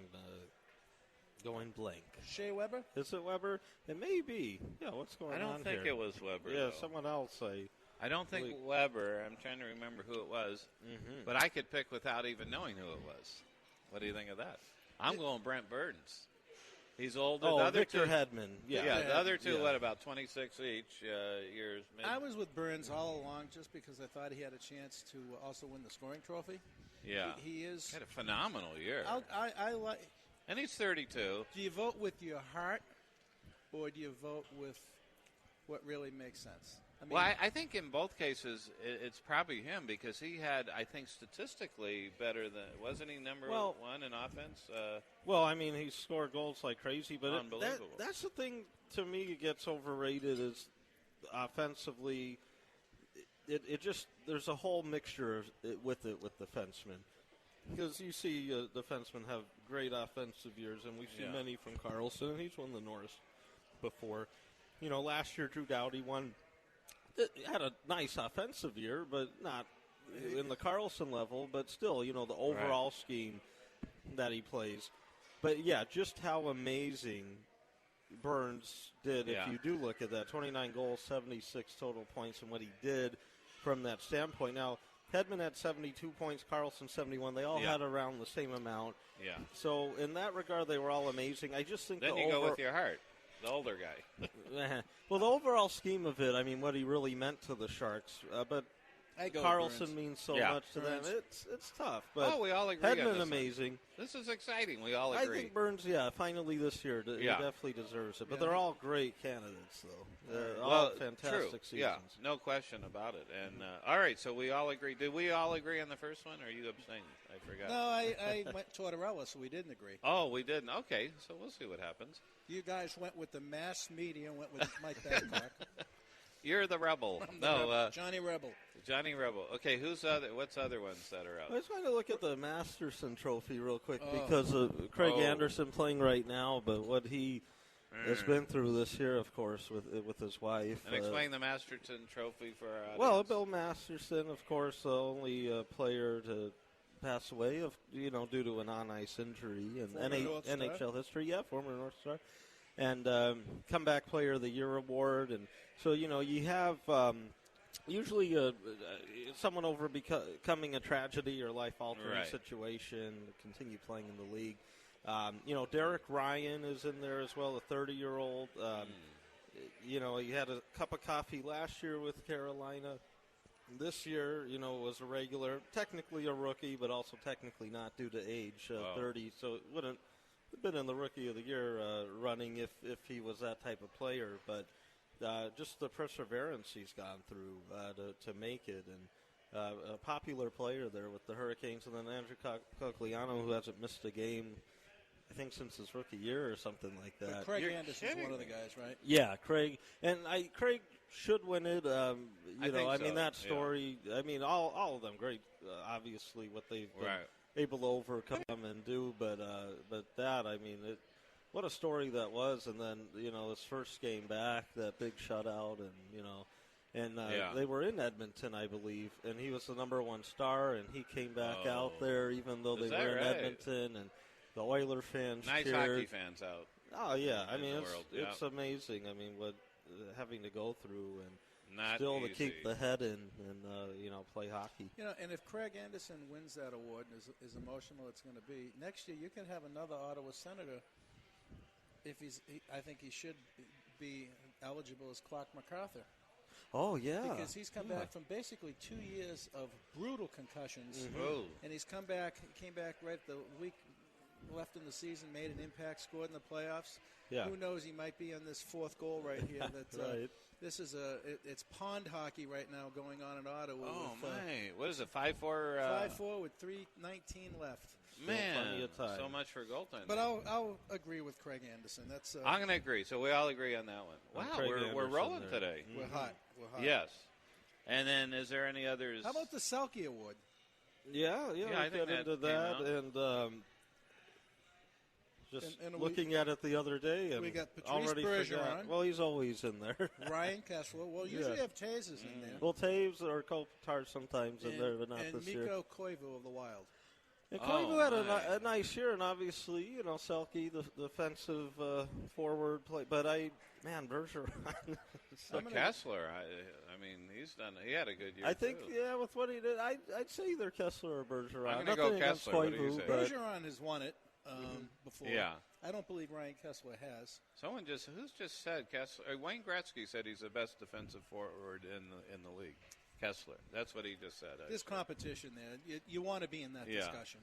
going blank. Shea Weber? Is it Weber? It may be. Yeah. What's going on here? I don't think it was Weber. Yeah, though. someone else. I don't think Weber. I'm trying to remember who it was, but I could pick without even knowing who it was. What do you think of that? I'm going Brent Burns. He's older. Oh, the other Victor two, Hedman. Yeah, the other two, what, about 26 each years? I was with Burns all along just because I thought he had a chance to also win the scoring trophy. Yeah. He is. Had a phenomenal year. I like. And he's 32. Do you vote with your heart, or do you vote with what really makes sense? I think in both cases it's probably him because he had, I think, statistically better than – wasn't he number one in offense? He scored goals like crazy, but that's the thing to me gets overrated is offensively it just – there's a whole mixture with defensemen because you see defensemen have great offensive years, and we've seen many from Carlson, and he's won the Norris before. Last year Drew Doughty won – had a nice offensive year, but not in the Carlson level, but still, the overall scheme that he plays. But, just how amazing Burns did, if you do look at that. 29 goals, 76 total points, and what he did from that standpoint. Now, Hedman had 72 points, Carlson 71. They all had around the same amount. Yeah. So in that regard, they were all amazing. I just think then you go with your heart, the older guy. Well, the overall scheme of it, I mean, what he really meant to the Sharks, but Carlson means so much to them. It's tough. But we all agree. Hedman amazing. This is exciting. We all agree. I think Burns, finally this year, he definitely deserves it. But they're all great candidates, though. They're all fantastic seasons. Yeah, no question about it. And all right, so we all agree. Did we all agree on the first one, or you abstained? I forgot. No, I went Tortorella, so we didn't agree. Oh, we didn't. Okay, so we'll see what happens. You guys went with the mass media, went with Mike Babcock. You're the rebel. Rebel. Johnny Rebel. Johnny Rebel. Okay, what's other ones that are out? I just want to look at the Masterson Trophy real quick because of Craig Anderson playing right now, but what he has been through this year, of course, with his wife. And explain the Masterson Trophy for our audience. Well, Bill Masterson, of course, the only player to pass away due to an on-ice injury in NHL history. Yeah, former North Star. And comeback player of the year award. And so, you have usually someone becoming a tragedy or life-altering situation, continue playing in the league. Derek Ryan is in there as well, a 30-year-old. He had a cup of coffee last year with Carolina. This year, was a regular, technically a rookie, but also technically not due to age, 30. So it wouldn't have been in the Rookie of the Year running if he was that type of player. But just the perseverance he's gone through to make it. And a popular player there with the Hurricanes. And then Andrew Cogliano, who hasn't missed a game, I think, since his rookie year or something like that. But Craig Anderson's one of the guys, right? Yeah, Craig. And Craig should win it. That story, all of them great, obviously, what they've been able to overcome and do. But that, what a story that was. And then, his first game back, that big shutout, and, they were in Edmonton, I believe, and he was the number one star, and he came back out there even though they were in Edmonton, and the Oiler fans cheered. Hockey fans out. Oh, yeah. It's amazing. what having to go through and still easy. To keep the head in and, play hockey. And if Craig Anderson wins that award, and as emotional it's going to be, next year you can have another Ottawa Senator. I think he should be eligible as Clark MacArthur. Oh, yeah. Because he's come back from basically 2 years of brutal concussions. Mm-hmm. And he came back right the week left in the season, made an impact, scored in the playoffs. Yeah. Who knows? He might be on this fourth goal right here. That this is it's pond hockey right now going on in Ottawa. Oh, my. What is it, 5-4? 5-4 with 3:19 left. Man, so much for goaltending. But I'll agree with Craig Anderson. I'm going to agree. So we all agree on that one. Wow, we're rolling today. Mm-hmm. We're hot. Yes. And then is there any others? How about the Selke Award? Yeah, I got into that. And looking at it the other day. And we got Patrice Bergeron. Well, he's always in there. Ryan Kessler. Well, usually have Taves in there. Well, Taves or Kopitar sometimes in there, but not this year. And Mikko Koivu of the Wild. And Koivu had a nice year, and obviously, Selke, the defensive forward play. But Bergeron. Kessler, he had a good year. I think, with what he did, I'd say either Kessler or Bergeron. I'm going to go Kessler. What do you say? Bergeron has won it before. Yeah. I don't believe Ryan Kessler has. Who's just said Kessler? Wayne Gretzky said he's the best defensive forward in the league. Kessler. That's what he just said. There's competition there. You want to be in that discussion.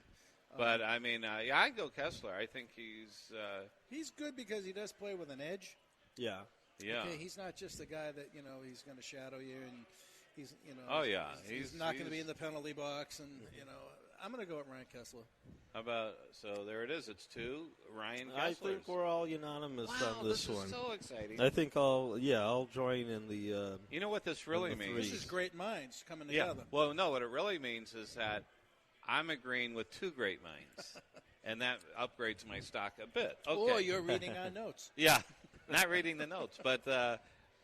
But, I'd go Kessler. I think he's good because he does play with an edge. Yeah. Yeah. Okay, he's not just a guy that, he's going to shadow you and he's, he's not going to be in the penalty box. And, I'm going to go with Ryan Kessler. How about, so there it is. It's 2. Ryan Kessler. I think we're all unanimous on this one. This is so exciting. I think I'll join in the. You know what this really means? This is great minds coming together. Well, no, what it really means is that I'm agreeing with 2 great minds. And that upgrades my stock a bit. Okay. Or you're reading our notes. Yeah, not reading the notes. But,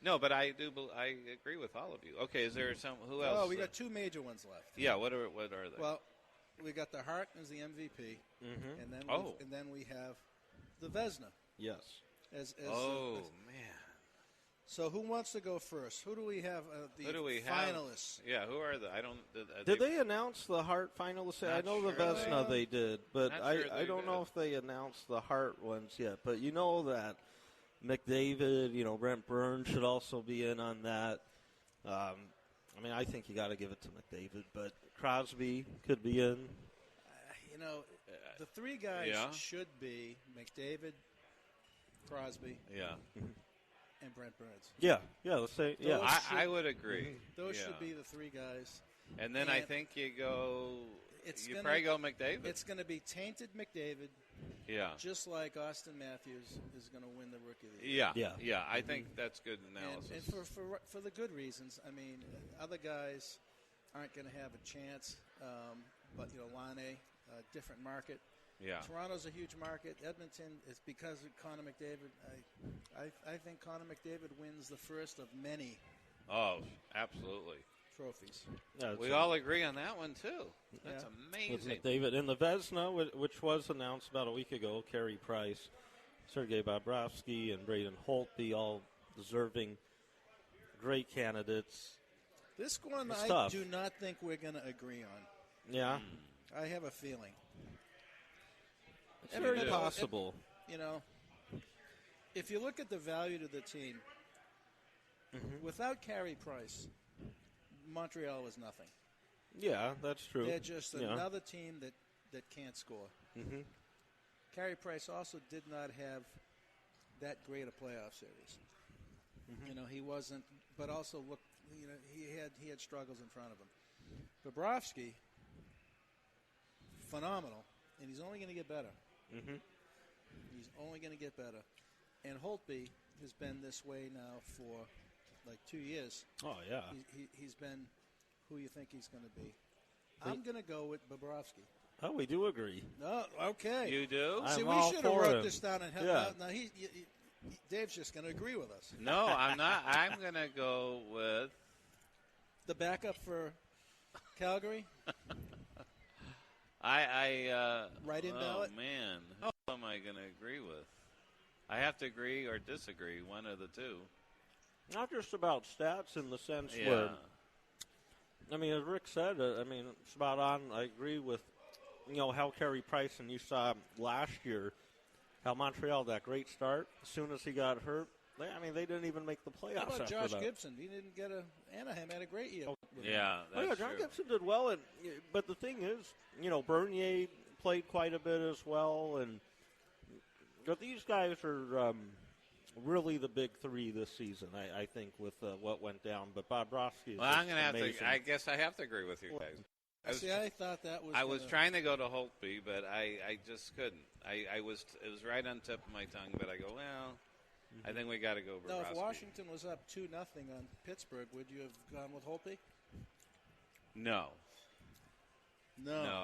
no, but I agree with all of you. Okay, is there who else? Oh, we got 2 major ones left. Yeah, what are they? Well, we got the Hart as the MVP, and then we have the Vezina. Yes. Man. So who wants to go first? Who do we have? Who do we finalists? have? Yeah, who are the? I don't. Did they announce the Hart finalists? I know sure the Vezina they did, but I don't know did. if they announced the Hart ones yet. But you know that McDavid, Brent Burns should also be in on that. I mean, I think you got to give it to McDavid, but Crosby could be in. The three guys should be McDavid, Crosby, and Brent Burns. Yeah, let's say, I would agree. Those should be the three guys. And then I think you go. Probably go McDavid. It's going to be tainted McDavid. Yeah. Just like Austin Matthews is going to win the Rookie of the Year. Yeah. I think that's good analysis. And for the good reasons. I mean, other guys aren't going to have a chance. But Laine, different market. Yeah. Toronto's a huge market. Edmonton is because of Connor McDavid. I think Connor McDavid wins the first of many. Oh, absolutely. Trophies. Yeah, we all agree on that one too. That's amazing. With McDavid and the Vezina, which was announced about a week ago, Carey Price, Sergei Bobrovsky, and Braden Holtby, all deserving, great candidates. This one it's I tough. do not think we're going to agree on. Yeah. I have a feeling. It's very possible. If you look at the value to the team, without Carey Price, Montreal is nothing. Yeah, that's true. They're just another team that can't score. Mm-hmm. Carey Price also did not have that great a playoff series. Mm-hmm. He wasn't, but also look, he had struggles in front of him. Bobrovsky, phenomenal, and he's only going to get better. Mm-hmm. He's only going to get better. And Holtby has been this way now for like 2 years. Oh, yeah. He's been who you think he's going to be. I'm going to go with Bobrovsky. Oh, we do agree. Oh, okay. You do? See, we should have wrote this down and helped out. Now, Dave's just going to agree with us. No, I'm not. I'm going to go with the backup for Calgary. Write-in ballot? Oh, man. Who am I going to agree with? I have to agree or disagree, one of the two. Not just about stats in the sense where, I mean, as Rick said, spot on. I agree with, how Carey Price, and you saw last year how Montreal, that great start, as soon as he got hurt, they didn't even make the playoffs. How about after Josh that. Gibson? He didn't get Anaheim had a great year. That's John true. Gibson did well, but the thing is, Bernier played quite a bit as well, but these guys are really the big three this season, I think, with what went down. But Bobrovsky is I'm going to have amazing. to. I guess I have to agree with you guys. I thought that was. I was trying to go to Holtby, but I just couldn't. It was right on tip of my tongue, but I go, well, I think we got to go Bobrovsky. Now, if Washington was up 2-0 on Pittsburgh, would you have gone with Holtby? No,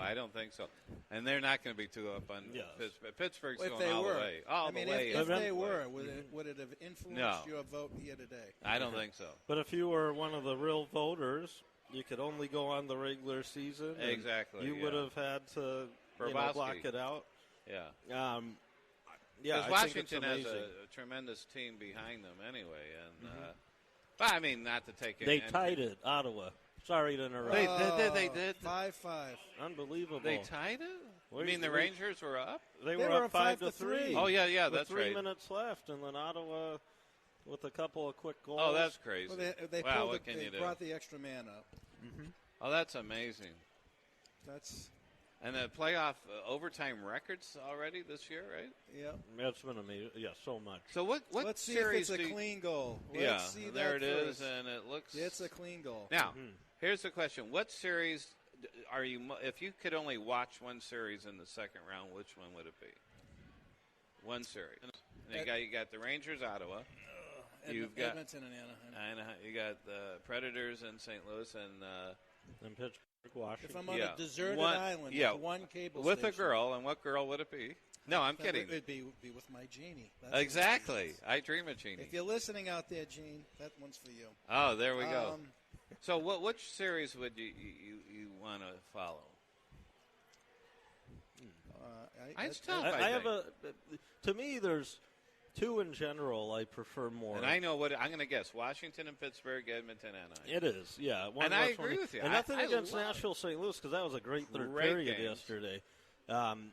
I don't think so. And they're not going to be too up on Pittsburgh. Pittsburgh's going all the way. All the way. If they were, would it have influenced your vote here today? I don't think so. But if you were one of the real voters, you could only go on the regular season. Exactly. You would have had to block it out. Yeah. Because Washington has a tremendous team behind them anyway. And but I mean, not to take it. They tied it, Ottawa. Sorry to interrupt. They did. 5-5. Unbelievable. They tied it? You mean the Rangers were up? They were up 5-3. Oh, yeah, that's right. 3 minutes left, and then Ottawa with a couple of quick goals. Oh, that's crazy. Well, they brought the extra man up. Mm-hmm. Oh, that's amazing. And the playoff overtime records already this year, right? Yeah. That's been amazing. Yeah, so much. So what Let's see series if it's a clean goal. Let's see there that it first. is, and it looks. It's a clean goal. Now, here's the question: what series are you? If you could only watch one series in the second round, which one would it be? One series. And you got the Rangers, Ottawa. You've got Edmonton and Anaheim. You got the Predators in St. Louis and Pittsburgh. Washington. If I'm on a deserted island with one cable with station. a girl, and what girl would it be? No, I'm kidding. It would be with my Jeannie. Exactly. I dream of Jeannie. If you're listening out there, Gene, that one's for you. Oh, there we go. So which series would you want to follow? It's tough. I have to me, there's two in general, I prefer more. And I know what I'm going to guess: Washington and Pittsburgh, Edmonton, Anaheim. It is, yeah. And I agree with you. And nothing against love Nashville, St. Louis, because that was a great third period games. yesterday. And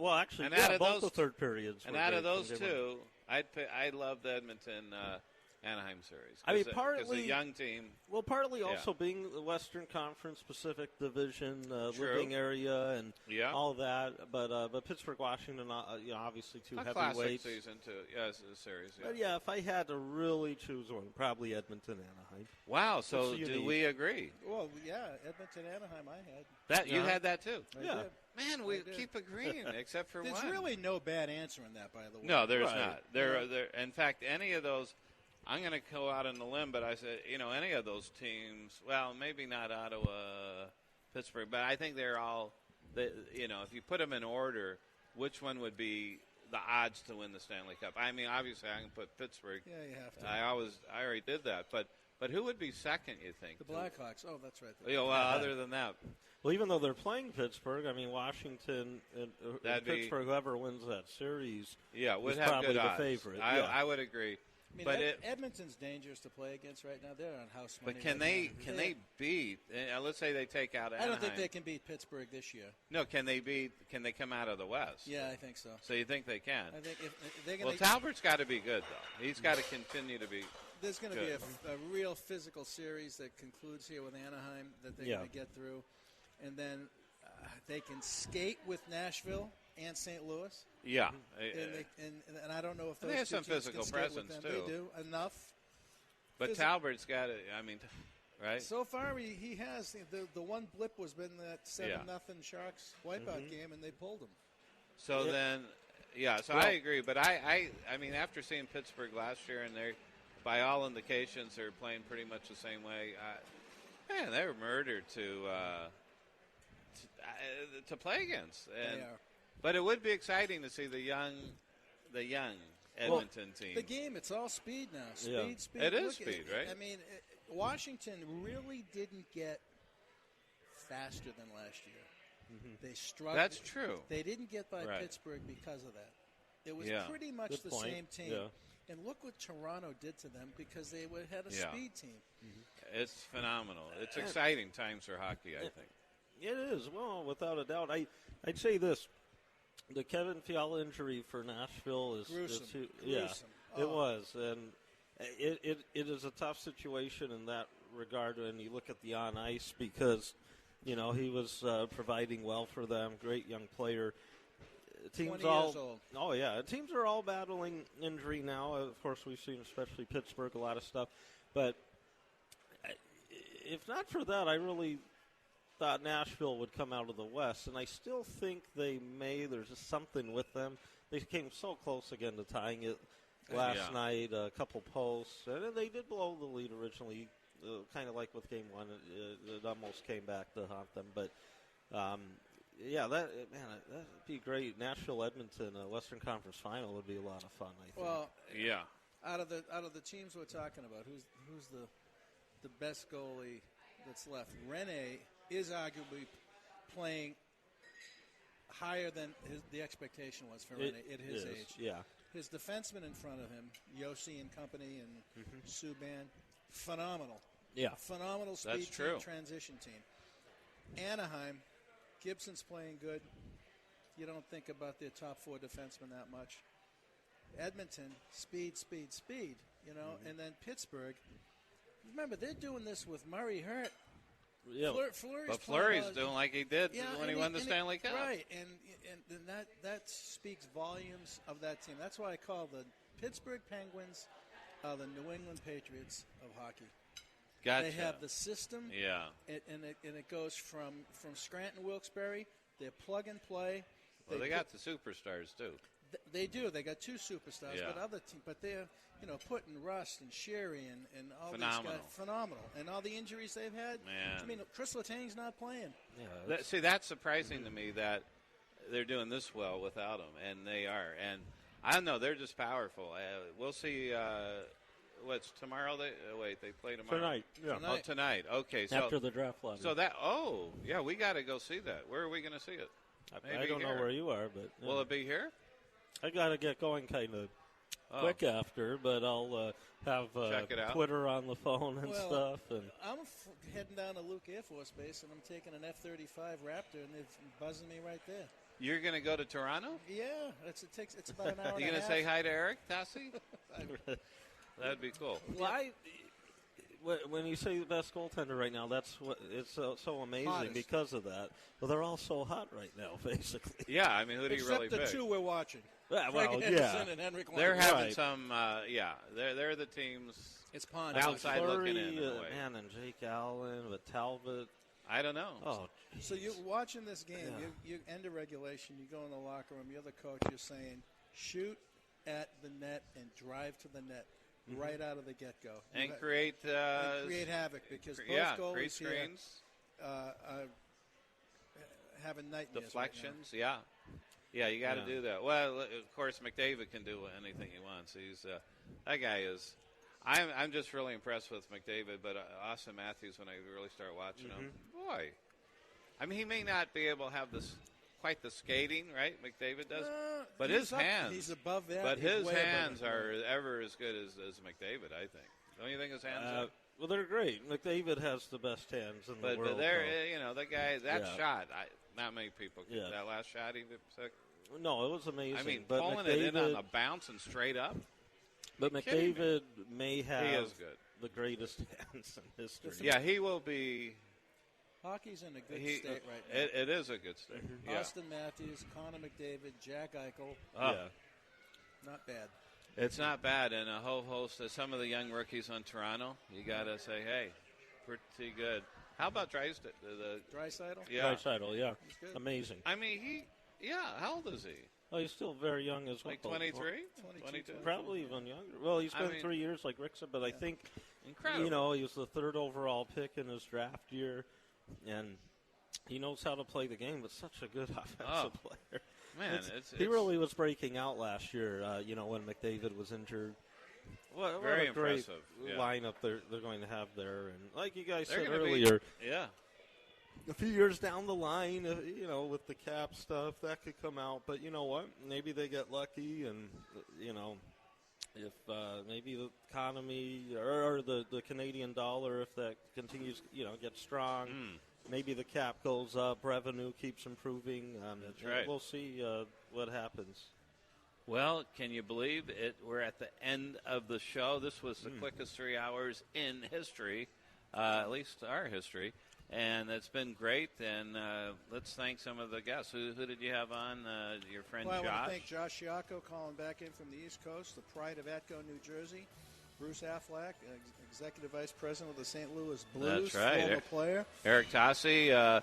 well, actually, and both the third periods. And were out of great those two, I love the Edmonton Anaheim series. I mean, partly the young team. Well, partly also being the Western Conference Pacific Division living area and all that. But Pittsburgh, Washington, obviously two heavyweights. Classic season too. Yes, the series. Yeah. But yeah, if I had to really choose one, probably Edmonton, Anaheim. Wow. So do we agree? Well, yeah, Edmonton, Anaheim. I had that. You had that too. I did. Man, we keep agreeing, except for There's one. There's really no bad answer in that, by the way. No, there's not. There. In fact, any of those. I'm going to go out on the limb, but I said, any of those teams, well, maybe not Ottawa, Pittsburgh, but I think they're all, if you put them in order, which one would be the odds to win the Stanley Cup? I mean, obviously, I can put Pittsburgh. Yeah, you have to. I already did that, but who would be second, you think? The Blackhawks. Oh, that's right. Well, other than that. Well, even though they're playing Pittsburgh, I mean, Washington and Pittsburgh, whoever wins that series, would have probably good the odds. favorite. I would agree. I mean, but Edmonton's dangerous to play against right now. They're on house money. But can they beat? Let's say they take out Anaheim. I don't think they can beat Pittsburgh this year. No, can they come out of the West? Yeah, I think so. So you think they can? I think if they're going Talbert's got to be good though. He's got to continue to be. There's going to be a real physical series that concludes here with Anaheim that they're going to get through, and then they can skate with Nashville and St. Louis. Yeah, and I don't know if those they have two some teams physical can skate presence with them. too. They do enough. But Talbert's got it. I mean, right? So far, he has the one blip was been that 7-0 Sharks wipeout game, and they pulled him. So then, so I agree. But I mean, after seeing Pittsburgh last year, and they, by all indications, they're playing pretty much the same way. Man, they were murdered to play against. And, they are. But it would be exciting to see the young Edmonton team. The game, it's all speed now. Speed. It is speed, right? I mean, Washington really didn't get faster than last year. Mm-hmm. They struggled. That's true. They didn't get by Pittsburgh because of that. It was pretty much the same team. Yeah. And look what Toronto did to them because they had a speed team. Mm-hmm. It's phenomenal. It's exciting times for hockey, I think. It is. Well, without a doubt. I'd say this. The Kevin Fiala injury for Nashville is gruesome. It was, and it is a tough situation in that regard when you look at the on ice because he was providing well for them, great young player. Teams 20 years old. Oh yeah, teams are all battling injury now. Of course, we've seen especially Pittsburgh a lot of stuff, but if not for that, I really thought Nashville would come out of the West, and I still think they may. There's just something with them. They came so close again to tying it last night, a couple posts, and they did blow the lead originally, kind of like with Game 1. It almost came back to haunt them, but that'd be great. Nashville-Edmonton, Western Conference Final would be a lot of fun, I think. Well, out of the teams we're talking about, who's the best goalie that's left? Rene is arguably playing higher than the expectation was for Rene at his age. Yeah. His defensemen in front of him, Yossi and company and Subban, phenomenal. Yeah. Phenomenal speed team, transition team. Anaheim, Gibson's playing good. You don't think about their top four defensemen that much. Edmonton, speed, and then Pittsburgh. Remember, they're doing this with Murray hurt. Yeah. Fleury's doing like he did when he won the Stanley Cup. Right, and that speaks volumes of that team. That's why I call the Pittsburgh Penguins the New England Patriots of hockey. Gotcha. They have the system, and it goes from Scranton, Wilkes-Barre. They're plug and play. Well, they got the superstars too. They do. They got two superstars, but they're putting Rust and Sherry and all these guys phenomenal, and all the injuries they've had. Man. I mean, Chris Letang's not playing. Yeah, that's surprising to me that they're doing this well without him, and they are. And I don't know, they're just powerful. We'll see. What's tomorrow? They play tomorrow. Tonight. Yeah. Oh, tonight. Okay. So after the draft lottery. So we got to go see that. Where are we going to see it? I don't know where you are, but will it be here? I got to get going kind of quick after, but I'll have Check it out. Twitter on the phone and stuff. And I'm heading down to Luke Air Force Base, and I'm taking an F-35 Raptor, and it's buzzing me right there. You're going to go to Toronto? Yeah, it's about an hour. You going to say hi to Eric Tassi? That'd be cool. Well, when you say the best goaltender right now, that's what it's so amazing Hottest. because of that. Well, they're all so hot right now, basically. Yeah, I mean, who do you really pick? Except the two we're watching. Yeah, Craig well, Anderson and Henrik They're Lundqvist. having some, they're the teams It's Pond. outside Fleury, looking in a way. Man, and Jake Allen with Talbot. I don't know. Oh, So you're watching this game. Yeah. You end of regulation. You go in the locker room. You're the coach. You're saying, shoot at the net and drive to the net right out of the get-go. And create havoc because both goalies create here screens, are having nightmares. deflections. Right Yeah, you got to do that. Well, of course, McDavid can do anything he wants. He's that guy is. I'm just really impressed with McDavid, but Austin Matthews, when I really start watching him, boy, I mean, he may not be able to have quite the skating, right? McDavid does, but his hands. He's above that. But He's his way hands above are ever as good as McDavid, I think. Don't you think his hands are? Well, they're great. McDavid has the best hands in the world. But they're, that guy, shot, not many people could. Yeah. That last shot he took. No, it was amazing. I mean, but pulling McDavid, it in on the bounce and straight up. But McDavid may have He is good. the greatest hands in history. Yeah, he will be. Hockey's in a good state right now. It is a good state. Yeah. Austin Matthews, Connor McDavid, Jack Eichel. Yeah. Not bad. It's not bad, and a whole host of some of the young rookies on Toronto. You got to say, hey, pretty good. How about Drysdale? Draisaitl? Yeah. Draisaitl, yeah. Amazing. I mean, how old is he? Oh, he's still very young as well. Like 23? 22. Probably even younger. Well, he's been 3 years, like Rick said, but I think, incredible. He was the third overall pick in his draft year, and he knows how to play the game, but such a good offensive player. Man, he really was breaking out last year, when McDavid was injured. What very a great impressive lineup they're going to have there. And like you guys said earlier, a few years down the line, with the cap stuff, that could come out. But you know what? Maybe they get lucky, and, if maybe the economy or the Canadian dollar, if that continues, gets strong, maybe the cap goes up, revenue keeps improving. That's right. We'll see what happens. Well, can you believe it? We're at the end of the show. This was the quickest 3 hours in history, at least our history. And it's been great, and let's thank some of the guests. Who did you have on? Your friend Josh? I want to thank Josh Yako calling back in from the East Coast, the pride of Atco, New Jersey. Bruce Affleck, Executive Vice President of the St. Louis Blues, That's right. former player. Eric Tassi,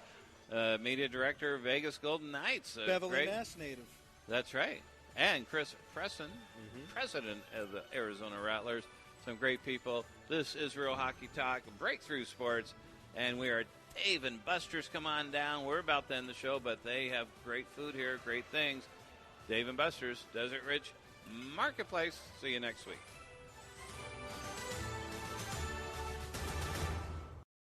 Media Director of Vegas Golden Knights. Beverly, Mass native. That's right. And Chris Presson, President of the Arizona Rattlers. Some great people. This is Real Hockey Talk, Breakthrough Sports. And we are Dave and Buster's. Come on down. We're about to end the show, but they have great food here, great things. Dave and Buster's, Desert Ridge Marketplace. See you next week.